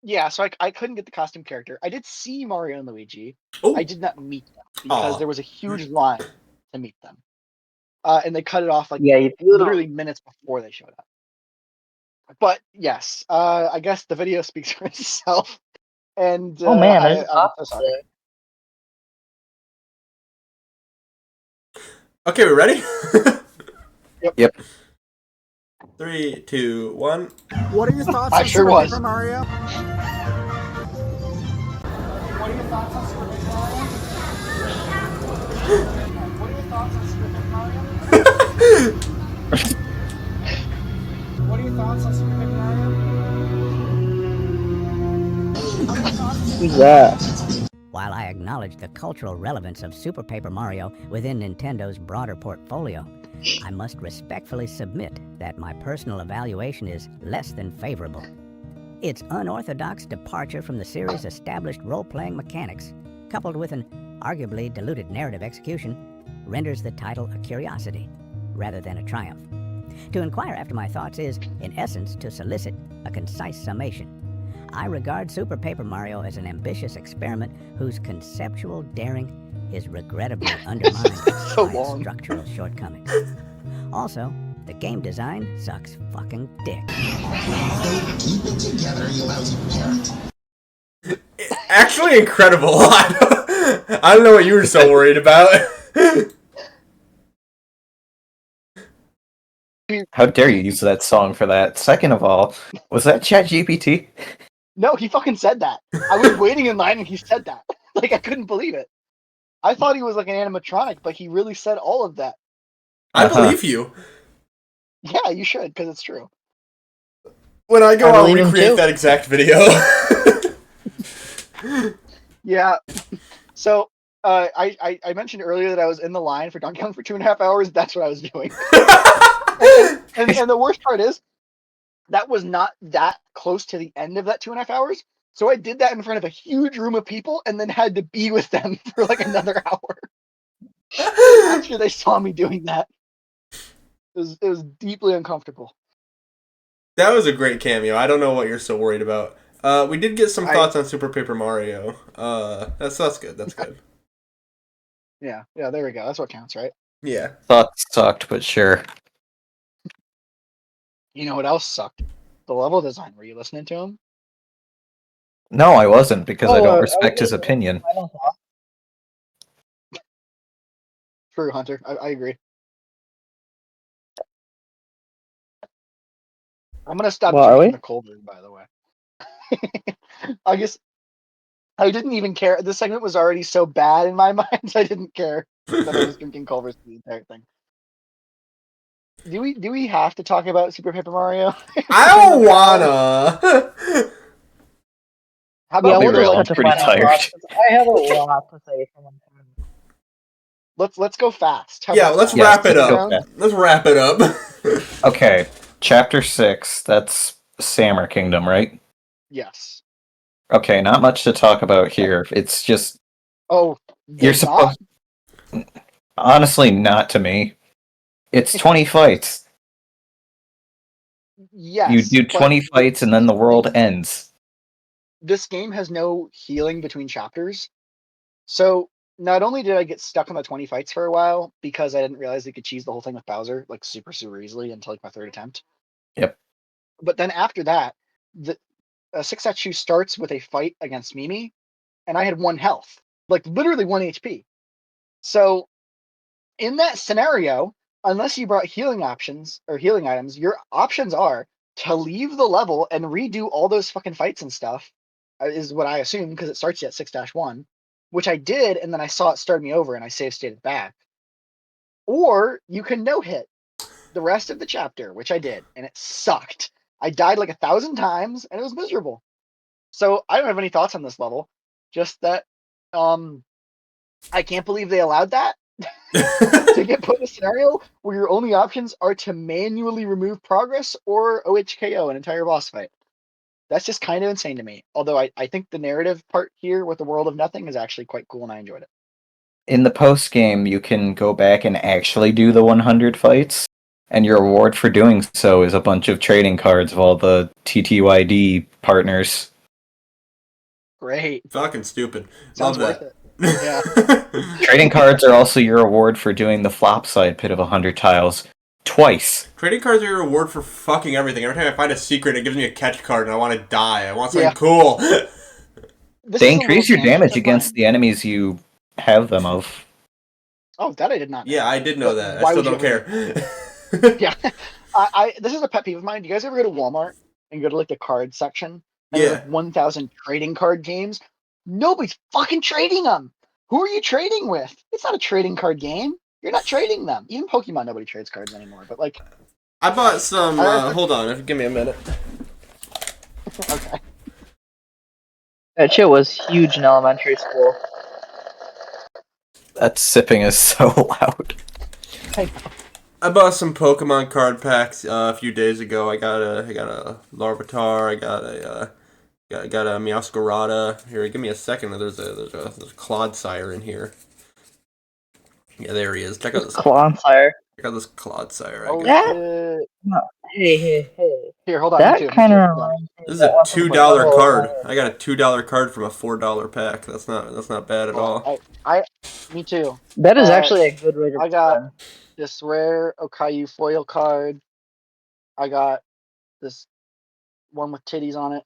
Yeah. So I couldn't get the costume character. I did see Mario and Luigi. Oh. I did not meet them because Aw. there was a huge line to meet them, and they cut it off like yeah, you literally minutes before they showed up. But yes, I guess the video speaks for itself. And Oh man, I'm there's so sorry. Okay, we ready? Yep. 3, 2, 1. What are your thoughts I on sure Super was. Paper Mario? What are your thoughts on Super Paper Mario? What are your thoughts on Super Paper Mario? What are your thoughts on Super Paper Mario? Who's that? While I acknowledge the cultural relevance of Super Paper Mario within Nintendo's broader portfolio, I must respectfully submit that my personal evaluation is less than favorable. Its unorthodox departure from the series' established role-playing mechanics, coupled with an arguably diluted narrative execution, renders the title a curiosity rather than a triumph. To inquire after my thoughts is, in essence, to solicit a concise summation. I regard Super Paper Mario as an ambitious experiment whose conceptual daring is regrettably undermined So by long. its structural shortcomings. Also, the game design sucks fucking dick. Keep it together, you lousy parrot. Actually incredible. I don't know what you were so worried about. How dare you use that song for that? Second of all, was that ChatGPT? No, he fucking said that. I was waiting in line and he said that. Like, I couldn't believe it. I thought he was like an animatronic, but he really said all of that. I Uh-huh. believe you. Yeah, you should, because it's true. When I go, I I'll believe him recreate too. that exact video. Yeah. So, I mentioned earlier that I was in the line for Donkey Kong for 2.5 hours. That's what I was doing. And the worst part is, that was not that close to the end of that 2.5 hours. So I did that in front of a huge room of people and then had to be with them for like another hour after they saw me doing that. It was deeply uncomfortable. That was a great cameo. I don't know what you're so worried about. We did get some I- thoughts on Super Paper Mario. That's good. That's good. Yeah, there we go. That's what counts, right? Yeah. Thought sucked, but sure. You know what else sucked? The level design. Were you listening to him? No, I wasn't, because I I don't was respect his listening to opinion. final thought. True, Hunter. I agree. I'm gonna stop Well, are drinking we? the cold brew, by the way. I guess I didn't even care. This segment was already so bad in my mind, I didn't care that I was drinking Culver's for the entire thing. Do we have to talk about Super Paper Mario? I don't wanna. How Yeah, about be we'll we just real, go? I'm cut to pretty final tired. thoughts. 'Cause I have a lot to say for one time. Let's go fast. How Yeah, about let's that? wrap it Second up. round? Okay. Let's wrap it up. Okay, Chapter 6, that's Sammer Kingdom, right? Yes. Okay, not much to talk about here. It's just, Oh, you're there's not. supposed... Honestly, not to me. It's 20 fights. Yes. You do but 20 fights and then the world ends. This game has no healing between chapters. So not only did I get stuck on the 20 fights for a while because I didn't realize you could cheese the whole thing with Bowser like super easily until like my third attempt. Yep. But then after that, the Six Statue starts with a fight against Mimi, and I had 1 health, like literally 1 HP. So in that scenario, unless you brought healing options or healing items, your options are to leave the level and redo all those fucking fights and stuff, is what I assume, because it starts you at 6-1, which I did, and then I saw it start me over and I save stated back. Or you can no hit the rest of the chapter, which I did, and it sucked. I died like 1,000 times and it was miserable. So I don't have any thoughts on this level. Just that I can't believe they allowed that. To get put in a scenario where your only options are to manually remove progress or OHKO an entire boss fight. That's just kind of insane to me. Although I think the narrative part here with the World of Nothing is actually quite cool and I enjoyed it. In the post game, you can go back and actually do the 100 fights, and your reward for doing so is a bunch of trading cards of all the TTYD partners. Great. Fucking stupid. Sounds Love worth that. it. Trading cards are also your reward for doing the flop side pit of 100 tiles. Twice. Trading cards are your reward for fucking everything. Every time I find a secret, it gives me a catch card and I want to die. I want something Yeah. cool. This They is a increase little your damage tangent of against mine. the enemies you have them of. Oh, that I did not know. Yeah, I did know But that. I why still would don't you care. Yeah. This is a pet peeve of mine. Do you guys ever go to Walmart and go to like the card section and Yeah. there's like 1,000 trading card games? Nobody's fucking trading them. Who are you trading with? It's not a trading card game. You're not trading them. Even Pokemon, nobody trades cards anymore. But like, I bought some. I- Hold on, give me a minute. okay. That shit was huge in elementary school. That sipping is so loud. I I bought some Pokemon card packs a few days ago. I got a Larvitar. I got a Meowscarada. Here, give me a second. There's a Clodsire in here. Yeah, there he is. Clonsire. Check out this Clodsire I Oh got. shit! No, hey. Here, hold on. Me That too. kind of Hold on. reminds me This of is that a one from $2 Level card. 9. I got a $2 card from a $4 pack. That's not bad at all. Me too. That is actually a good way to I got begin. this rare Okayu foil card. I got this one with titties on it.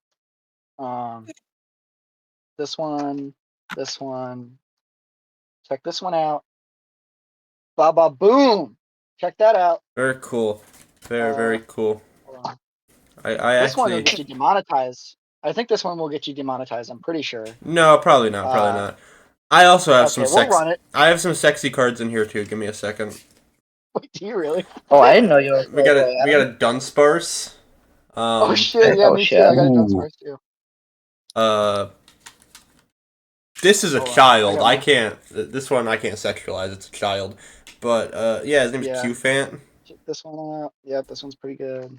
This one. Check this one out. Baba boom! Check that out. Very cool. Very cool. Hold on. I This one will actually get you demonetized. I think this one will get you demonetized. I'm pretty sure. no, probably not. Probably not. I also have some we'll run it. I have some sexy cards in here too. Give me a second. Wait, do you really? Oh, I didn't know you were. We got a Dunsparce. Oh shit! Yeah, Oh, me too. shit. I got a Ooh. Dunsparce too. This is a Hold on, child. I got I one. can't. This one I can't sexualize. It's a child. But yeah, his name's Yeah. Q-Fant. Check this one out. Yep, this one's pretty good.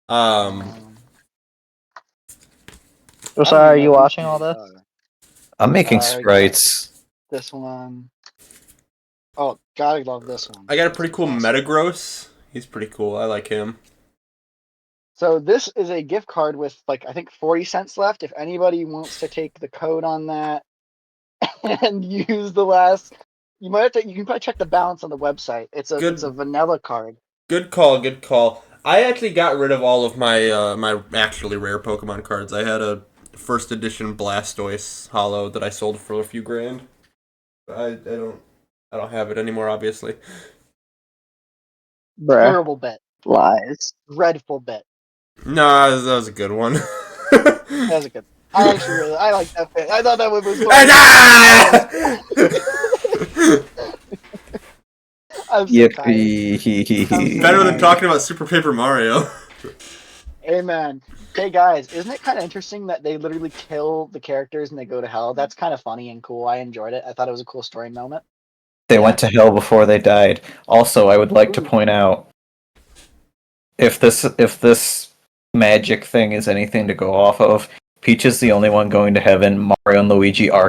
So sorry, are you watching all this? I'm making I got sprites. this one. Oh, gotta love this one. I got a This pretty is cool awesome. Metagross. He's pretty cool. I like him. So this is a gift card with like I think 40 cents left. If anybody wants to take the code on that and use the last, you can probably check the balance on the website. It's a vanilla card. Good call. Good call. I actually got rid of all of my my actually rare Pokemon cards. I had a first edition Blastoise Hollow that I sold for a few grand. I don't have it anymore, obviously. Bruh. Terrible bet. Lies. Dreadful bet. Nah, that was a good one. That was a good. I like that bet. I thought that one was I'm so tired. Yippee. Better than talking about Super Paper Mario. Amen. Hey guys, isn't it kind of interesting that they literally kill the characters and they go to hell? That's kind of funny and cool. I enjoyed it. I thought it was a cool story moment. They went to hell before they died. Also, I would like to Ooh. point out if this magic thing is anything to go off of, Peach is the only one going to heaven. Mario and Luigi are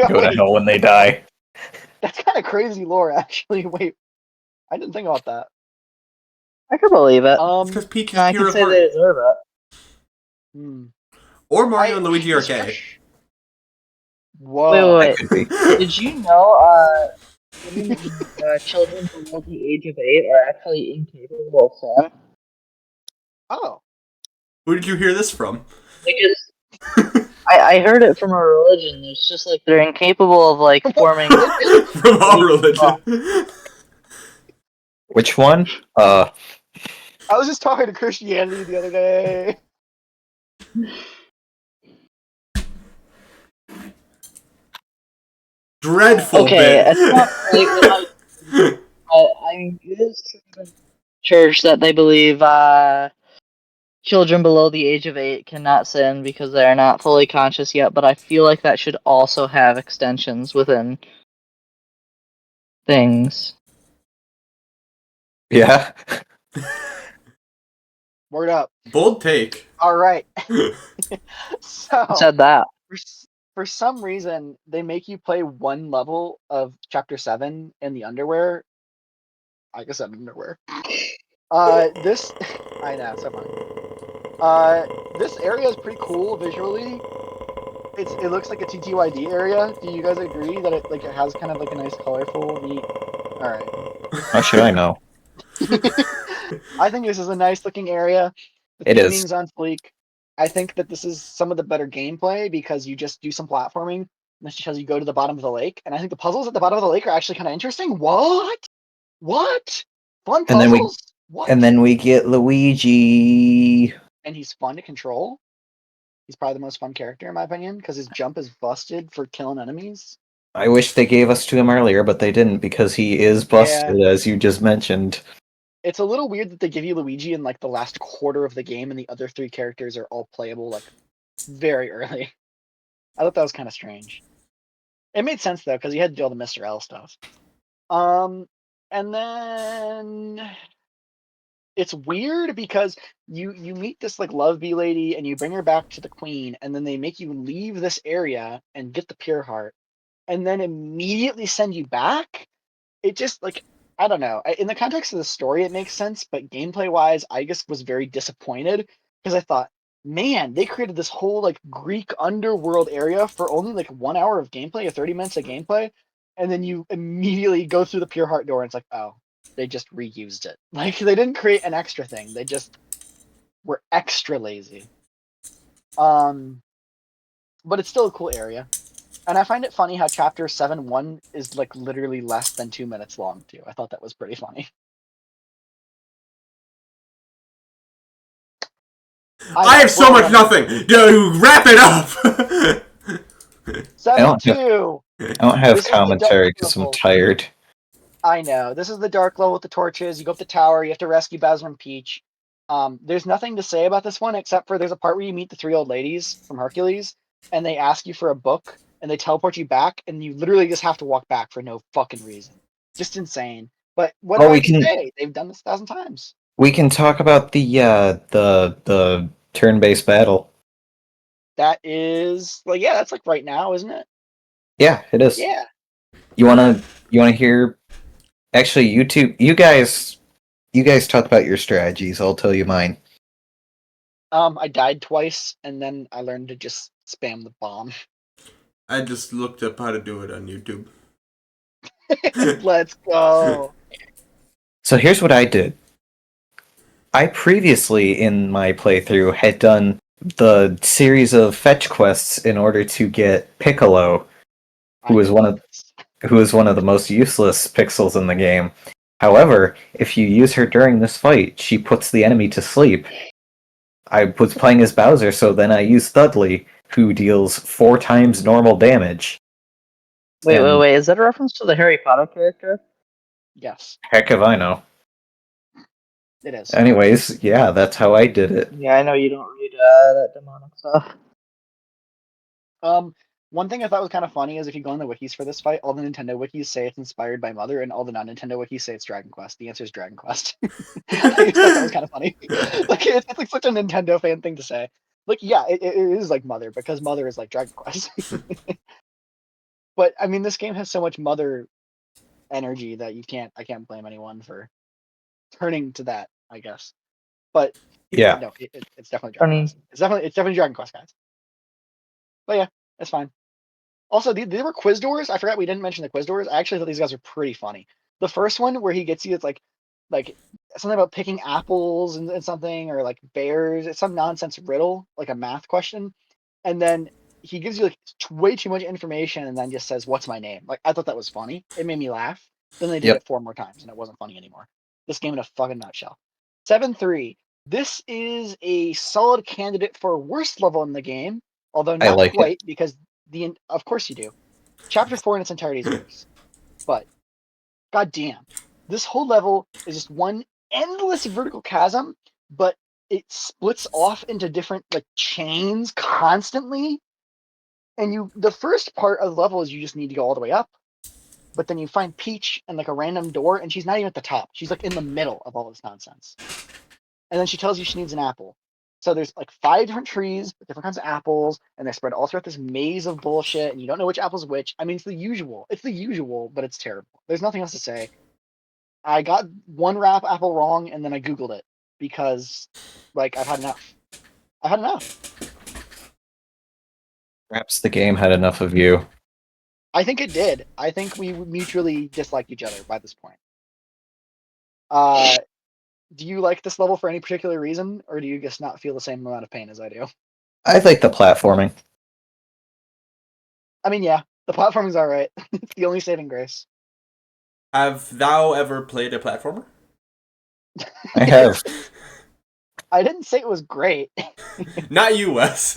go to hell when they die. That's kind of crazy lore, actually. Wait, I didn't think about that. I could believe it. Because Peach is I pure can of say heart. they deserve it. Or Mario and Luigi are gay. Whoa. Wait. That could be. Did you know children below the age of 8 are actually incapable of sin? Oh. Who did you hear this from? Because I heard it from a religion. It's just like they're incapable of like forming. From our religion. Which one? I was just talking to Christianity the other day. Dreadful Okay, bit. it's not like I mean, it is true in church that they believe children below the age of 8 cannot sin because they are not fully conscious yet. But I feel like that should also have extensions within things. Yeah. Word up. Bold take. All right. So Who said that? for some reason, they make you play one level of Chapter 7 in the underwear. I guess I'm in underwear. This I know, so funny. This area is pretty cool visually. It looks like a TTYD area. Do you guys agree that it has kind of like a nice colorful, neat? All right. How should I know? I think this is a nice looking area. The It is. theming's on fleek. I think that this is some of the better gameplay because you just do some platforming, and this just has you go to the bottom of the lake. And I think the puzzles at the bottom of the lake are actually kind of interesting. What? Fun And then puzzles? What? And then we get Luigi. And he's fun to control. He's probably the most fun character in my opinion because his jump is busted for killing enemies. I wish they gave us to him earlier, but they didn't because he is busted, as you just mentioned. It's a little weird that they give you Luigi in like the last quarter of the game and the other 3 characters are all playable like very early. I thought that was kind of strange. It made sense though because you had to do all the Mr. L stuff. And then it's weird because you meet this like love bee lady and you bring her back to the queen, and then they make you leave this area and get the pure heart, and then immediately send you back. It just like I don't know. In the context of the story, it makes sense, but gameplay wise, I just was very disappointed because I thought, man, they created this whole like Greek underworld area for only like 1 hour of gameplay or 30 minutes of gameplay, and then you immediately go through the pure heart door, and it's like, oh, they just reused it. Like they didn't create an extra thing. They just were extra lazy. But it's still a cool area. And I find it funny how chapter 7-1 is like literally less than 2 minutes long too. I thought that was pretty funny. I have so much nothing. Dude, wrap it up. 7-2. I don't have This is the commentary dark because I'm level. tired. I know. This is the dark level with the torches. You go up the tower. You have to rescue Bowser and Peach. There's nothing to say about this one except for there's a part where you meet the 3 old ladies from Hercules, and they ask you for a book, and they teleport you back, and you literally just have to walk back for no fucking reason. Just insane. But what do I have to say? They've done this 1,000 times. We can talk about the turn-based battle. That is like, yeah, that's like right now, isn't it? Yeah, it is. Yeah. You wanna hear? Actually, you guys talk about your strategies. I'll tell you mine. I died twice, and then I learned to just spam the bomb. I just looked up how to do it on YouTube. Let's go. So here's what I did. I previously, in my playthrough, had done the series of fetch quests in order to get Piccolo, who is one of the most useless pixels in the game. However, if you use her during this fight, she puts the enemy to sleep. I was playing as Bowser, so then I used Thudley, who deals 4 times normal damage. Wait, And wait. Is that a reference to the Harry Potter character? Yes, heck if I know. it is. Anyways, yeah, that's how I did it. Yeah, I know you don't read that demonic stuff. One thing I thought was kind of funny is if you go on the wikis for this fight, all the Nintendo wikis say it's inspired by Mother, and all the non-Nintendo wikis say it's Dragon Quest. The answer is Dragon Quest. I just thought that was kind of funny. Like it's like such a Nintendo fan thing to say. Like, yeah, it is like Mother because Mother is like Dragon Quest. But I mean, this game has so much Mother energy that I can't blame anyone for turning to that, I guess. But Yeah. no, it's definitely Dragon Quest. It's definitely Dragon Quest, guys. But yeah, it's fine. Also, there were quiz doors. I forgot we didn't mention the quiz doors. I actually thought these guys were pretty funny. The first one where he gets you, it's like something about picking apples and something, or like bears. It's some nonsense riddle, like a math question, and then he gives you like way too much information, and then just says, "What's my name?" Like I thought that was funny. It made me laugh. Then they did it 4 more times, and it wasn't funny anymore. This game in a fucking nutshell. 7-3. This is a solid candidate for worst level in the game, although not like quite because of course you do. Chapter 4 in its entirety is worse. But goddamn, this whole level is just one endless vertical chasm, but it splits off into different like chains constantly. And the first part of the level is you just need to go all the way up, but then you find Peach and like a random door, and she's not even at the top. She's like in the middle of all this nonsense. And then she tells you she needs an apple. So there's like 5 different trees with different kinds of apples, and they're spread all throughout this maze of bullshit, and you don't know which apple's which. I mean, it's the usual. It's the usual, but it's terrible. There's nothing else to say. I got one apple wrong, and then I Googled it because, like, I've had enough. I've had enough. Perhaps the game had enough of you. I think it did. I think we mutually disliked each other by this point. Do you like this level for any particular reason, or do you just not feel the same amount of pain as I do? I like the platforming. I mean, yeah, the platforming's all right. It's the only saving grace. Have thou ever played a platformer? I have. I didn't say it was great. Not you, Wes.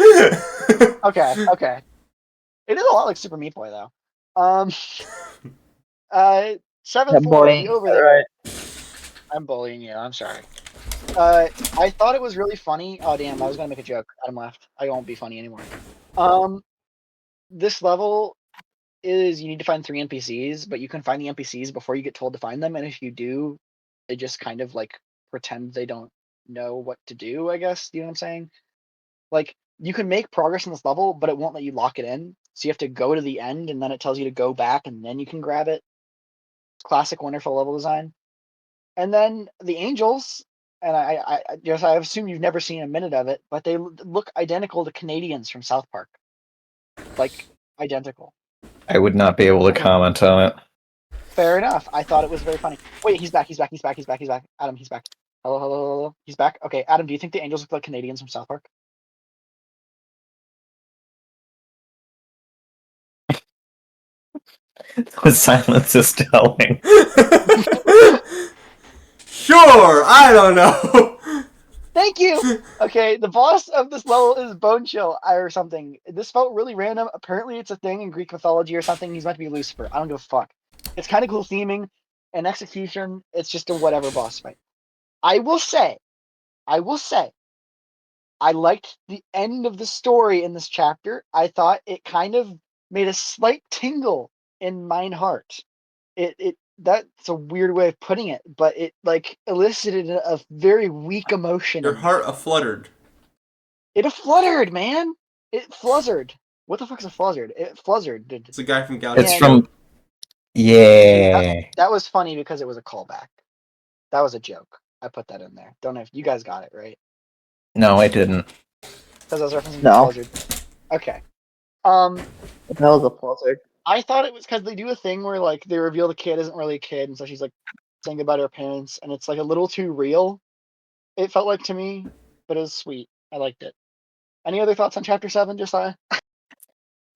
Okay. It is a lot like Super Meat Boy, though. 7-4, you over there. Right. I'm bullying you. I'm sorry. I thought it was really funny. Oh damn! I was gonna make a joke. Adam left. I won't be funny anymore. This level is you need to find 3 NPCs, but you can find the NPCs before you get told to find them, and if you do, they just kind of like pretend they don't know what to do, I guess. You know what I'm saying? Like, you can make progress in this level, but it won't let you lock it in. So you have to go to the end, and then it tells you to go back, and then you can grab it. Classic, wonderful level design. And then the angels, and I assume you've never seen a minute of it, but they look identical to Canadians from South Park. Like, identical. I would not be able to comment on it. Fair enough. I thought it was very funny. Wait, he's back. Adam, he's back. Hello. He's back. Okay, Adam, do you think the angels look like Canadians from South Park? The silence is telling. Sure, I don't know. Thank you. Okay, the boss of this level is Bone Chill or something. This felt really random. Apparently, it's a thing in Greek mythology or something. He's meant to be Lucifer. I don't give a fuck. It's kind of cool theming and execution. It's just a whatever boss fight. I will say, I liked the end of the story in this chapter. I thought it kind of made a slight tingle in mine heart. It that's a weird way of putting it, but it like elicited a very weak emotion. Your in me. heart a-fluttered. It fluttered, man. It fluzzard. What the fuck is a fluzzard? It fluzzard. It's a guy from Galaxy. It's Yeah, from. Yeah. That was funny because it was a callback. That was a joke. I put that in there. Don't know if you guys got it right. No, I didn't. Because I was referencing No. the fluzzard. Okay. That was a blizzard. I thought it was because they do a thing where like they reveal the kid isn't really a kid, and so she's like saying about her parents, and it's like a little too real. It felt like to me, but it was sweet. I liked it. Any other thoughts on chapter 7, Josiah?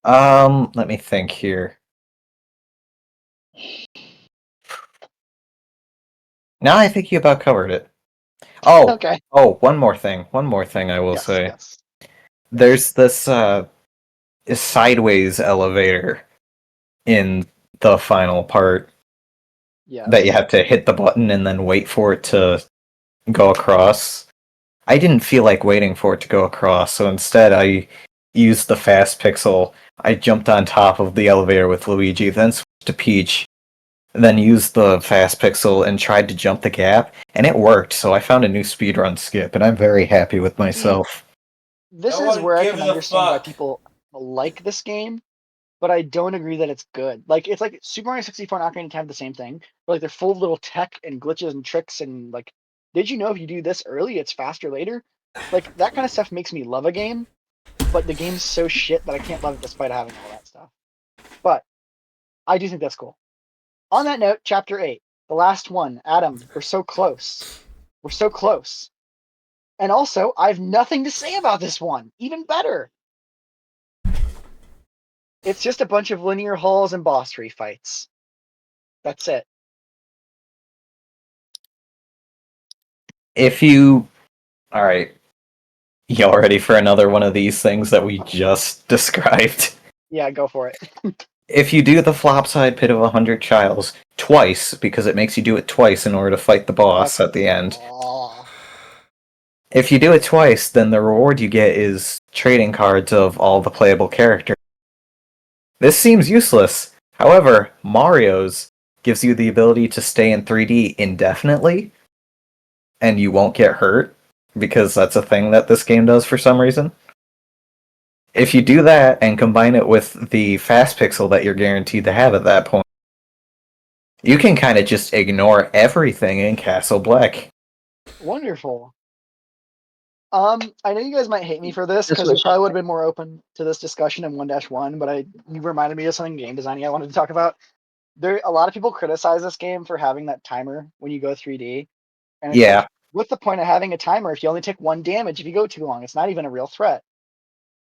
Let me think here. Now I think you about covered it. Oh, Okay. one more thing. One more thing I will say. Yes. There's this sideways elevator in the final part Yes. that you have to hit the button and then wait for it to go across. I didn't feel like waiting for it to go across, so instead I used the fast pixel. I jumped on top of the elevator with Luigi, then switched to Peach, then used the fast pixel and tried to jump the gap, and it worked, so I found a new speedrun skip, and I'm very happy with myself. This No is one where I gives can a understand why fuck. people like this game, but I don't agree that it's good. Like, it's like Super Mario 64 and Ocarina of Time the same thing. But, like, they're full of little tech and glitches and tricks and, like, did you know if you do this early, it's faster later? Like, that kind of stuff makes me love a game, but the game's so shit that I can't love it despite having all that stuff. But I do think that's cool. On that note, Chapter 8, the last one. Adam, we're so close. We're so close. And also, I have nothing to say about this one. Even better. It's just a bunch of linear halls and boss fights. That's it. If you... Alright. Y'all ready for another one of these things that we just described? Yeah, go for it. If you do the flopside pit of 100 Chiles twice, because it makes you do it twice in order to fight the boss at the end. Oh. If you do it twice, then the reward you get is trading cards of all the playable characters. This seems useless. However, Mario's gives you the ability to stay in 3D indefinitely, and you won't get hurt, because that's a thing that this game does for some reason. If you do that and combine it with the fast pixel that you're guaranteed to have at that point, you can kind of just ignore everything in Castle Black. Wonderful. I know you guys might hate me for this Just because you wish- probably would have been more open to this discussion in 1-1, but you reminded me of something game designing I wanted to talk about. A lot of people criticize this game for having that timer when you go 3D. And it's Yeah. like, what's the point of having a timer if you only take 1 damage if you go too long? It's not even a real threat.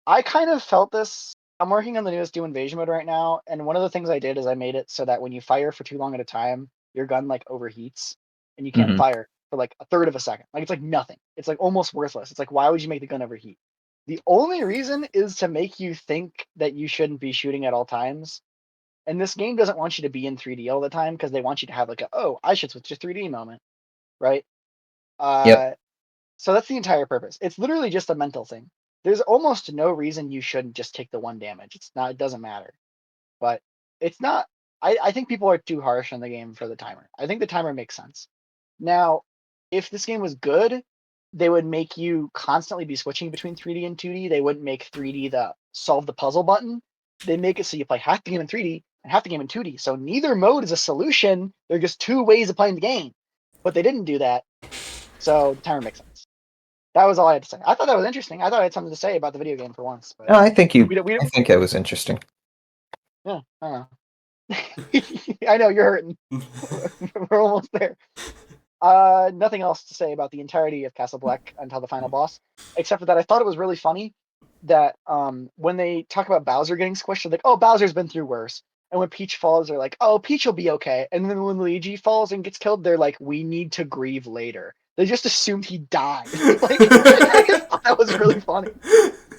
I kind of felt this. I'm working on the newest Do Invasion mode right now, and one of the things I did is I made it so that when you fire for too long at a time, your gun like overheats and you can't Mhm. fire for like a third of a second. Like, it's like nothing. It's like almost worthless. It's like, why would you make the gun overheat? The only reason is to make you think that you shouldn't be shooting at all times. And this game doesn't want you to be in 3D all the time because they want you to have like I should switch to 3D moment, right? Yep. So that's the entire purpose. It's literally just a mental thing. There's almost no reason you shouldn't just take the 1 damage. It doesn't matter. But it's not. I think people are too harsh on the game for the timer. I think the timer makes sense. Now, if this game was good, they would make you constantly be switching between 3D and 2D. They wouldn't make 3D the solve the puzzle button. They make it so you play half the game in 3D and half the game in 2D. So neither mode is a solution. They're just two ways of playing the game. But they didn't do that. So the timer makes sense. That was all I had to say. I thought that was interesting. I thought I had something to say about the video game for once. But No, I think we don't, I think it was interesting. yeah, I don't know. I know you're hurting. We're almost there. Nothing else to say about the entirety of Castle Black until the final boss, except for that I thought it was really funny that when they talk about Bowser getting squished, they're like, "Oh, Bowser's been through worse." And when Peach falls, they're like, "Oh, Peach will be okay." And then when Luigi falls and gets killed, they're like, "We need to grieve later." They just assumed he died. Like, I just thought that was really funny,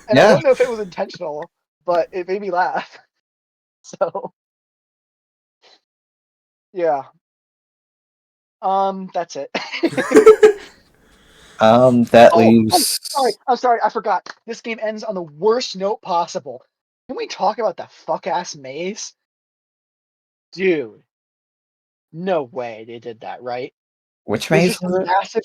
and I Yeah. don't know if it was intentional, but it made me laugh. So, yeah. That's it. That Oh, leaves. I'm sorry, I forgot. This game ends on the worst note possible. Can we talk about the fuck ass maze? Dude, no way they did that, right? Which There's maze just a was it? massive,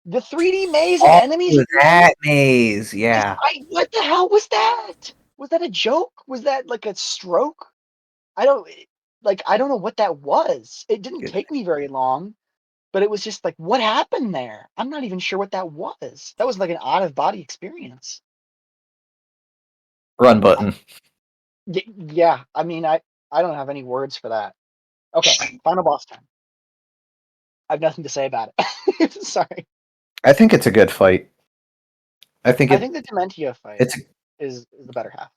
the 3D maze and Oh, enemies. that maze. Yeah. What the hell was that? Was that a joke? Was that like a stroke? I don't I don't know what that was. It didn't Good. take me very long, but it was just like, what happened there? I'm not even sure what that was. That was like an out of body experience. Run button. Yeah, I mean, I don't have any words for that. Okay, final boss time. I have nothing to say about it. Sorry. I think it's a good fight. I think I think the Dementio fight it's is the better half.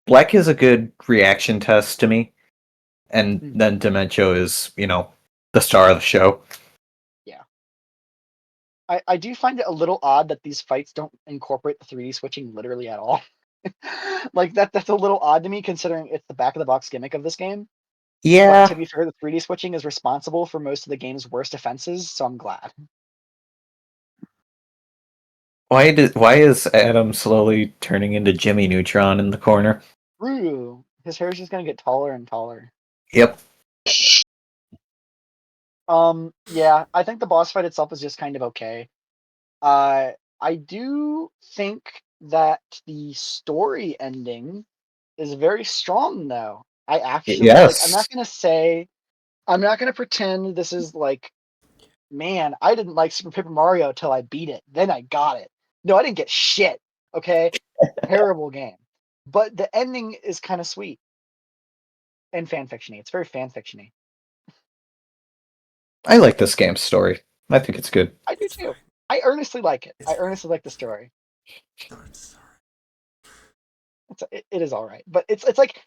Black is a good reaction test to me, and Hmm. then Dementio is, the star of the show. Yeah. I do find it a little odd that these fights don't incorporate the 3D switching literally at all. Like that's a little odd to me considering it's the back of the box gimmick of this game. But to Yeah. be fair, the 3D switching is responsible for most of the game's worst offenses, so I'm glad. Why is Adam slowly turning into Jimmy Neutron in the corner? Roo, his hair's just gonna get taller and taller. Yep. Yeah, I think the boss fight itself is just kind of okay. I do think that the story ending is very strong, though. I actually like. Yes. I'm not gonna pretend this is like, man, I didn't like Super Paper Mario till I beat it. Then I got it. No, I didn't get shit. Okay, terrible game. But the ending is kind of sweet and fanfictiony. It's very fanfictiony. I like this game's story. I think it's good. I do too. I earnestly like it. I earnestly like the story. It is all right, but it's like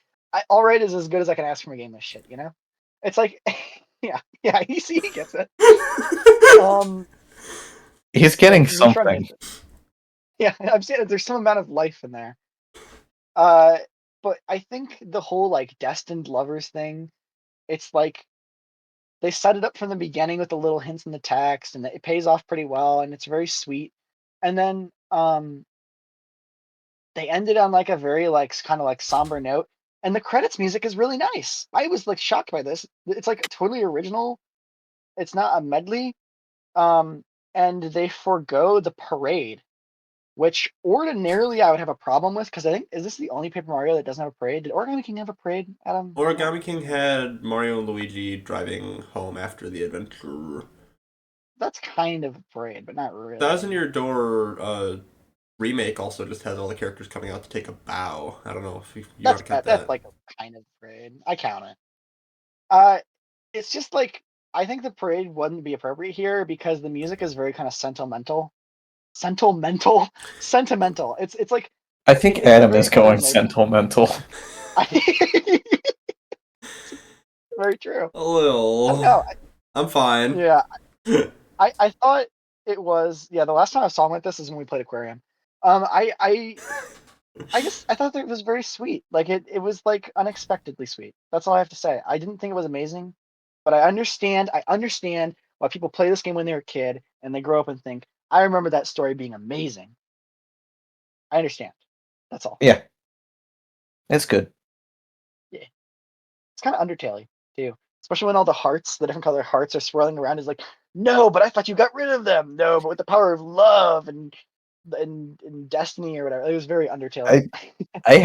all right is as good as I can ask from a game. This shit, you know. It's like, yeah. You see, he gets it. He's getting Neutron something. gets it. Yeah, I'm saying there's some amount of life in there. But I think the whole like destined lovers thing, it's like they set it up from the beginning with the little hints in the text, and it pays off pretty well, and it's very sweet. And then they ended on like a very like kind of like somber note, and the credits music is really nice. I was like shocked by this. It's like totally original. It's not a medley. And they forego the parade, which ordinarily I would have a problem with because I think, is this the only Paper Mario that doesn't have a parade? Did Origami King have a parade, Adam? Origami King had Mario and Luigi driving home after the adventure. That's kind of a parade, but not really. Thousand Year Door remake also just has all the characters coming out to take a bow. I don't know if you want to count that. That's like a kind of parade. I count it. It's just like I think the parade wouldn't be appropriate here because the music is very kind of sentimental. Sentimental. It's like I think it's Adam very is kind of going like sentimental. very true. A little. No, I'm fine. yeah. I thought it was the last time I saw him like this is when we played Aquarium. I thought that it was very sweet. Like it was like unexpectedly sweet. That's all I have to say. I didn't think it was amazing, but I understand why people play this game when they were a kid and they grow up and think, I remember that story being amazing. I understand. That's all. Yeah. It's good. It's kind of Undertale too, especially when all the different color hearts are swirling around. Is like, no, but I thought you got rid of them. No, but with the power of love and destiny or whatever. It was very Undertale. I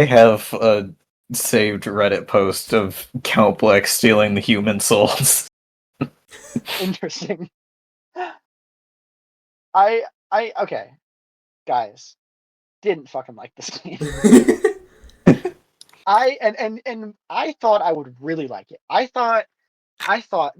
have a saved Reddit post of Count Black stealing the human souls. Interesting. I okay, guys, didn't fucking like this game. And I thought I would really like it. I thought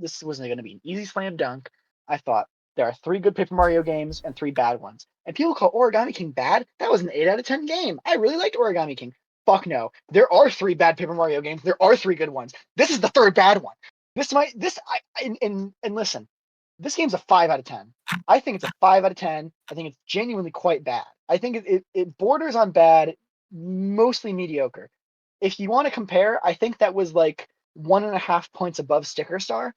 this was going to be an easy slam dunk. I thought there are 3 good Paper Mario games and 3 bad ones. And people call Origami King bad. That was an 8 out of 10 game. I really liked Origami King. Fuck no. There are 3 bad Paper Mario games. There are 3 good ones. This is the 3rd bad one. And listen, this game's a 5 out of 10. I think it's a 5 out of 10. I think it's genuinely quite bad. I think it borders on bad, mostly mediocre. If you want to compare, I think that was like 1.5 points above Sticker Star.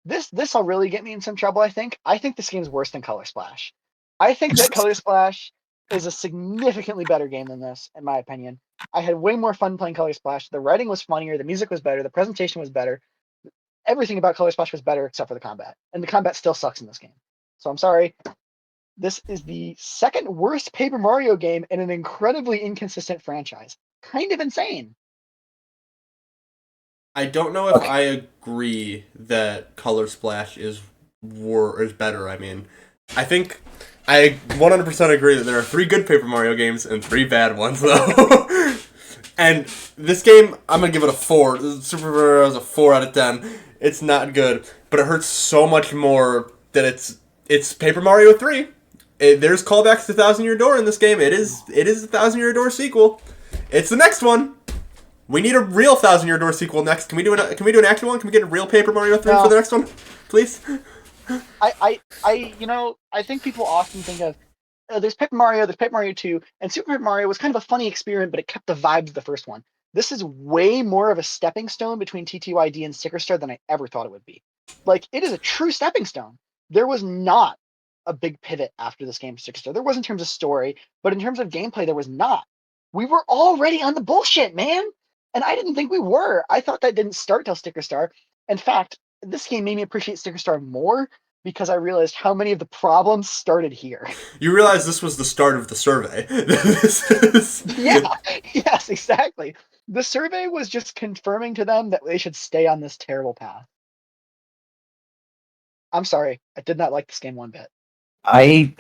This'll really get me in some trouble. I think this game's worse than Color Splash. I think that Color Splash is a significantly better game than this, in my opinion. I had way more fun playing Color Splash. The writing was funnier, the music was better, the presentation was better. Everything about Color Splash was better except for the combat, and the combat still sucks in this game. So I'm sorry. This is the 2nd worst Paper Mario game in an incredibly inconsistent franchise. Kind of insane. I don't know if I agree that Color Splash is better. I mean, I think I 100% agree that there are 3 good Paper Mario games and 3 bad ones, though. And this game, I'm gonna give it a 4. Super Mario is a 4 out of 10. It's not good, but it hurts so much more that it's Paper Mario 3. There's callbacks to Thousand Year Door in this game. It is a Thousand Year Door sequel. It's the next one. We need a real Thousand Year Door sequel next. Can we do an actual one? Can we get a real Paper Mario 3 for the next one, please? I think people often think of there's Paper Mario 2, and Super Paper Mario was kind of a funny experiment, but it kept the vibes of the first one. This is way more of a stepping stone between TTYD and Sticker Star than I ever thought it would be. Like, it is a true stepping stone. There was not a big pivot after this game for Sticker Star. There was in terms of story, but in terms of gameplay, there was not. We were already on the bullshit, man. And I didn't think we were. I thought that didn't start till Sticker Star. In fact, this game made me appreciate Sticker Star more because I realized how many of the problems started here. You realize this was the start of the survey. Yeah, yes, exactly. The survey was just confirming to them that they should stay on this terrible path. I'm sorry, I did not like this game one bit. I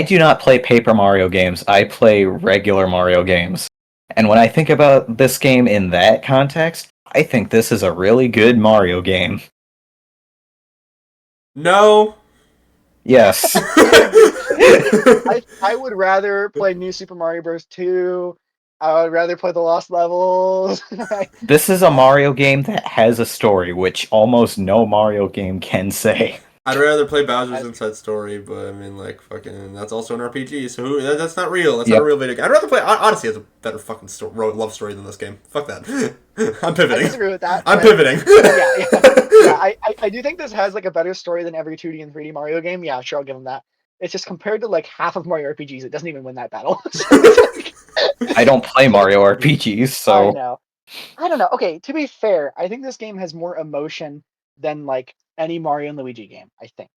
do not play Paper Mario games. I play regular Mario games. And when I think about this game in that context, I think this is a really good Mario game. No. Yes. I would rather play New Super Mario Bros. 2. I would rather play the Lost Levels. This is a Mario game that has a story, which almost no Mario game can say. I'd rather play Bowser's Inside Story, but I mean, like, fucking, that's also an RPG, so that's not real. That's not a real video game. I'd rather play Odyssey has a better fucking love story than this game. Fuck that. I'm pivoting. I disagree with that. I'm pivoting. I do think this has, like, a better story than every 2D and 3D Mario game. Yeah, sure, I'll give them that. It's just compared to, like, half of Mario RPGs, it doesn't even win that battle. I don't play Mario RPGs, so... I know. I don't know. Okay, to be fair, I think this game has more emotion than, like, any Mario and Luigi game, I think.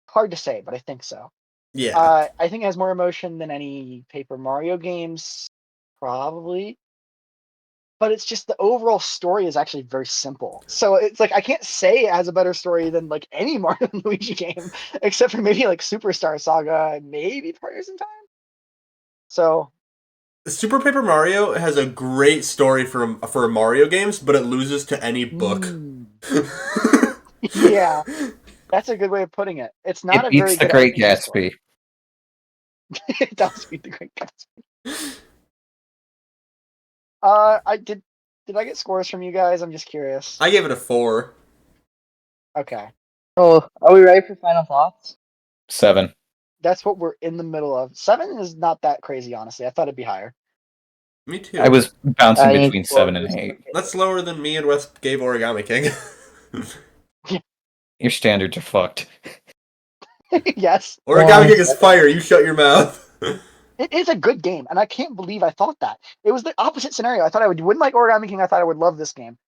Hard to say, but I think so. Yeah. I think it has more emotion than any Paper Mario games, probably. But it's just the overall story is actually very simple. So it's like I can't say it has a better story than like any Mario and Luigi game, except for maybe like Superstar Saga and maybe Partners in Time. So Super Paper Mario has a great story for Mario games, but it loses to any book. Yeah, that's a good way of putting it. It's not it a very beats the good Great RPG story. Gatsby. It does beat the Great Gatsby. I did I get scores from you guys? I'm just curious. I gave it a 4. Okay. Oh, are we ready for final thoughts? 7. That's what we're in the middle of. 7 is not that crazy, honestly. I thought it'd be higher. Me too. I was bouncing I need between 7 and 8. That's lower than me and Wes gave Origami King. Your standards are fucked. Yes. Origami King is fire. You shut your mouth. It is a good game, and I can't believe I thought that. It was the opposite scenario. I thought I wouldn't like Origami King. I thought I would love this game.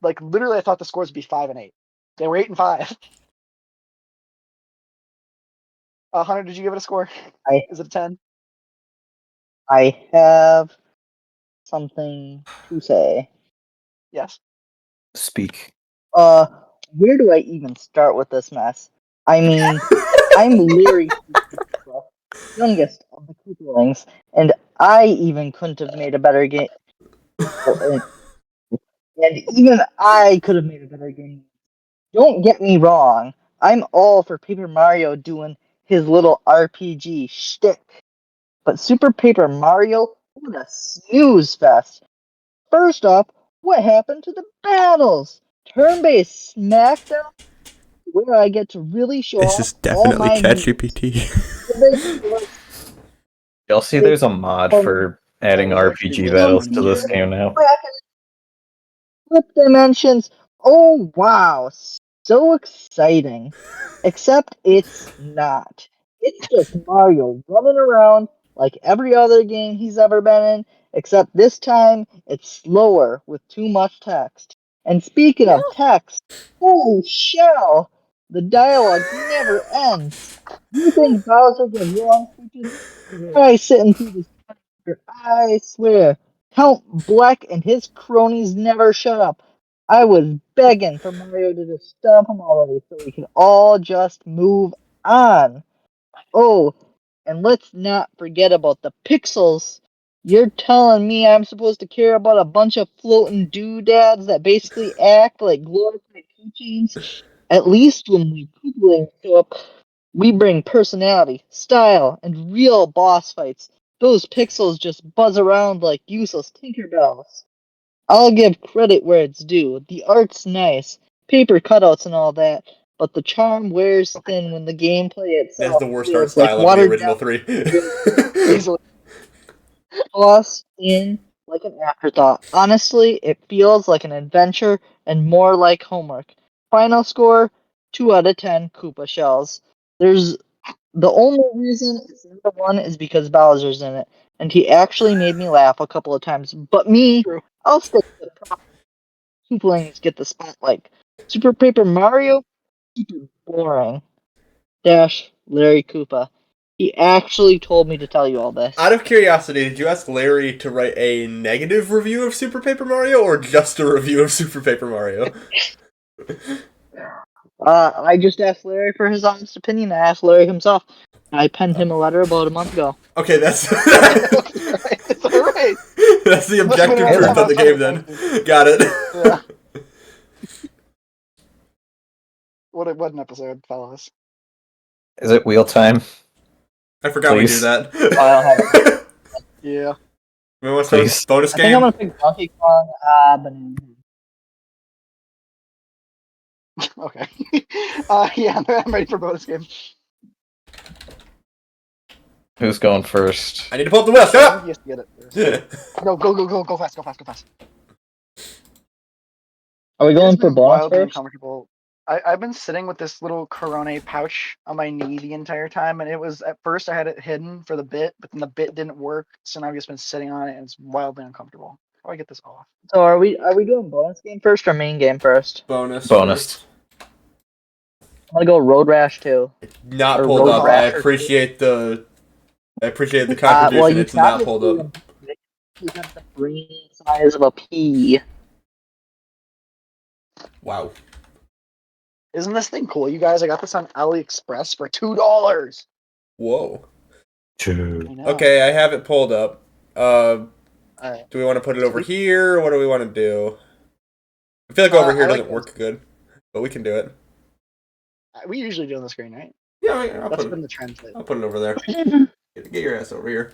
Like literally, I thought the scores would be 5 and 8. They were 8 and 5. Hunter, did you give it a score? I Is it a 10? I have something to say. Yes. Speak. Where do I even start with this mess? I mean, I'm Larry, youngest of the Cooperlings, and I even couldn't have made a better game. And even I could have made a better game. Don't get me wrong. I'm all for Paper Mario doing his little RPG shtick. But Super Paper Mario, what a snooze fest. First off, what happened to the battles? Turn-based SmackDown, where I get to really show This off is all definitely my moves. ChatGPT. Y'all see there's a mod for adding RPG battles to this game now. Flip dimensions. Oh wow, so exciting. Except it's not. It's just Mario running around like every other game he's ever been in, except this time it's slower with too much text. And speaking of text, holy shell! The dialogue never ends. You think Bowser gives long speeches? Try sitting through this. I swear, Count Black and his cronies never shut up. I was begging for Mario to just stomp him already so we can all just move on. Oh, and let's not forget about the pixels. You're telling me I'm supposed to care about a bunch of floating doodads that basically act like glorified keychains? At least when we Googling show up, we bring personality, style, and real boss fights. Those pixels just buzz around like useless Tinkerbells. I'll give credit where it's due. The art's nice, paper cutouts and all that, but the charm wears thin when the gameplay That's itself the worst art feels like style of the watered original down, 3. Easily. tossed in like an afterthought. Honestly, it feels like an adventure and more like homework. Final score 2 out of 10 Koopa shells. There's the only reason it's number one is because Bowser's in it, and he actually made me laugh a couple of times. But me, True. I'll stick with the proper two lanes get the spotlight. Super Paper Mario, super boring. Dash Larry Koopa. He actually told me to tell you all this. Out of curiosity, did you ask Larry to write a negative review of Super Paper Mario or just a review of Super Paper Mario? I just asked Larry for his honest opinion. I asked Larry himself. I penned him a letter about a month ago. Okay, that's It's alright. that's the Must have been objective around truth the of the time game. I was Then got it. Yeah. What an episode, fellas. Is it wheel time? I forgot we do Please. that. I don't have Yeah. We want to start Please. a bonus I think I'm game. gonna pick Donkey Kong. Banana. Okay. Yeah, I'm ready for bonus game. Who's going first? I need to pull up the wheel. Shut He has to get it first. up. No, go fast, go fast. Are we It going has for been bonus wildly first? uncomfortable. I've been sitting with this little Corona pouch on my knee the entire time, and it was at first I had it hidden for the bit, but then the bit didn't work, so now I've just been sitting on it, and it's wildly uncomfortable. How do I get this off? So are we doing bonus game first or main game first? Bonus. Bonus. First. I'm gonna go Road Rash 2. Not Or pulled Road up. Rash. appreciate the Well, contribution. you It's not pulled up. You have the brain size of a pea. Wow. Isn't this thing cool, you guys? I got this on AliExpress for $2. Whoa. I know. Okay, I have it pulled up. Alright. Do we want to put it over here, or what do we want to do? I feel like over here I like doesn't work good, but we can do it. We usually do on the screen, right? Yeah, I'll That's put been it. the trend lately. I'll put it over there. Get your ass over here.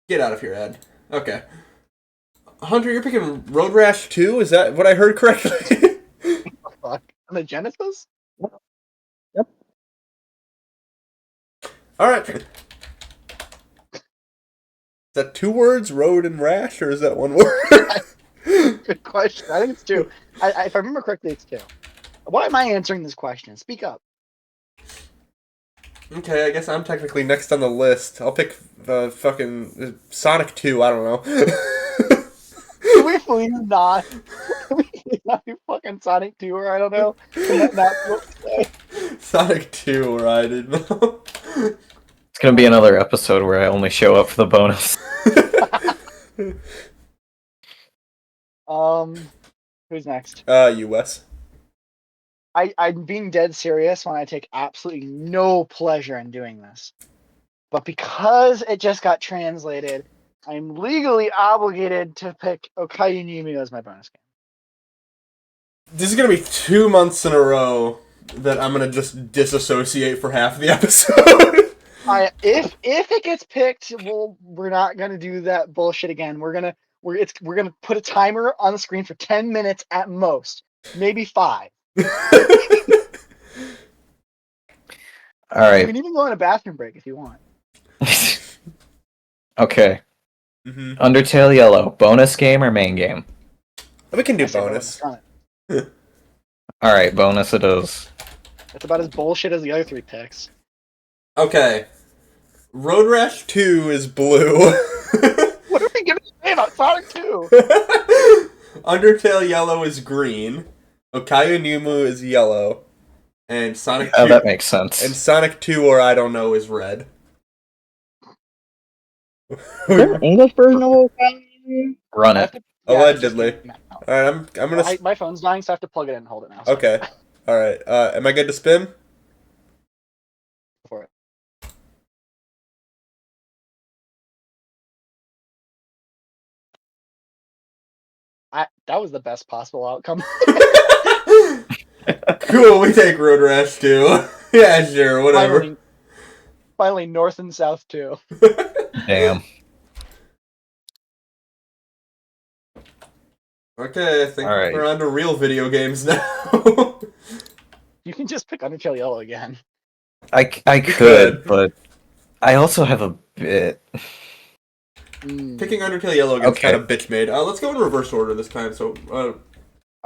Get out of here, Ed. Okay. Hunter, you're picking Road Rash 2? Is that what I heard correctly? Oh, fuck. On the Genesis? Yep. Alright. Is that 2 words, road and rash, or is that 1 word? Good question. I think it's 2. If I remember correctly, it's 2. Why am I answering this question? Speak up. Okay, I guess I'm technically next on the list. I'll pick the fucking Sonic 2, I don't know. Can we please not? Can we please not do fucking Sonic 2 or I don't know? Can that not be what we say? Sonic 2, or I didn't know. It's gonna be another episode where I only show up for the bonus. Who's next? US. I'm being dead serious when I take absolutely no pleasure in doing this. But because it just got translated, I'm legally obligated to pick Okayu Nimu as my bonus game. This is gonna be 2 months in a row that I'm gonna just disassociate for half of the episode. If it gets picked, we're not gonna do that bullshit again. We're gonna put a timer on the screen for 10 minutes at most, maybe 5. All right. You can even go on a bathroom break if you want. Okay. Mm-hmm. Undertale Yellow, bonus game or main game? We can do I say bonus. on it. Alright, bonus it is. It's about as bullshit as the other 3 picks. Okay. Road Rash 2 is blue. What are we gonna say about Sonic 2? Undertale Yellow is green. Okayu Nimu is yellow. And Sonic 2 Oh, that makes sense. and Sonic 2 or I don't know is red. Is there an English version of Okayu? Run I it. have to- Allegedly. it's just- Alright, I'm gonna... my phone's dying, so I have to plug it in and hold it now. Okay. Alright, am I good to spin? Go for it. That was the best possible outcome. Cool, we take Road Rash 2. Yeah, sure, whatever. Finally, North and South too. Damn. Okay, I think Alright. we're on to real video games now. You can just pick Undertale Yellow again. I could, but I also have a bit. Picking Undertale Yellow again's Okay. kind of bitch made. Let's go in reverse order this time, so Okay.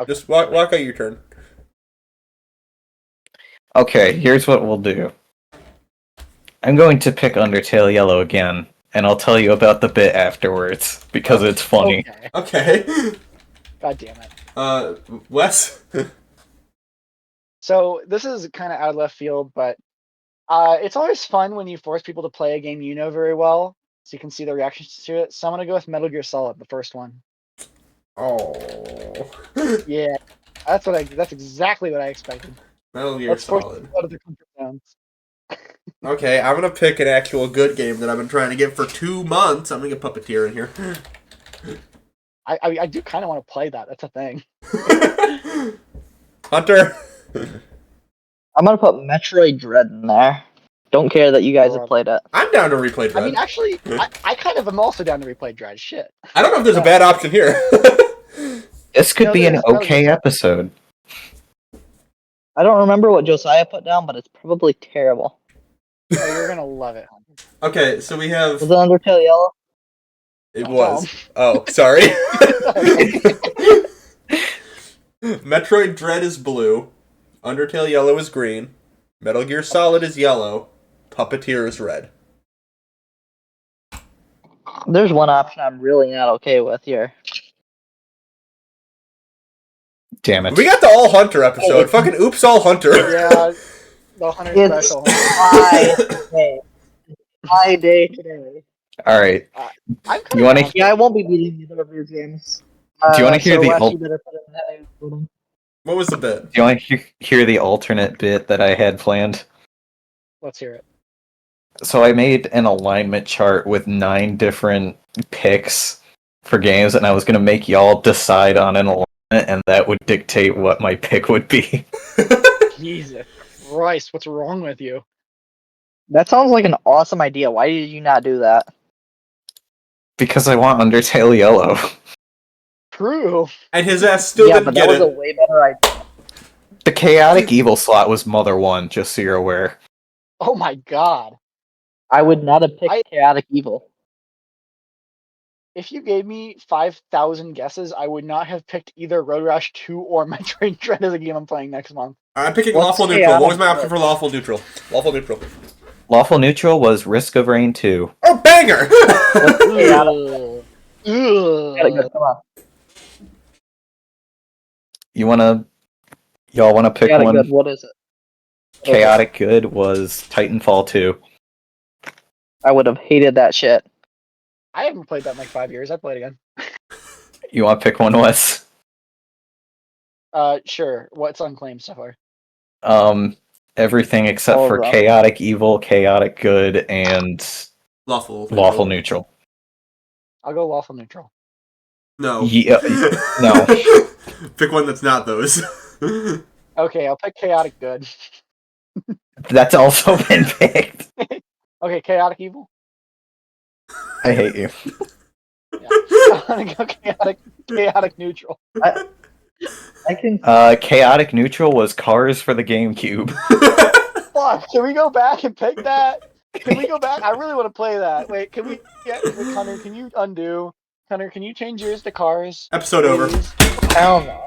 just walk out your turn. Okay, here's what we'll do. I'm going to pick Undertale Yellow again, and I'll tell you about the bit afterwards, because it's funny. Okay. Okay. God damn it. Wes? So this is kind of out of left field, but it's always fun when you force people to play a game you know very well, so you can see their reactions to it. So I'm gonna go with Metal Gear Solid, the first one. Oh. Yeah, that's exactly what I expected. Metal Gear Let's force Solid. people out of their comfort zones. Okay, I'm gonna pick an actual good game that I've been trying to get for 2 months. I'm gonna get Puppeteer in here. I do kind of want to play that. That's a thing. Hunter? I'm gonna put Metroid Dread in there. Don't care that you guys have played it. I'm down to replay Dread. I mean, actually, I kind of am also down to replay Dread. Shit. I don't know if there's a bad option here. This could No, be an there's probably- okay episode. I don't remember what Josiah put down, but it's probably terrible. Oh, you're gonna love it. Okay, so we have... Was it Undertale Yellow? It was. Oh, sorry. Metroid Dread is blue. Undertale Yellow is green. Metal Gear Solid is yellow. Puppeteer is red. There's one option I'm really not okay with here. Damn it. We got the All Hunter episode. Fucking oops, All Hunter. Yeah, the Hunter It's special. my day today. Alright. I'm You wanna Yeah, I won't be beating either of your games. Do you wanna hear the Wes, ult- you better put in that voting. What was the bit? Do you want to hear the alternate bit that I had planned? Let's hear it. So I made an alignment chart with 9 different picks for games, and I was going to make y'all decide on an alignment, and that would dictate what my pick would be. Jesus Christ, what's wrong with you? That sounds like an awesome idea. Why did you not do that? Because I want Undertale Yellow. True. And his ass still Yeah, didn't but get that was a it. way better idea. The Chaotic Evil slot was Mother 1, just so you're aware. Oh my god. I would not have picked Chaotic Evil. If you gave me 5,000 guesses, I would not have picked either Road Rash 2 or Metroid Dread as a game I'm playing next month. I'm picking What's Lawful Neutral. chaotic What was my option good? for Lawful Neutral? Lawful Neutral. Lawful neutral was Risk of Rain 2. Oh, banger! Ugh. Ugh. Come on. Y'all wanna pick Chaotic one? Good. What is it? Chaotic Good was Titanfall 2. I would have hated that shit. I haven't played that in like 5 years. I played again. You wanna pick one, Wes? Sure. What's unclaimed so far? Everything except All for of them. Chaotic Evil, Chaotic Good, and Lawful. Lawful Neutral. I'll go lawful neutral. No. Yeah, no. Pick one that's not those. Okay, I'll pick chaotic good. That's also been picked. Okay, chaotic evil. I hate you. Yeah. I'm gonna go chaotic neutral. I can. Chaotic Neutral was Cars for the GameCube. Fuck, can we go back and pick that? Can we go back? I really want to play that. Wait, can we get Connor, can you undo? Connor, can you change yours to cars? Episode over. Please? Hell no.